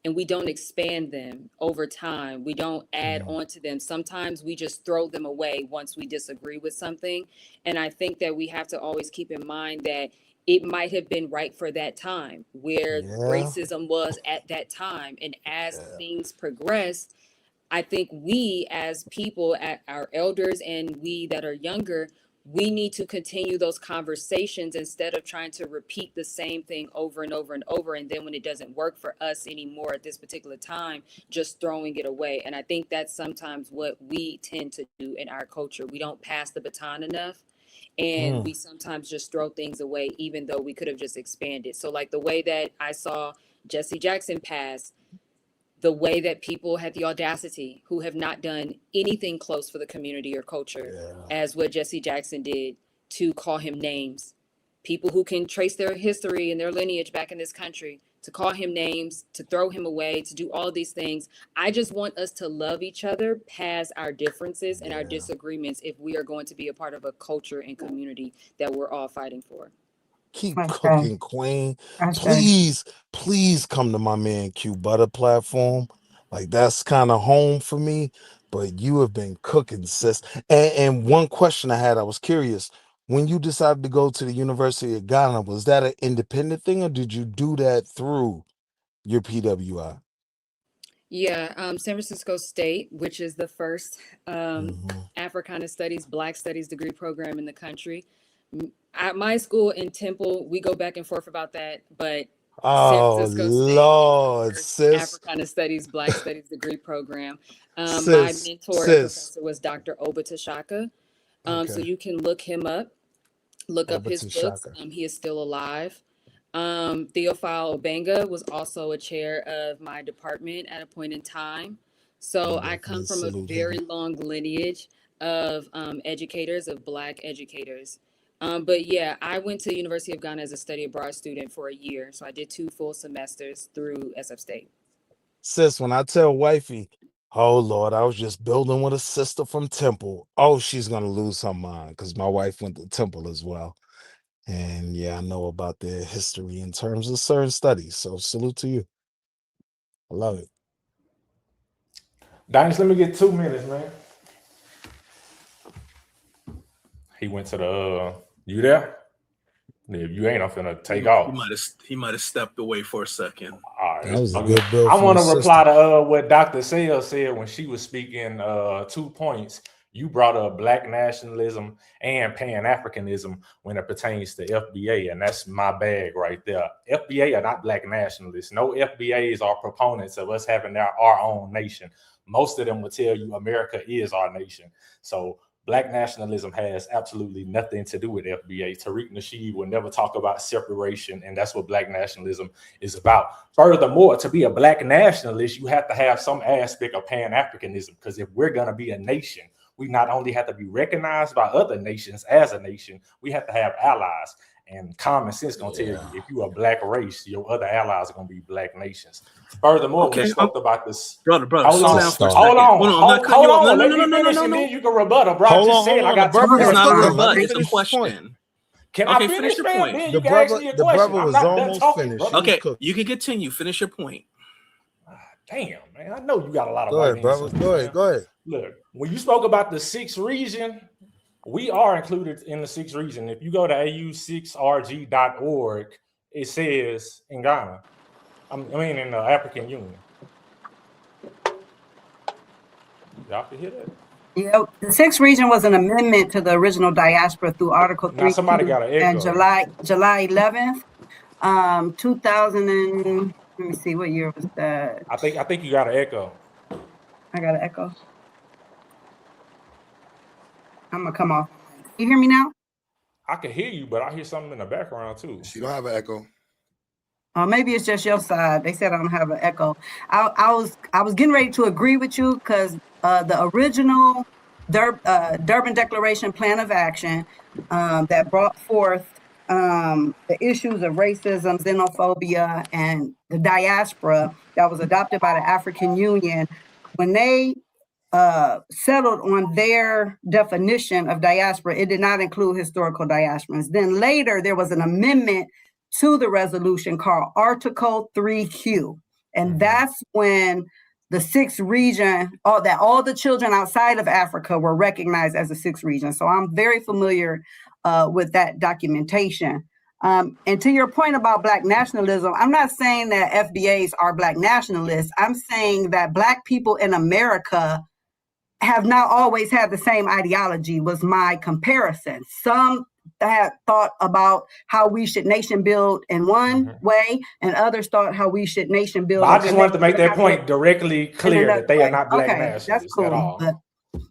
And we don't expand them over time. We don't add on to them. Sometimes we just throw them away once we disagree with something. And I think that we have to always keep in mind that it might have been right for that time, where racism was at that time. And as things progress, I think we as people, our elders, and we that are younger, we need to continue those conversations instead of trying to repeat the same thing over and over and over. And then when it doesn't work for us anymore at this particular time, just throwing it away. And I think that's sometimes what we tend to do in our culture. We don't pass the baton enough. And we sometimes just throw things away, even though we could have just expanded. So like the way that I saw Jesse Jackson pass, the way that people had the audacity who have not done anything close for the community or culture as what Jesse Jackson did, to call him names. People who can trace their history and their lineage back in this country, to call him names, to throw him away, to do all of these things. I just want us to love each other past our differences and our disagreements if we are going to be a part of a culture and community that we're all fighting for. Keep cooking, Queen. Please come to my man Q Butter platform. Like, that's kind of home for me. But you have been cooking, sis. And one question I had, I was curious. When you decided to go to the University of Ghana, was that an independent thing, or did you do that through your PWI? Yeah, San Francisco State, which is the first Africana Studies, Black Studies degree program in the country. At my school in Temple, we go back and forth about that, but San Francisco Lord, State sis. Africana Studies, Black Studies degree program. My Sis, mentor and professor was Dr. Oba Tashaka. So you can look him up, look up his books. He is still alive. Theophile Obenga was also a chair of my department at a point in time. So I come from a very long lineage of educators, of Black educators. But yeah, I went to the University of Ghana as a study abroad student for a year. So I did 2 full semesters through SF State. Sis, when I tell wifey, oh Lord, I was just building with a sister from Temple. Oh, she's gonna lose her mind, because my wife went to Temple as well. And yeah, I know about their history in terms of certain studies. So salute to you. I love it. Dennis, let me get 2 minutes, man. He went to the you there? If you ain't, I'm finna take off. He might have stepped away for a second. All right, that was a good build. I want to reply to what Dr. Sale said when she was speaking. 2 points. You brought up Black nationalism and Pan-Africanism when it pertains to FBA, and that's my bag right there. FBA are not Black nationalists. No FBAs are proponents of us having our own nation. Most of them will tell you America is our nation. So Black nationalism has absolutely nothing to do with FBA. Tariq Nasheed will never talk about separation, and that's what Black nationalism is about. Furthermore, to be a Black nationalist, you have to have some aspect of Pan-Africanism, because if we're going to be a nation, we not only have to be recognized by other nations as a nation, we have to have allies. And common sense gonna tell you, if you're a Black race, your other allies are gonna be Black nations. Furthermore, when we spoke about this, brother, hold slow on, down for a hold second. on, Hold on, I'm not cutting you off. let me finish, and then you can rebuttal, bro. Hold I just on, said I got 2 It's minutes. not a Let rebut. me It's a finish this point. question. Can Okay, I finish, your man? point. Then you can ask me a question. I'm not done talking, brother. Okay, you can continue. Finish your point. Damn, man, I know you got a lot of Go ahead, brother. answers, Go ahead. man. Go ahead. Look, when you spoke about the 6th region, we are included in the 6th region. If you go to au6rg.org, it says in Ghana, I mean in the African Union. Y'all can hear that? Yeah, the 6th region was an amendment to the original diaspora through Article 3 somebody got an and echo. July 11th, 2000 and let me see, what year was that? I think you got an echo. I got an echo. I'm gonna come off. You hear me now? I can hear you, but I hear something in the background too. She don't have an echo. Maybe it's just your side. They said I don't have an echo. I was getting ready to agree with you, because the original Durban Declaration Plan of Action that brought forth the issues of racism, xenophobia, and the diaspora that was adopted by the African Union, when they settled on their definition of diaspora, it did not include historical diasporans. Then later there was an amendment to the resolution called Article 3Q. And that's when the 6th region, all the children outside of Africa were recognized as a 6th region. So I'm very familiar with that documentation. And to your point about Black nationalism, I'm not saying that FBAs are Black nationalists. I'm saying that Black people in America have not always had the same ideology was my comparison. Some had thought about how we should nation build in one way, and others thought how we should nation build. I just wanted to make that point directly clear that they are not black Okay, nationalists that's cool, at all. but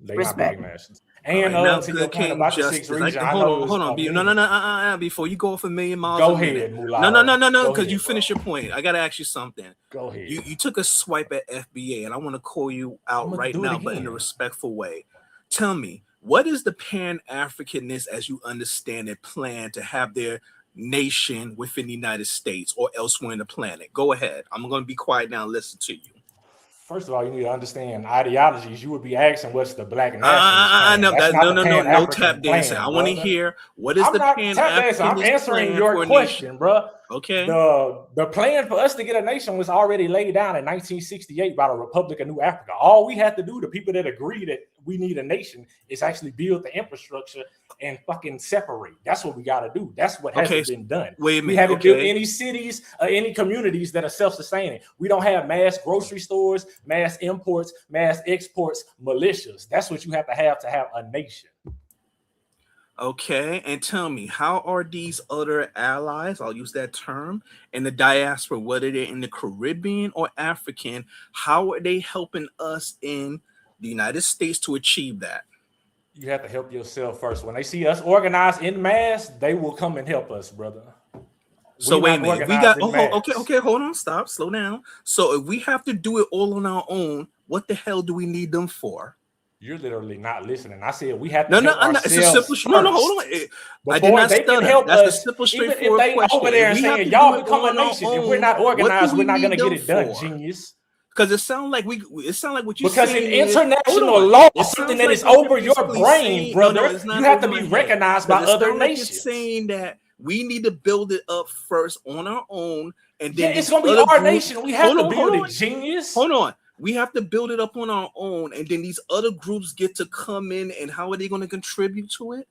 They're respect. not black nationalists. And now, to good your point King about the Justice. sixth region, I know Hold on. No. Before you go off a million miles Go a minute. ahead, Mullah. No, because you finished your point. I got to ask you something. Go ahead. You took a swipe at FBA, and I want to call you out right now, but in a respectful way. Tell me, what is the Pan-Africanist, as you understand it, plan to have their nation within the United States or elsewhere in the planet? Go ahead. I'm going to be quiet now and listen to you. First of all, you need to understand ideologies. You would be asking, what's the black nationalist I know that. No tap dancing. I want to brother. hear what is I'm the not Pan tap dancing. I'm answering your question, bro. Okay. The plan for us to get a nation was already laid down in 1968 by the Republic of New Africa. All we have to do, the people that agree that we need a nation, is actually build the infrastructure and fucking separate. That's what we got to do. That's what hasn't been done. Wait a minute. We haven't built any cities or any communities that are self-sustaining. We don't have mass grocery stores, mass imports, mass exports, militias. That's what you have to have a nation. Okay, and tell me, how are these other allies, I'll use that term, in the diaspora, whether they're in the Caribbean or African, how are they helping us in the United States to achieve that? You have to help yourself first. When they see us organized in mass, they will come and help us, brother. So wait a minute, we got okay, hold on, stop, slow down. So if we have to do it all on our own, what the hell do we need them for? You're literally not listening. I said we have to help ourselves. It's a simple. No, hold on. I did not stutter. That's the simple, straightforward question. Even if they over there and saying y'all become a nation, if we're not organized, we're not going to get it done, genius. Because it sounds like what you because in international law, something that is over your brain, brother, you have to be recognized by other nations. It's saying that we need to build it up first on our own, and then it's going to be our nation. We have to build it, genius. Hold on. We have to build it up on our own, and then these other groups get to come in, and how are they going to contribute to it?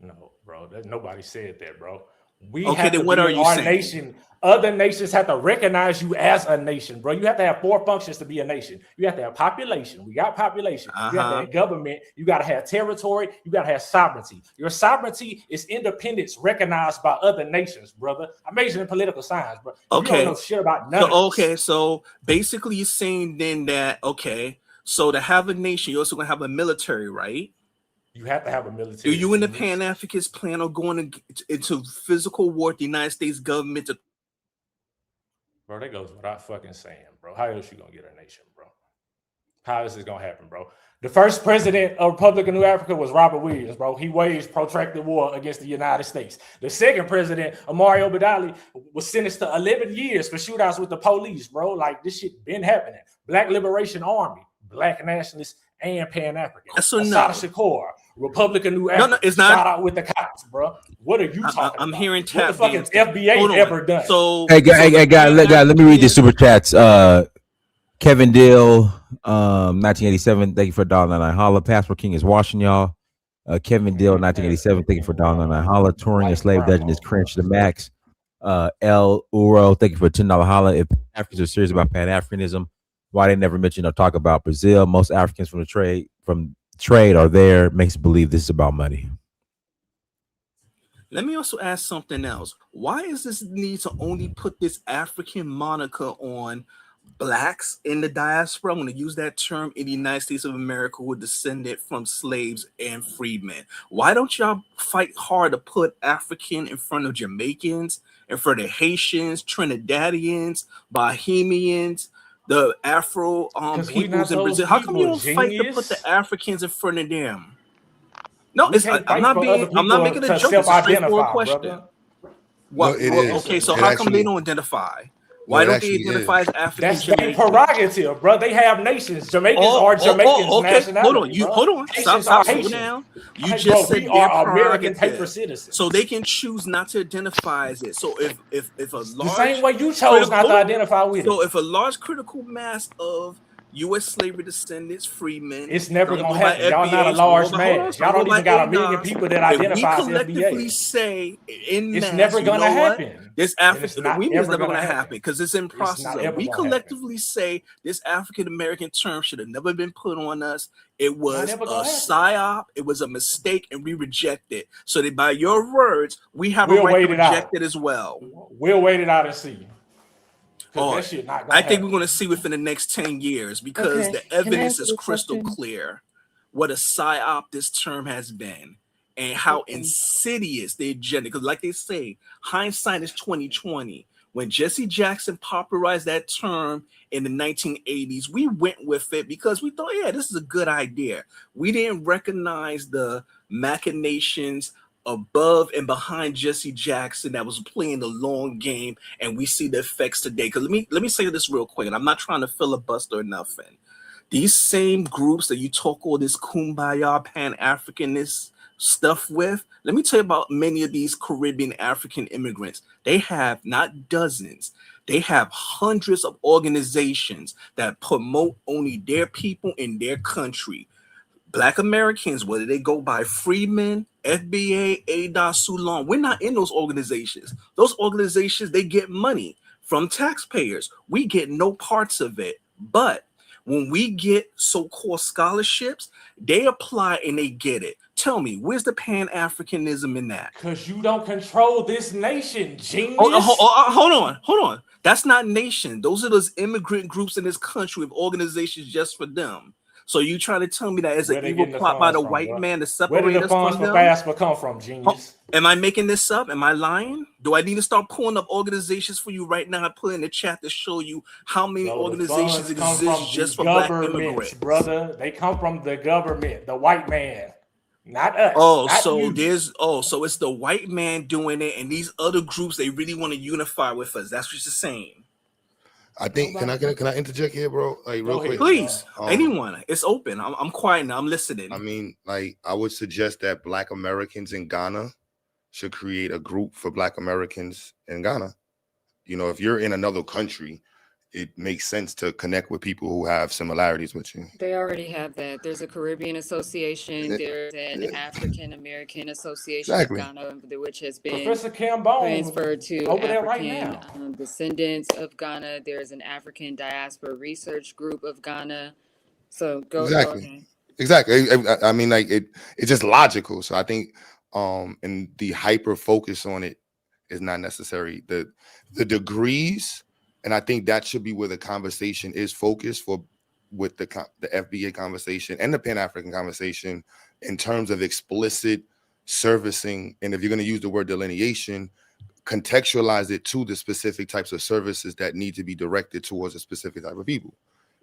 No, bro. Nobody said that, bro. We okay, have then to what are you our saying? Nation. Other nations have to recognize you as a nation, bro. You have to have 4 functions to be a nation. You have to have population. We got population. You have to have government. You got to have territory. You got to have sovereignty. Your sovereignty is independence recognized by other nations, brother. I majored in political science, bro. Okay. You don't know shit about none of this. Okay, so basically you're saying then that, so to have a nation, you're also going to have a military, right? You have to have a military. Do you and the Pan-Africanists plan on going into physical war with the United States government to... Bro, that goes without fucking saying, bro. How else you gonna get a nation, bro? How is this gonna happen, bro? The first president of Republic of New Africa was Robert Williams, bro. He waged protracted war against the United States. The second president, Mario Badali, was sentenced to 11 years for shootouts with the police, bro. Like, this shit been happening. Black Liberation Army, Black nationalists, and Pan-African. Assata Shakur, Republic of New Africa. No, it's not. Shout out with the cops, bro. What are you talking about? I'm hearing tap. What the fuck has FBA ever done? So, hey, guy, let me read the super chats. Kevin Dill, 1987. Thank you for $1.99 holla. Passport King is watching y'all. Kevin Dill, 1987. Thank you for $1.99 holla. Touring a slave dungeon is cringe to the max. L Uro, thank you for $10 holla. If Africans are serious about Pan-Africanism, why they never mention or talk about Brazil? Most Africans from trade are there. Makes believe this is about money. Let me also ask something else. Why is this need to only put this African moniker on blacks in the diaspora? I'm going to use that term in the United States of America who are descended from slaves and freedmen. Why don't y'all fight hard to put African in front of Jamaicans, in front of Haitians, Trinidadians, Bahamians, the Afro peoples in Brazil? How come you don't fight to put the Africans in front of them? No, I'm not making a joke. It's a straightforward question. What? No, it is. Okay, so how come they don't identify? Why don't they identify as African? That's their prerogative, bro. They have nations. Jamaicans are Jamaicans. Okay, hold on. Stop. Slow down. You just said we are American paper citizens, so they can choose not to identify as it. So if a large, the same way you chose not to identify with it. So if a large critical mass of U.S. slavery descendants, freemen. It's never Don't gonna go by happen. Y'all not a FBAs. large Hold on. mass. Don't Y'all go don't by even got a million ADOS. people that If we identify as collectively FBA. say in It's mass, never you gonna know what? happen. This And it's African, not we mean it's ever never gonna going to happen. happen because it's in It's process not of. ever We gonna happen. collectively say this African American term should have never been put on us. It Not was ever a gonna happen. psyop. It was a mistake, and we reject it. So that by your words, we have a We'll right wait to it out. reject it as well. We'll wait it out and see. Because Or that shit not I gonna think we're happen. going to see within the next 10 years because Okay, the can I evidence answer is this crystal question? clear what a psyop this term has been and how Okay. insidious the agenda. Because, like they say, hindsight is 2020. When Jesse Jackson popularized that term in the 1980s, we went with it because we thought, yeah, this is a good idea. We didn't recognize the machinations above and behind Jesse Jackson that was playing the long game, and we see the effects today. Because let me say this real quick, and I'm not trying to filibuster or nothing. These same groups that you talk all this kumbaya Pan-Africanist stuff with, let me tell you about many of these Caribbean African immigrants. They have not dozens, they have hundreds of organizations that promote only their people in their country. Black Americans, whether they go by Freeman, FBA, ADOS, Sulon, we're not in those organizations. Those organizations, they get money from taxpayers. We get no parts of it. But when we get so-called scholarships, they apply and they get it. Tell me, where's the Pan-Africanism in that? Because you don't control this nation, genius. Hold on. That's not nation. Those are those immigrant groups in this country with organizations just for them. So you trying to tell me that as an evil plot by the white man to separate us from them? Where did the funds for FAFSA come from, genius? Am I making this up? Am I lying? Do I need to start pulling up organizations for you right now? I put in the chat to show you how many organizations exist just for black immigrants. Brother. They come from the government, the white man, not us. So it's the white man doing it, and these other groups they really want to unify with us. That's what you're saying. I think can I interject here, bro? Like real quick, please. Anyone, it's open. I'm quiet now. I'm listening. I mean, like I would suggest that Black Americans in Ghana should create a group for Black Americans in Ghana. You know, if you're in another country, it makes sense to connect with people who have similarities with you. They already have that. There's a Caribbean Association. There's an African American Association of Ghana, which has been transferred to African descendants of Ghana. There's an African Diaspora Research Group of Ghana. So go ahead. Exactly. I mean, like it's just logical. So I think, and the hyper focus on it is not necessary. The degrees. And I think that should be where the conversation is focused with the FBA conversation and the Pan-African conversation in terms of explicit servicing. And if you're going to use the word delineation, contextualize it to the specific types of services that need to be directed towards a specific type of people.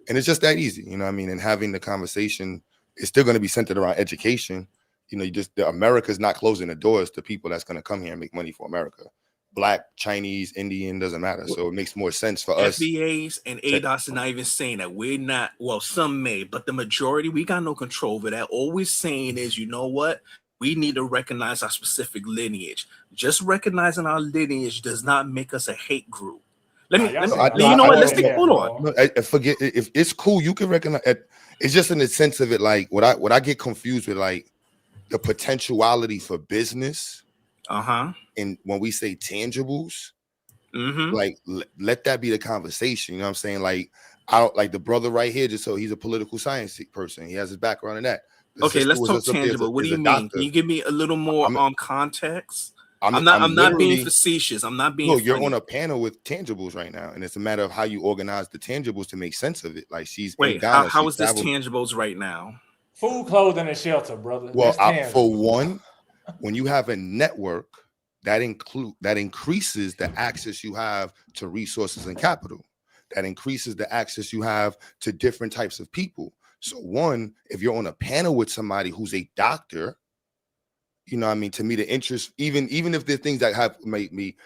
And it's just that easy, you know what I mean? And having the conversation is still going to be centered around education. You know, America's not closing the doors to people that's going to come here and make money for America. Black, Chinese, Indian, doesn't matter. So it makes more sense for us. FBAs and ADOS are not even saying that we're not, well, some may, but the majority, we got no control over that. All we're saying is, you know what? We need to recognize our specific lineage. Just recognizing our lineage does not make us a hate group. Hold on. Forget if it's cool, you can recognize it. It's just in the sense of it, like what I get confused with, like the potentiality for business. And when we say tangibles, like let that be the conversation. You know what I'm saying? Like like the brother right here, just so he's a political science person. He has his background in that. Okay, let's talk tangible. What do you mean? Can you give me a little more context? I'm not being facetious. I'm not being. No, you're on a panel with tangibles right now, and it's a matter of how you organize the tangibles to make sense of it. Like she's in Ghana, how is this tangibles right now? Food, clothing, and shelter, brother. Well, for one, when you have a network that increases the access you have to resources and capital, that increases the access you have to different types of people. So one, if you're on a panel with somebody who's a doctor, you know what I mean, to me, the interest, even if there are things that have made me,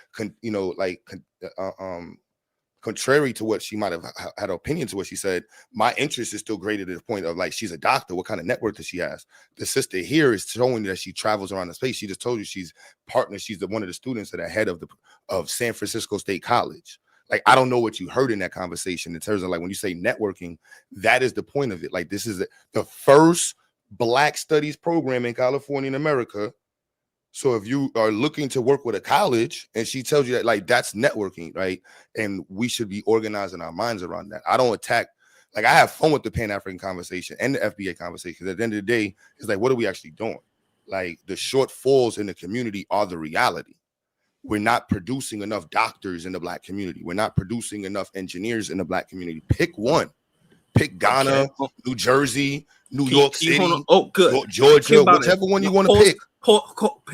contrary to what she might have had opinion to what she said, my interest is still greater to the point of like, she's a doctor. What kind of network does she has? The sister here is showing that she travels around the space. She just told you she's one of the students at the head of San Francisco State College. Like, I don't know what you heard in that conversation in terms of like when you say networking, that is the point of it. Like, this is the first Black studies program in California in America. So if you are looking to work with a college and she tells you that, like, that's networking, right? And we should be organizing our minds around that. I don't attack, like, I have fun with the Pan-African conversation and the FBA conversation. At the end of the day, it's like, what are we actually doing? Like, the shortfalls in the community are the reality. We're not producing enough doctors in the Black community. We're not producing enough engineers in the Black community. Pick one. Pick Ghana, New Jersey, New York City, good. Georgia, whichever one you want to pick.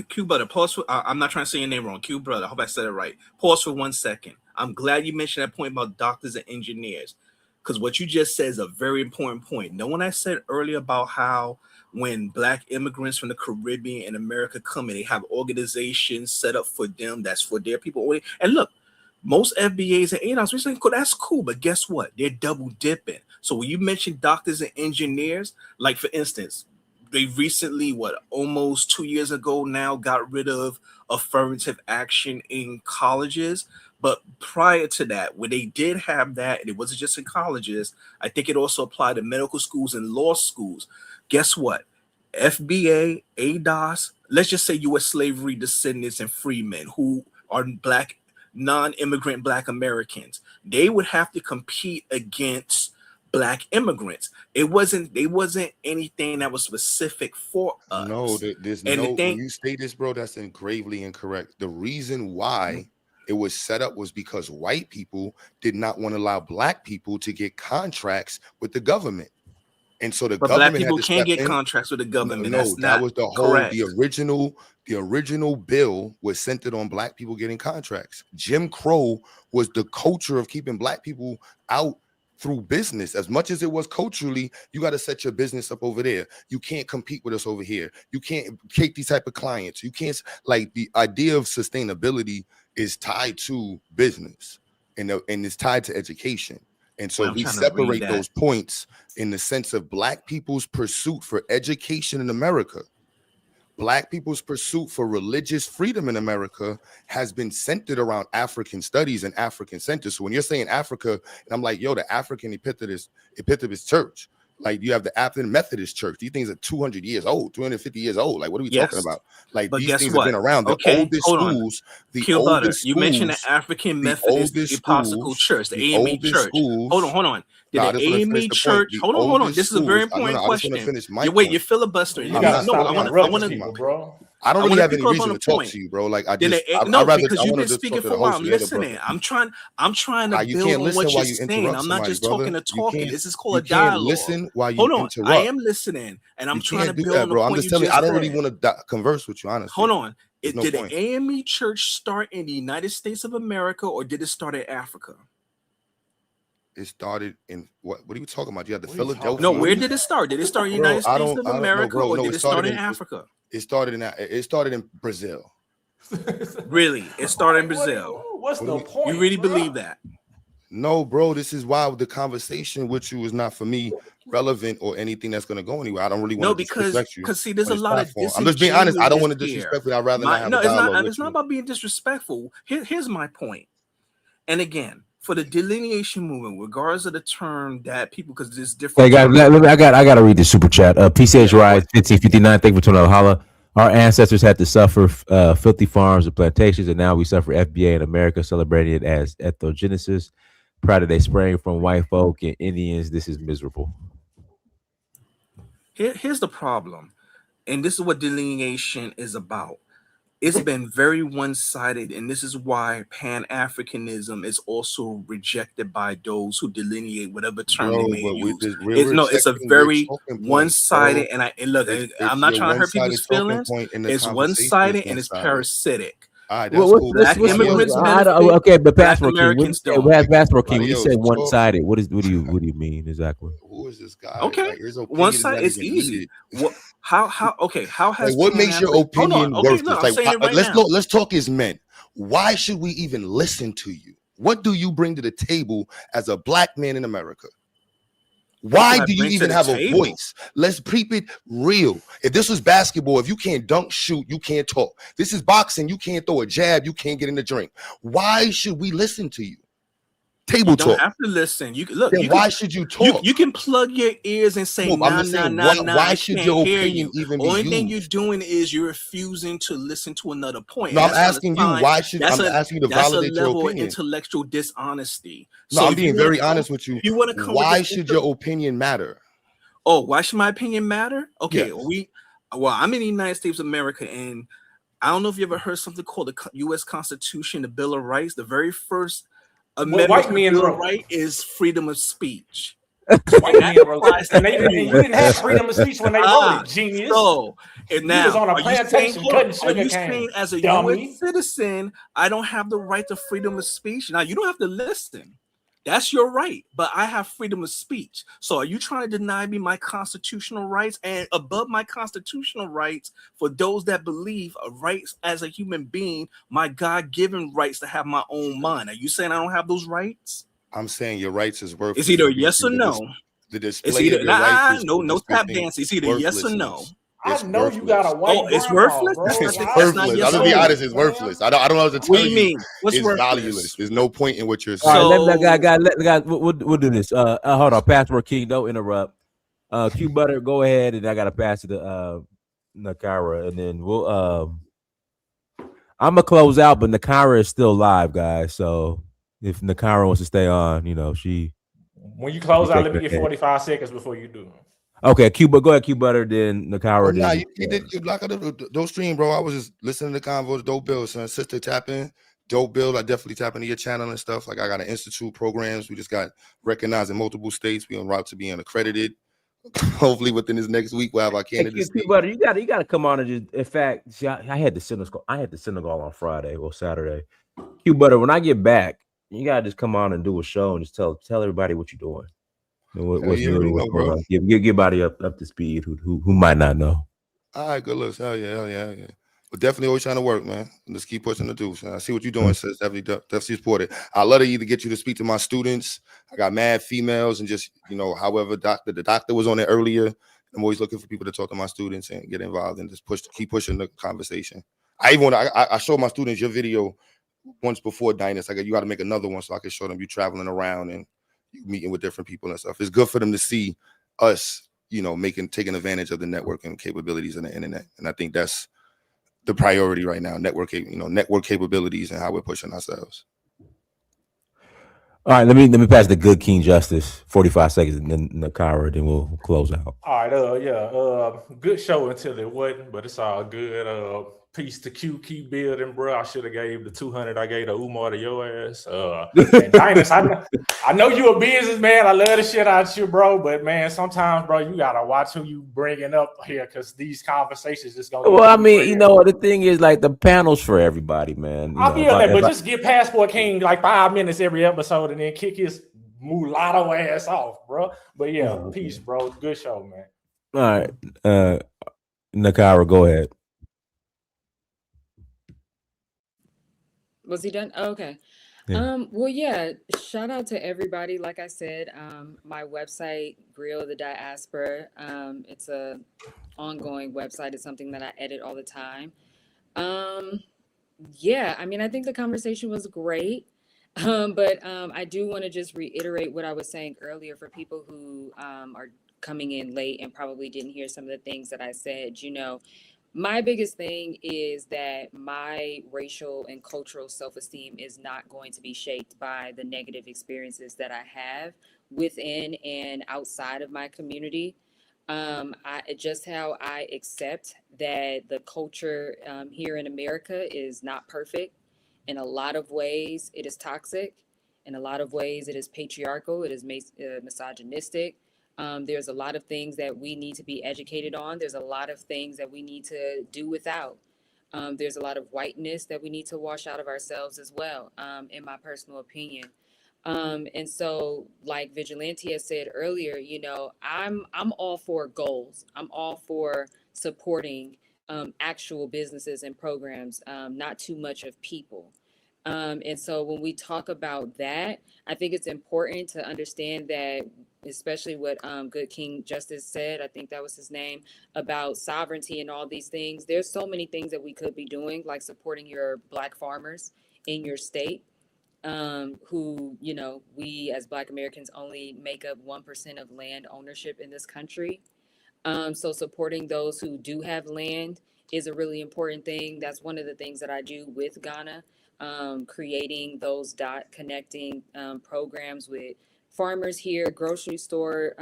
Q brother, pause for, I'm not trying to say your name wrong. Q brother, I hope I said it right. Pause for 1 second. I'm glad you mentioned that point about doctors and engineers, because what you just said is a very important point. No one I said earlier about how when Black immigrants from the Caribbean and America come in, they have organizations set up for them that's for their people. And look, most FBAs and ADOS, we say, that's cool, but guess what? They're double dipping. So when you mention doctors and engineers, like for instance, they recently, almost 2 years ago now, got rid of affirmative action in colleges. But prior to that, when they did have that, and it wasn't just in colleges, I think it also applied to medical schools and law schools. Guess what? FBA, ADOS, let's just say U.S. slavery descendants and freemen who are Black, non-immigrant Black Americans, they would have to compete against Black immigrants. They wasn't anything that was specific for us. No, there's no. When you say this, bro, that's gravely incorrect. The reason why it was set up was because white people did not want to allow Black people to get contracts with the government. And so the government Black people had to can't get in. contracts with the government. No, that was the whole correct. The original bill was centered on Black people getting contracts. Jim Crow was the culture of keeping Black people out through business. As much as it was culturally, you got to set your business up over there. You can't compete with us over here. You can't take these type of clients. You can't, like, the idea of sustainability is tied to business and it's tied to education. And so we separate those points in the sense of Black people's pursuit for education in America. Black people's pursuit for religious freedom in America has been centered around African studies and African centers. So when you're saying Africa, and I'm like, yo, the African Epitapist Church, like you have the African Methodist Church. These things are 200 years old, 250 years old. Like, what are we talking about? Like, but these things have been around. The oldest schools, you mentioned the African Methodist Episcopal Church, the AME Church. Hold on. Did the AME Church? Hold on. This is a very important question. You're filibustering. I want to, bro. I don't really have any reason to talk to you, bro. Like, because you've been speaking for a while. I'm listening. I'm trying to build on what you're saying. I'm not just talking to talking. This is called a dialogue. Listen while you interrupt. I am listening, and I'm trying to build on the point. I'm just telling you, I don't really want to converse with you, honestly. Hold on. Did the AME Church start in the United States of America, or did it start in Africa? It started in what are you talking about? You have the Philadelphia. No, where did it start? Did it start in the United States of America, or did it start in Africa? It started in Brazil. Really? It started in Brazil. What's the point? You really believe that? No, bro. This is why the conversation with you is not for me relevant or anything that's going to go anywhere. I don't really want to disrespect you. Because see, there's a lot of disrespect. I'm just being honest. I don't want to disrespect you. I'd rather not have a dialogue. It's not about being disrespectful. Here's my point. And again, for the delineation movement, regardless of the term that people, because there's different. Hey guys, I got to read the super chat. PCH Rise 1559. Thank you for turning holla. Our ancestors had to suffer filthy farms and plantations, and now we suffer FBA in America, celebrating it as ethnogenesis. Proud of they sprang from white folk and Indians. This is miserable. Here's the problem, and this is what delineation is about. It's been very one-sided, and this is why Pan-Africanism is also rejected by those who delineate whatever term they may use. It's a very one-sided, and look, I'm not trying to hurt people's feelings. It's one-sided and it's parasitic. Black immigrants benefit. Okay, but Pastor King, when you say one-sided, what do you mean exactly? Who is this guy? Okay, one-sided is easy. How has what makes your opinion worthless? Let's talk as men. Why should we even listen to you? What do you bring to the table as a Black man in America? Why do you even have a voice? Let's keep it real. If this was basketball, if you can't dunk, shoot, you can't talk. This is boxing. You can't throw a jab. You can't get in the drink. Why should we listen to you? Table You don't talk. have to listen. You look. Then why should you talk? You can plug your ears and say, No, "Nah, I'm just saying, why I should can't your hear opinion you." even be Only thing you're used? doing is you're refusing to listen to another point. No, And I'm asking you, why should I'm asking you to that's a validate your level of opinion? intellectual dishonesty. No, So I'm if you being wanna very come, honest with you. if you want to come with Why this, should your opinion matter? oh, why should my opinion matter? Okay, Yes. I'm in the United States of America, and I don't know if you ever heard something called the U.S. Constitution, the Bill of Rights. The very first amendment white to the men Bill of wrote. Rights is freedom of speech. White men wrote it. And you didn't have freedom of speech when they wrote it, genius. So, and now, you was on a are you saying, plantation cutting sugar are you cane, saying as a dummy. U.S. citizen, I don't have the right to freedom of speech? Now, you don't have to listen. That's your right, but I have freedom of speech. So are you trying to deny me my constitutional rights, and above my constitutional rights for those that believe rights as a human being, my God-given rights to have my own mind? Are you saying I don't have those rights? I'm saying your rights is worthless. It's either yes or no. The It's display either of your rights is no tap displaying dance. It's either yes or no. worthlessness. I It's know you got a worthless. white Oh, it's grandma, worthless. bro. It's That's not worthless. yes I'm gonna or be no. honest. It's worthless. I don't know how to What tell do you you. mean? What's It's worthless? valueless. There's no point in what you're All right, saying. let guys, we'll do this. Hold on, Passport King, don't interrupt. Q Butter, go ahead, and I gotta pass it to Nakira, and then we'll I'm gonna close out, but Nakira is still live, guys. So if Nakira wants to stay on, she when you close out, let me taking get a 45 seconds before you do. Okay, go ahead, Q Butter, then Nakira. Oh, nah, then you did like don't stream, bro. I was just listening to the convos, dope build, son. Sister tap in, dope build. I definitely tap into your channel and stuff. Like I got an institute programs. We just got recognized in multiple states. We on route to being accredited. Hopefully within this next week we'll have our candidates. Q Butter, you gotta come on and just. In fact, see, I had the Senegal. I had the Senegal on Friday or Saturday. Q Butter, when I get back, you gotta just come on and do a show and just tell everybody what you're doing. What's new? What's going on? Give everybody up to speed who might not know. All right, good looks. Hell yeah. But definitely always trying to work, man. Let's keep pushing the dudes. I see what you're doing, sis. Definitely support it. I'd love to either get you to speak to my students. I got mad females and just, however, the doctor was on it earlier. I'm always looking for people to talk to my students and get involved and just keep pushing the conversation. I showed my students your video once before, Dynas. You got to make another one so I can show them you traveling around and you meeting with different people and stuff. It's good for them to see us, taking advantage of the networking capabilities of the internet. And I think that's the priority right now, network capabilities and how we're pushing ourselves. All right, let me pass the good King Justice 45 seconds and then Nakira, then we'll close out. All right, good show until it wasn't, but it's all good. Peace to Q, keep building, bro. I should have gave the 200 I gave to Umar to your ass. And Dynas, I know you a businessman. I love the shit out you, bro. But man, sometimes, bro, you gotta watch who you bringing up here because these conversations just gonna. Well, I mean, the thing is, like, the panel's for everybody, man. I'll be on that, but just get Passport King like 5 minutes every episode and then kick his mulatto ass off, bro. But yeah, peace, bro. Good show, man. All right, Nakira, go ahead. Was he done? Oh, okay. Yeah. Well, yeah, shout out to everybody. Like I said, my website, Grill the Diaspora, it's a ongoing website. It's something that I edit all the time. Yeah, I mean, I think the conversation was great. But I do want to just reiterate what I was saying earlier for people who are coming in late and probably didn't hear some of the things that I said. My biggest thing is that my racial and cultural self-esteem is not going to be shaped by the negative experiences that I have within and outside of my community. Just how I accept that the culture here in America is not perfect. In a lot of ways, it is toxic. In a lot of ways, it is patriarchal. It is misogynistic. There's a lot of things that we need to be educated on. There's a lot of things that we need to do without. There's a lot of whiteness that we need to wash out of ourselves as well, in my personal opinion. And so, like Vigilante has said earlier, I'm all for goals. I'm all for supporting actual businesses and programs, not too much of people. And so when we talk about that, I think it's important to understand that, especially what Good King Justice said, I think that was his name, about sovereignty and all these things. There's so many things that we could be doing, like supporting your Black farmers in your state. who, you know, we as Black Americans only make up 1% of land ownership in this country. So supporting those who do have land is a really important thing. That's one of the things that I do with Ghana, creating those dot connecting programs with farmers here, grocery store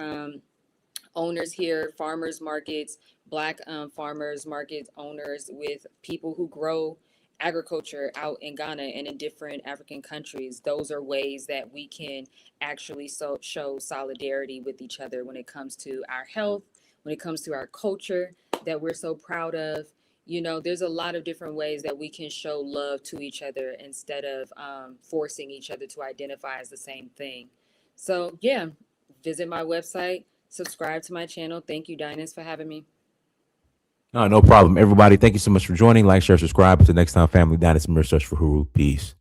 owners here, farmers markets, Black farmers markets owners, with people who grow agriculture out in Ghana and in different African countries. Those are ways that we can actually show solidarity with each other when it comes to our health, when it comes to our culture that we're so proud of. You know, there's a lot of different ways that we can show love to each other instead of forcing each other to identify as the same thing. So yeah, visit my website, subscribe to my channel. Thank you, Dinus, for having me. No problem. Everybody, thank you so much for joining. Like, share, subscribe. Until next time, family. That is Immersion Search for Huru. Peace.